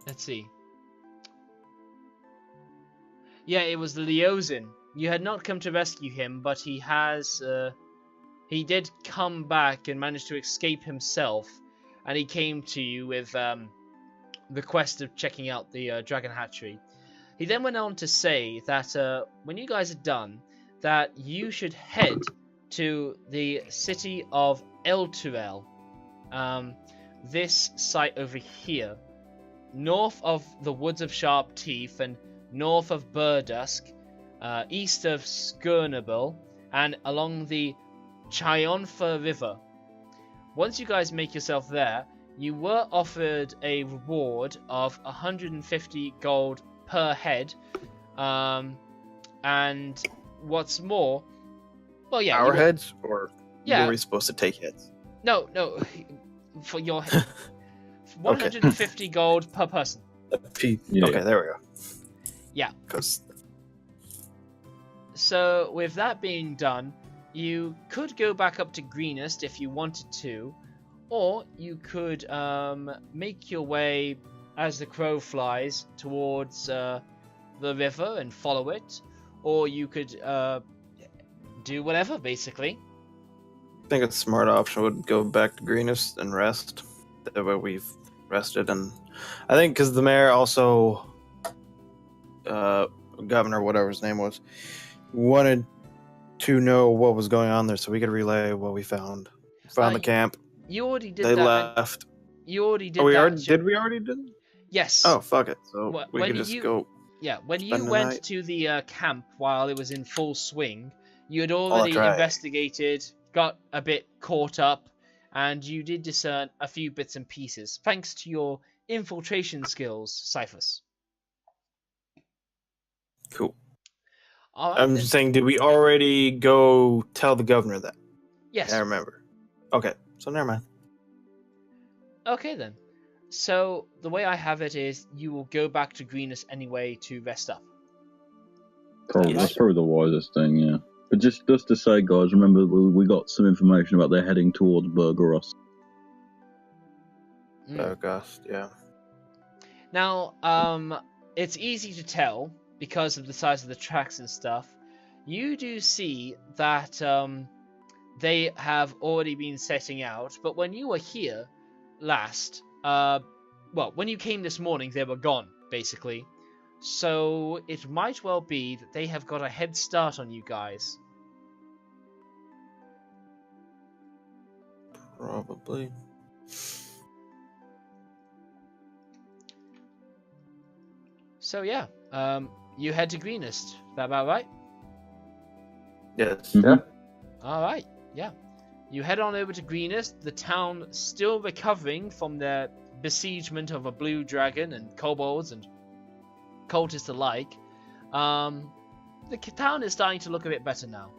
Let's see. Yeah, it was the Leozin. You had not come to rescue him, but he has. He did come back and managed to escape himself, and he came to you with the quest of checking out the dragon hatchery. He then went on to say that when you guys are done, that you should head to the city of Elturel. This site over here, north of the Woods of Sharp Teeth and north of Burdusk, east of Skirnable, and along the Chionfa River. Once you guys make yourself there, you were offered a reward of 150 gold per head, and what's more, well, yeah, Our heads, or Yeah. were we supposed to take heads? no, for your head, 150 gold per person. Yeah. Okay, there we go. Yeah. 'Cause So with that being done, you could go back up to Greenest if you wanted to, or you could make your way as the crow flies towards the river and follow it, or you could do whatever, basically. I think a smart option would go back to Greenest and rest. That way we've rested, and I think because the mayor also, governor, whatever his name was, wanted to know what was going on there, so we could relay what we found. Found the camp. You already did They that. left. You already did Oh, we that. already did. We already did. Yes. Oh, fuck it. So Wh- we when could just you- go. Yeah, when you Spend the went night. to the camp while it was in full swing, you had that's already right. investigated, got a bit caught up, and you did discern a few bits and pieces, thanks to your infiltration skills, Cyphus. Cool. All right, I'm then. just saying, did we already go tell the governor that? Yes. I remember. Okay, so never mind. Okay, then. So, the way I have it is, you will go back to Greenest anyway to rest up. Probably, Yes. that's probably the wisest thing, yeah. But just to say, guys, remember we got some information about they're heading towards Burgeros. Mm. August, yeah. Now, it's easy to tell because of the size of the tracks and stuff. You do see that they have already been setting out, but when you were here last, when you came this morning, they were gone, basically. So it might well be that they have got a head start on you guys. Probably. So yeah, you head to Greenest. Is that about right? Yes. Mhm. All right, yeah. You head on over to Greenest, the town still recovering from their besiegement of a blue dragon and kobolds and cultists alike. The town is starting to look a bit better now.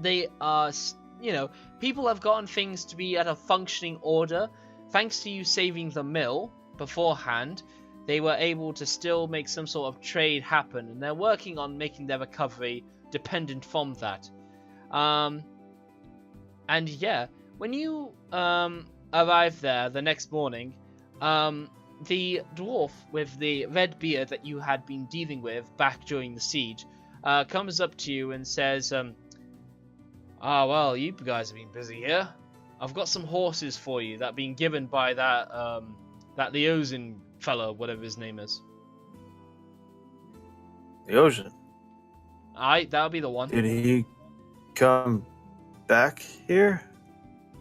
They are, people have gotten things to be at a functioning order. Thanks to you saving the mill beforehand, they were able to still make some sort of trade happen, and they're working on making their recovery dependent from that. And yeah, when you arrive there the next morning, the dwarf with the red beard that you had been dealing with back during the siege comes up to you and says, well, you guys have been busy here. I've got some horses for you that have been given by that Leozin fellow, whatever his name is. The ocean. Alright, that'll be the one. Did he come back here?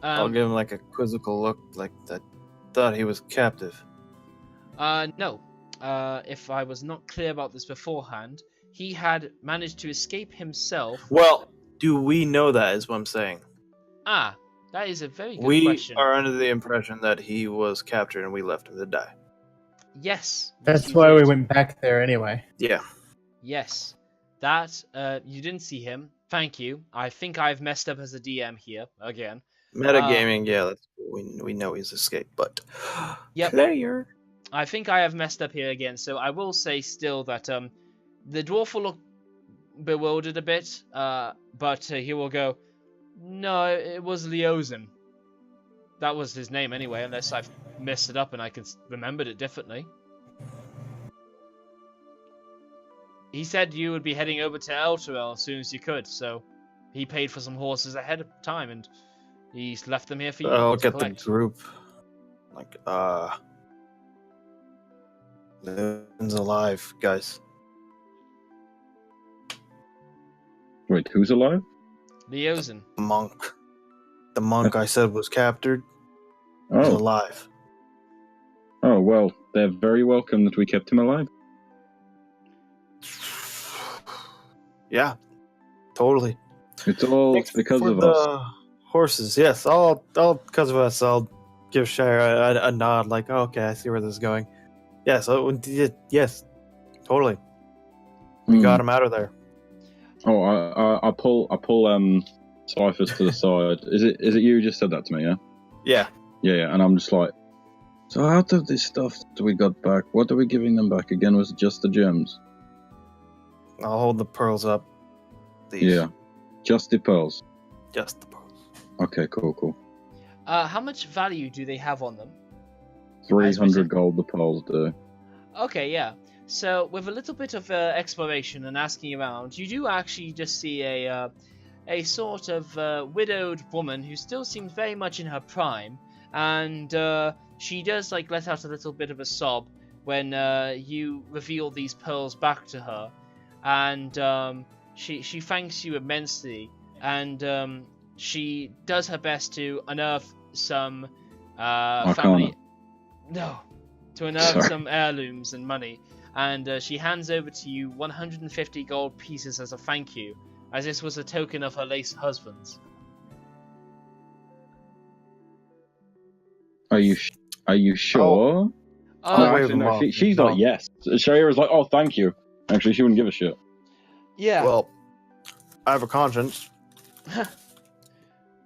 I'll give him like a quizzical look, like that. Thought he was captive. No. If I was not clear about this beforehand, he had managed to escape himself. Well, do we know that? Is what I'm saying. That is a very good We question. are under the impression that he was captured and we left him to die. Yes. That's you why we did. went back there anyway. Yeah. Yes. That, you didn't see him. Thank you. I think I've messed up as a DM here, again. Metagaming, yeah, that's cool. we know he's escaped, but Yep. player. I think I have messed up here again, so I will say still that the dwarf will look bewildered a bit, but he will go, no, it was Leozen. That was his name anyway, unless I've messed it up and I can remembered it differently. He said you would be heading over to Elturel as soon as you could, so he paid for some horses ahead of time, and he's left them here for you I'll to get collect. the group. Like, Leon's alive, guys. Wait, who's alive? Leozen. Monk. The monk I said was captured is Oh, alive. oh well, they're very welcome that we kept him alive. Yeah, totally. It's all Thanks because for of the us. horses. Yes, all because of us. I'll give Sheira a nod, like, oh, okay, I see where this is going. Yeah, so yes, totally. We got him out of there. Oh, I pull Cyphers to the side. Is it you who just said that to me? Yeah. Yeah. Yeah, and I'm just like, so out of this stuff that we got back, what are we giving them back again? Was it just the gems? I'll hold the pearls up. These. Yeah, just the pearls. Just the pearls. Okay, cool. How much value do they have on them? 300 gold the pearls do. Okay, yeah. So with a little bit of exploration and asking around, you do actually just see a sort of widowed woman who still seems very much in her prime, and she does like let out a little bit of a sob when you reveal these pearls back to her, and she thanks you immensely, and she does her best to unearth some family. No, to unearth some heirlooms and money. And she hands over to you 150 gold pieces as a thank you, as this was a token of her late husband's. Are you sure? Oh, wait, Actually, no, Mom. she's like, yes. Shayra's like, oh, thank you. Actually, she wouldn't give a shit. yeah. Well, I have a conscience.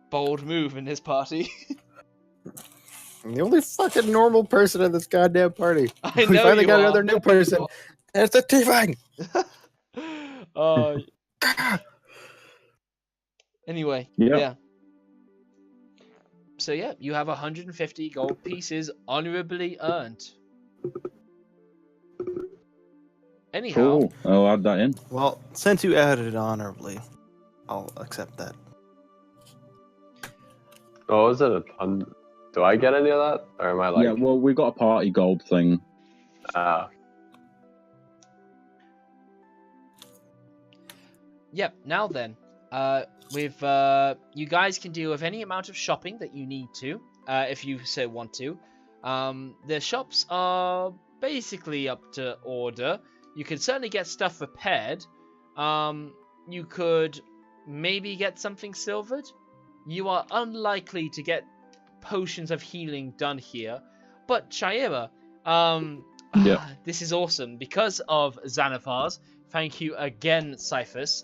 Bold move in his party. I'm the only fucking normal person in this goddamn party. I We know finally you got are. another new person. And it's a tiefling. Anyway, Yeah. yeah. So yeah, you have 150 gold pieces honorably earned. Anyhow, Cool. I'll add that in. Well, since you added it honorably, I'll accept that. Oh, is it a ton? Do I get any of that, or am I like? Yeah, well, we got a party gold thing. Yep, now then, with you guys can do with any amount of shopping that you need to, if you so want to. The shops are basically up to order. You can certainly get stuff repaired. You could maybe get something silvered. You are unlikely to get potions of healing done here, but Sheira, this is awesome because of Xanathar's. Thank you again, Cyphus.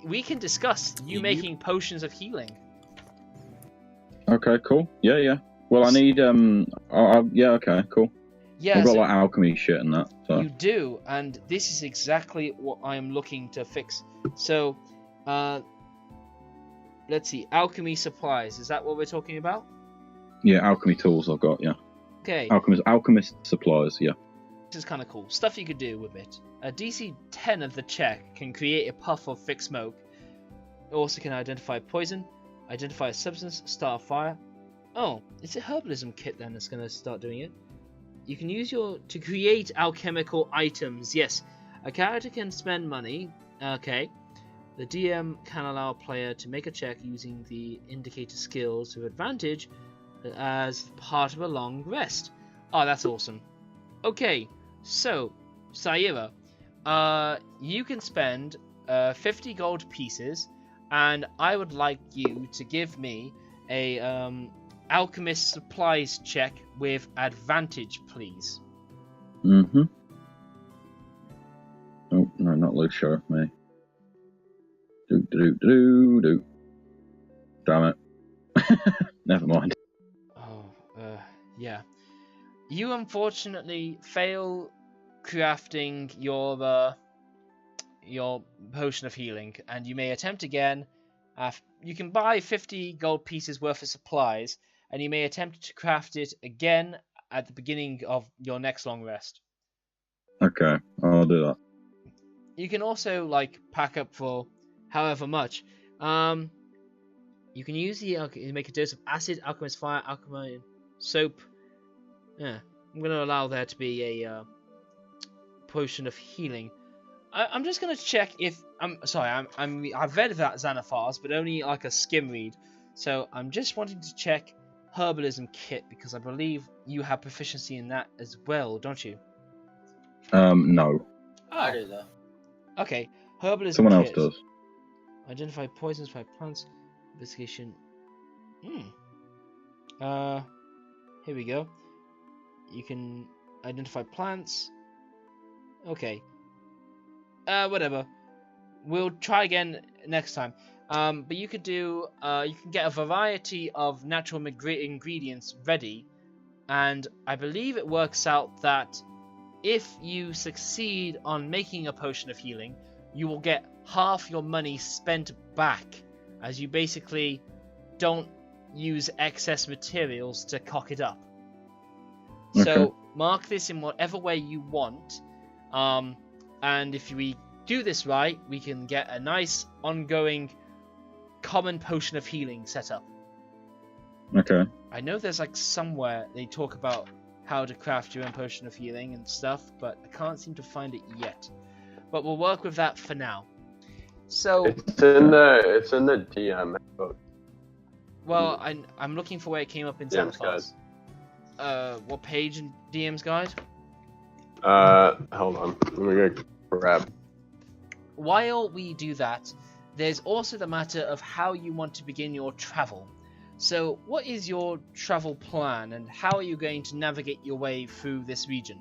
We can discuss you making potions of healing. Okay, cool. Yeah. Well, I need yeah. Okay, cool. Yeah, I've got so like alchemy shit and that. So. you do, and this is exactly what I am looking to fix. So, let's see, alchemy supplies. Is that what we're talking about? Yeah, alchemy tools I've got. Yeah. Okay. Alchemist supplies. Yeah. This is kind of cool. Stuff you could do with it. A DC 10 of the check can create a puff of thick smoke. It also can identify poison, identify a substance, start a fire. Oh, it's a herbalism kit then that's going to start doing it. You can use to create alchemical items. Yes, a character can spend money. Okay. The DM can allow a player to make a check using the indicator skills to advantage as part of a long rest. Oh, that's awesome. Okay, so, Sheira, you can spend 50 gold pieces, and I would like you to give me a alchemist supplies check with advantage, please. Mm-hmm. Oh, no, not Luke Sheriff, me. Do. Damn it. Never mind. Oh, Yeah. You unfortunately fail crafting your potion of healing, and you may attempt again. You can buy 50 gold pieces worth of supplies, and you may attempt to craft it again at the beginning of your next long rest. Okay, I'll do that. You can also like pack up for however much. You can use you make a dose of acid, alchemist fire, alchemy, soap. Yeah, I'm gonna allow there to be a potion of healing. I'm just gonna check if I've read about Xanathars, but only like a skim read. So I'm just wanting to check herbalism kit because I believe you have proficiency in that as well, don't you? No. I do though. Okay, herbalism Someone else kit. does. Identify poisons by plants. Investigation. Here we go. You can identify plants. Okay. Whatever. We'll try again next time. But you could do. You can get a variety of natural ingredients ready, and I believe it works out that if you succeed on making a potion of healing, you will get half your money spent back, as you basically don't use excess materials to cock it up. Okay. So mark this in whatever way you want, and if we do this right, we can get a nice ongoing common potion of healing set up. Okay. I know there's like somewhere they talk about how to craft your own potion of healing and stuff, but I can't seem to find it yet. But we'll work with that for now. So It's in the DM book. well, I'm looking for where it came up in DM's Xanathars. What page in DM's guide? Hold on. Let me go grab. While we do that, there's also the matter of how you want to begin your travel. So, what is your travel plan, and how are you going to navigate your way through this region?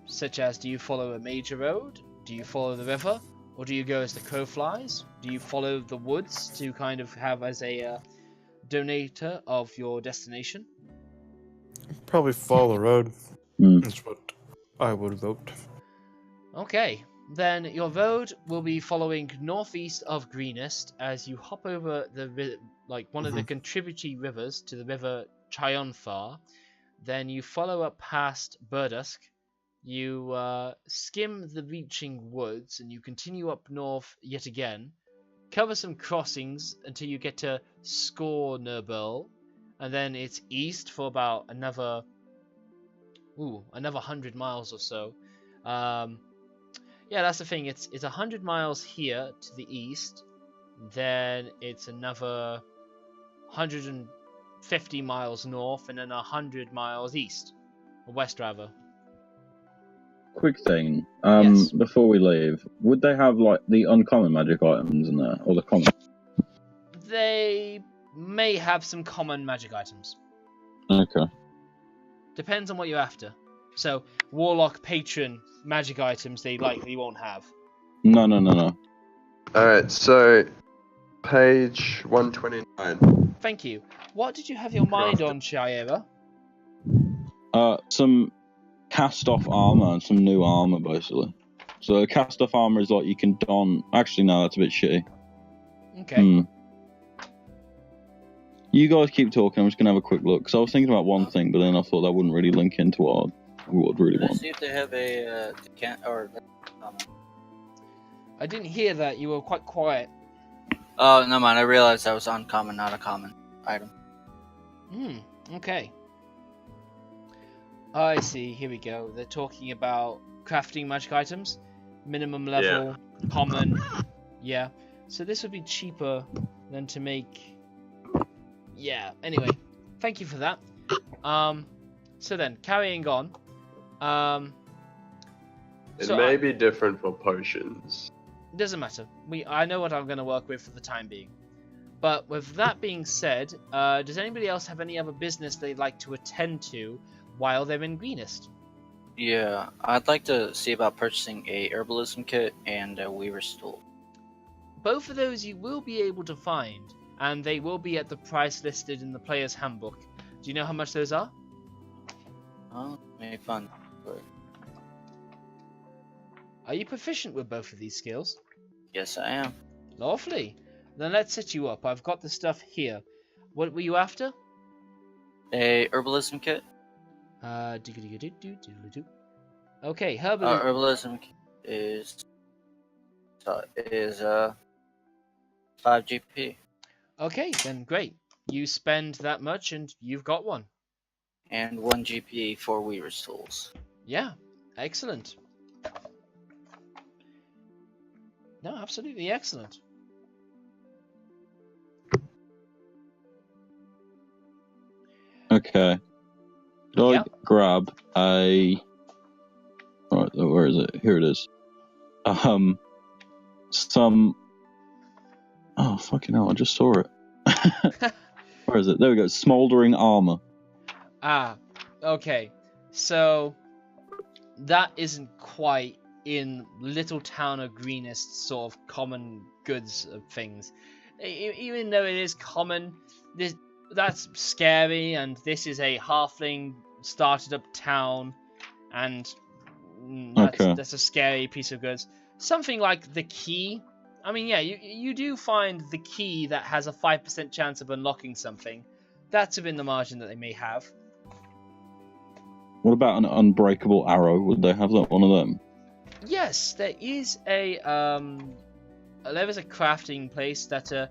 Such as, do you follow a major road? Do you follow the river? Or do you go as the crow flies? Do you follow the woods to kind of have as a donator of your destination? Probably follow the road. Hmm. That's what I would vote. Okay, then your road will be following northeast of Greenest as you hop over one of the contributory rivers to the river Chionthar. Then you follow up past Burdusk. You skim the reaching woods and you continue up north yet again. Cover some crossings until you get to Skornerbel, and then it's east for about another 100 miles or so. Yeah, that's the thing. It's 100 miles here to the east. Then it's another 150 miles north, and then 100 miles east, or west rather. Quick thing. Yes. Before we leave, would they have like the uncommon magic items in there, or the common? They may have some common magic items. Okay. Depends on what you're after. So, warlock patron magic items they likely won't have. No. Alright, so page 129. Thank you. What did you have your mind on, Sheira? Some cast-off armor and some new armor, basically. So cast-off armor is like you can don. Actually, no, that's a bit shitty. Okay. You guys keep talking. I'm just gonna have a quick look. Because I was thinking about one thing, but then I thought that wouldn't really link into what I would really want. See if they have a I didn't hear that. You were quite quiet. Oh, no mind. I realized that was uncommon, not a common item. Okay. I see. Here we go. They're talking about crafting magic items. Minimum level, common. Yeah. So this would be cheaper than to make... Yeah. Anyway, thank you for that. So then, carrying on. It may be different for potions. Doesn't matter. I know what I'm going to work with for the time being. But with that being said, does anybody else have any other business they'd like to attend to while they're in Greenest? Yeah, I'd like to see about purchasing a herbalism kit and a weaver's tool. Both of those you will be able to find and they will be at the price listed in the player's handbook. Do you know how much those are? Oh, maybe fun. Are you proficient with both of these skills? Yes, I am. Lovely. Then let's set you up. I've got the stuff here. What were you after? A herbalism kit. Okay, herbalism. Herbalism is 5 GP. Okay, then great. You spend that much and you've got one. And 1 GP for Weaver's tools. Yeah, excellent. No, absolutely excellent. Okay. Do Yeah. I grab a... Right, where is it? Here it is. Some... Oh, fucking hell, I just saw it. Where is it? There we go. Smoldering armor. Ah, okay. So, that isn't quite in Little Town of Greenest sort of common goods of things. Even though it is common, that's scary, and this is a halfling started up town, and that's a scary piece of goods. Something like the key. I mean, yeah, you do find the key that has a 5% chance of unlocking something. That's within the margin that they may have. What about an unbreakable arrow? Would they have that one of them? Yes, there is a crafting place that a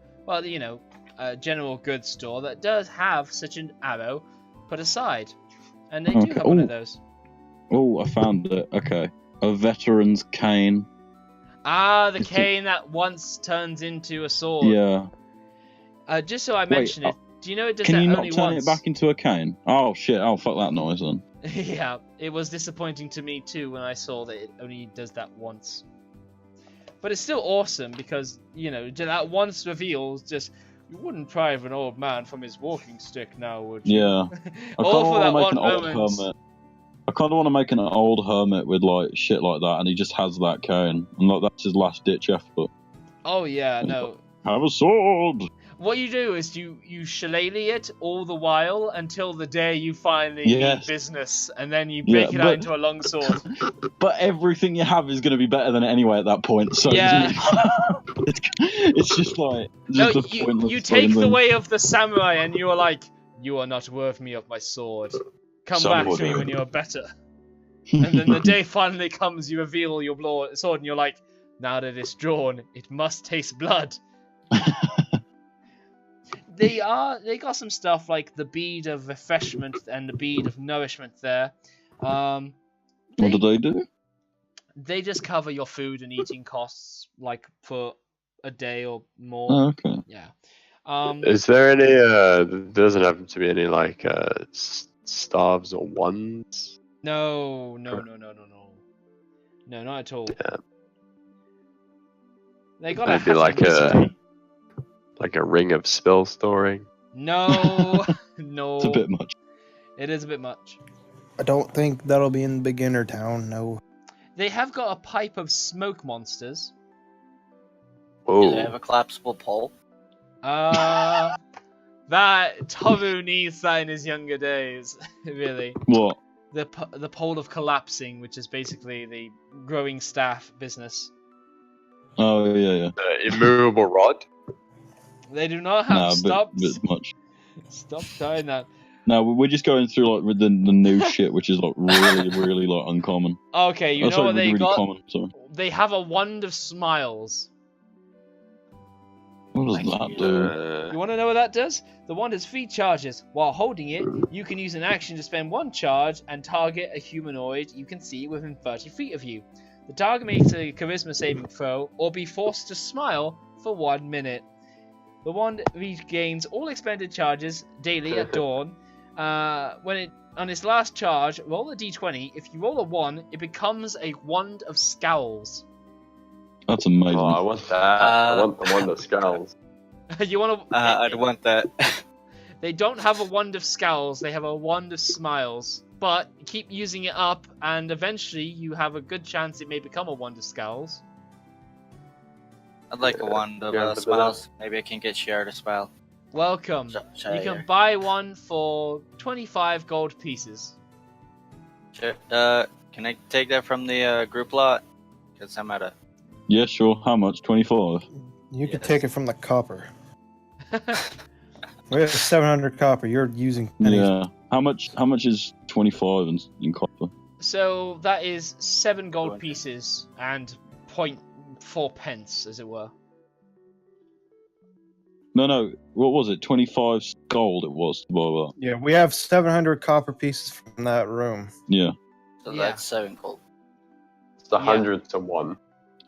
general goods store that does have such an arrow put aside, and they do have one of those. Oh, I found it. Okay, a veteran's cane. Ah, the cane that once turns into a sword. Yeah. Just so I mention it, do you know it does can that you only not turn once? it back into a cane? Oh shit! Oh fuck that noise then. Yeah, it was disappointing to me too when I saw that it only does that once. But it's still awesome because, that once reveals just, you wouldn't drive an old man from his walking stick now, would you? Yeah. I All for that make one an old moment. hermit. I kind of want to make an old hermit with like shit like that, and he just has that cane, and like that's his last ditch effort. Oh yeah, no. Have a sword. What you do is you shillelagh it all the while until the day you finally Yes. need business, and then you break it out into a long sword. But everything you have is going to be better than it anyway at that point. So Yeah. it's just like No, just a pointless you take fucking the thing. way of the samurai, and you are like, you are not worth me of my sword. Come back to me Somebody. when you are better. And then the day finally comes, you reveal your sword, and you're like, now that it's drawn, it must taste blood. They got some stuff like the bead of refreshment and the bead of nourishment there. What do they do? They just cover your food and eating costs, like for a day or more. Oh, okay. Yeah. Is there any? There doesn't happen to be any like starves or ones. No, not at all. Yeah. They got a Maybe hat like a ring of spell storing. No, no. It's a bit much. It is a bit much. I don't think that'll be in beginner town. No. They have got a pipe of smoke monsters. Do they Oh, have a collapsible pole? That Toru needs that in his younger days, really. What? The pole of collapsing, which is basically the growing staff business. Oh yeah. immovable rod. They do not have No, stops. bit much. Stop doing that. No, we're just going through like with the new shit, which is like really like uncommon. Okay, you Oh, know sorry, what they really got? common. Sorry. They have a wand of smiles. What does that do? You want to know what that does? The wand has 3 charges. While holding it, you can use an action to spend 1 charge and target a humanoid you can see within 30 feet of you. The target makes a charisma saving throw or be forced to smile for 1 minute. The wand regains all expended charges daily at dawn. On its last charge, roll a d20. If you roll a 1, it becomes a wand of scowls. That's amazing. Oh, I want that. I want the one that scowls. You want to? I'd want that. They don't have a wand of scowls. They have a wand of smiles. But keep using it up, and eventually you have a good chance it may become a wand of scowls. I'd like a wand of Yeah, but smiles. Maybe I can get sheira to smile. Welcome. Shall You I, can buy one for 25 gold pieces. Sure. Can I take that from the group lot? Because I'm at a. Yeah, sure. How much? 25. You could Yes. take it from the copper. We have 700 copper. You're using pennies. Yeah. How much? How much is 25 in copper? So that is 7 gold 20. pieces and 0.4 pence, as it were. No. What was it? 25 gold. It was. Blah blah. Yeah, we have 700 copper pieces from that room. Yeah. So Yeah. that's 7 gold. It's 100 to 1.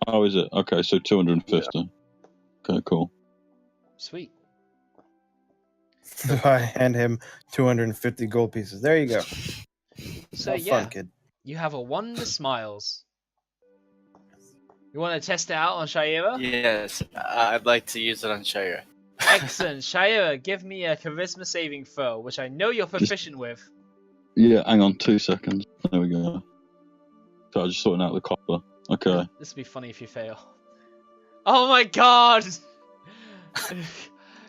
Oh, is it? Okay, so 250. Okay, cool. Sweet. I hand him 250 gold pieces. There you go. So Have yeah, fun, kid. you have a wonder smiles. You want to test it out on Sheira? Yes, I'd like to use it on Sheira. Excellent. Sheira, give me a charisma saving throw, which I know you're proficient with. Yeah, hang on 2 seconds. There we go. So I just sorting out the copper. Okay. This would be funny if you fail. Oh my god!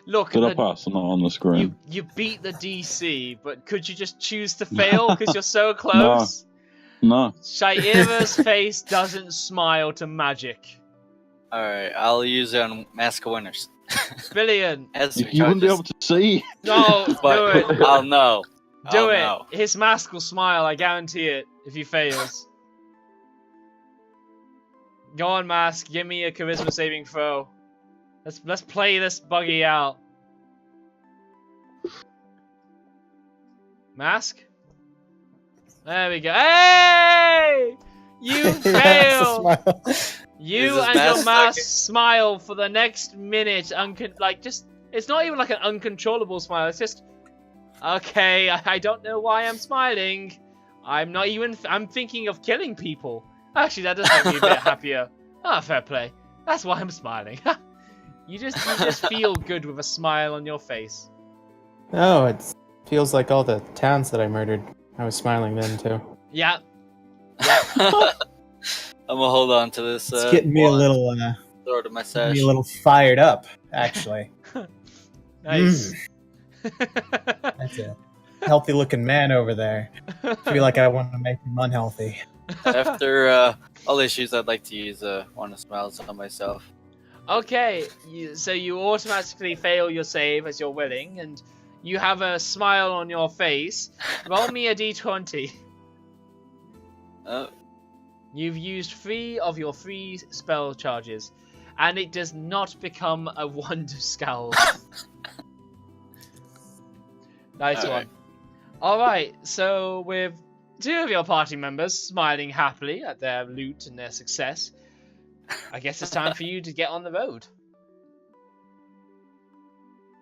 Look, Did I pass? I'm not on the screen. you beat the DC, but could you just choose to fail because you're so close? No. Sheira's face doesn't smile to magic. Alright, I'll use it on Mask of Winners. Brilliant. As You wouldn't be able to see. No, do But it. I'll know. Do I'll it. know. His mask will smile, I guarantee it, if he fails. Go on, Mask, give me a charisma saving throw. Let's play this buggy out. Mask? There we go. Hey! You fail! You Is this and your mask mask like- smile for the next minute. It's not even like an uncontrollable smile. It's just, okay, I don't know why I'm smiling. I'm thinking of killing people. Actually, that does make me a bit happier. Ah, fair play. That's why I'm smiling. You just feel good with a smile on your face. Oh, it feels like all the towns that I murdered. I was smiling then too. Yeah. I'm gonna hold on to this. It's getting me a wand, little, throw it in my getting sash. me a little fired up, actually. Nice. That's a healthy-looking man over there. I feel like I want to make him unhealthy. After all issues, I'd like to use one of smiles on myself. Okay, so you automatically fail your save as you're willing, and you have a smile on your face. Roll me a d20. You've used 3 of your 3 spell charges, and it does not become a wonder scowl. Nice one. Alright, so with 2 of your party members smiling happily at their loot and their success, I guess it's time for you to get on the road.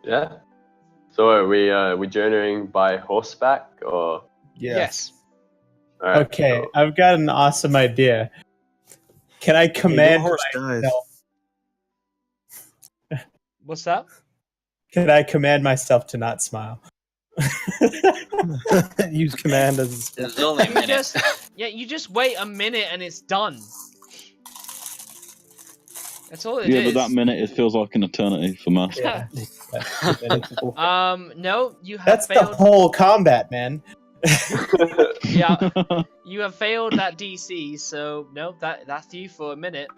Yeah. So are we journeying by horseback or? Yes. All right, Okay, cool. I've got an awesome idea. Can I command horse dies. myself? What's that? Can I command myself to not smile? Use command as There's only a You minute. you just wait a minute and it's done. That's all it Yeah, is. but that minute it feels like an eternity for Mass. Yeah. No, you have That's the failed. whole combat, man. Yeah, you have failed that DC, so no, that's you for a minute.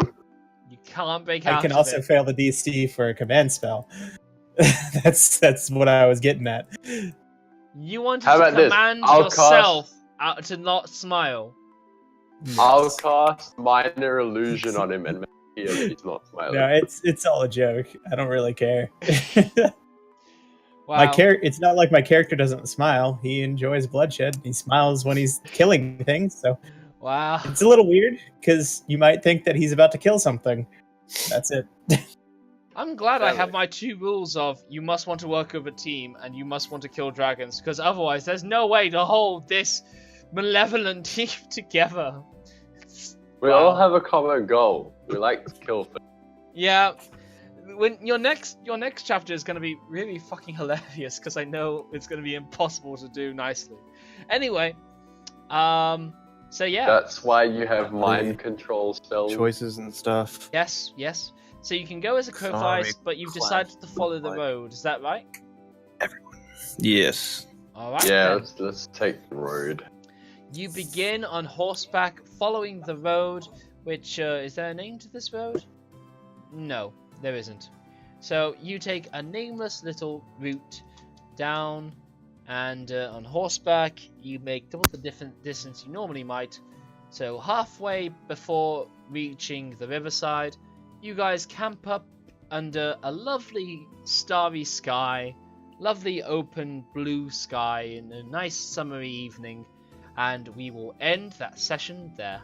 You can't break out I can of also it. fail the DC for a command spell. That's what I was getting at. You wanted How to about this? command I'll yourself out to not smile. I'll cast minor illusion on him and make he's not smiling. No, it's all a joke. I don't really care. Wow. It's not like my character doesn't smile. He enjoys bloodshed. He smiles when he's killing things. So Wow. it's a little weird because you might think that he's about to kill something. That's it. I'm glad I have Valid. my 2 rules of you must want to work with a team and you must want to kill dragons, because otherwise there's no way to hold this malevolent team together. We all have a common goal. We like to kill things. Yeah. When your next chapter is going to be really fucking hilarious, because I know it's going to be impossible to do nicely. Anyway, so yeah. That's why you have mind control spells. Choices and stuff. Yes. So you can go as a Sorry, Crowflies, but you've class decided to follow the fight. road. Is that right? Yes. Alright Yeah, then. let's take the road. You begin on horseback following the road, which, is there a name to this road? No, there isn't. So you take a nameless little route down, and on horseback you make double the different distance you normally might. So halfway before reaching the riverside, you guys camp up under a lovely starry sky, lovely open blue sky in a nice summery evening, and we will end that session there.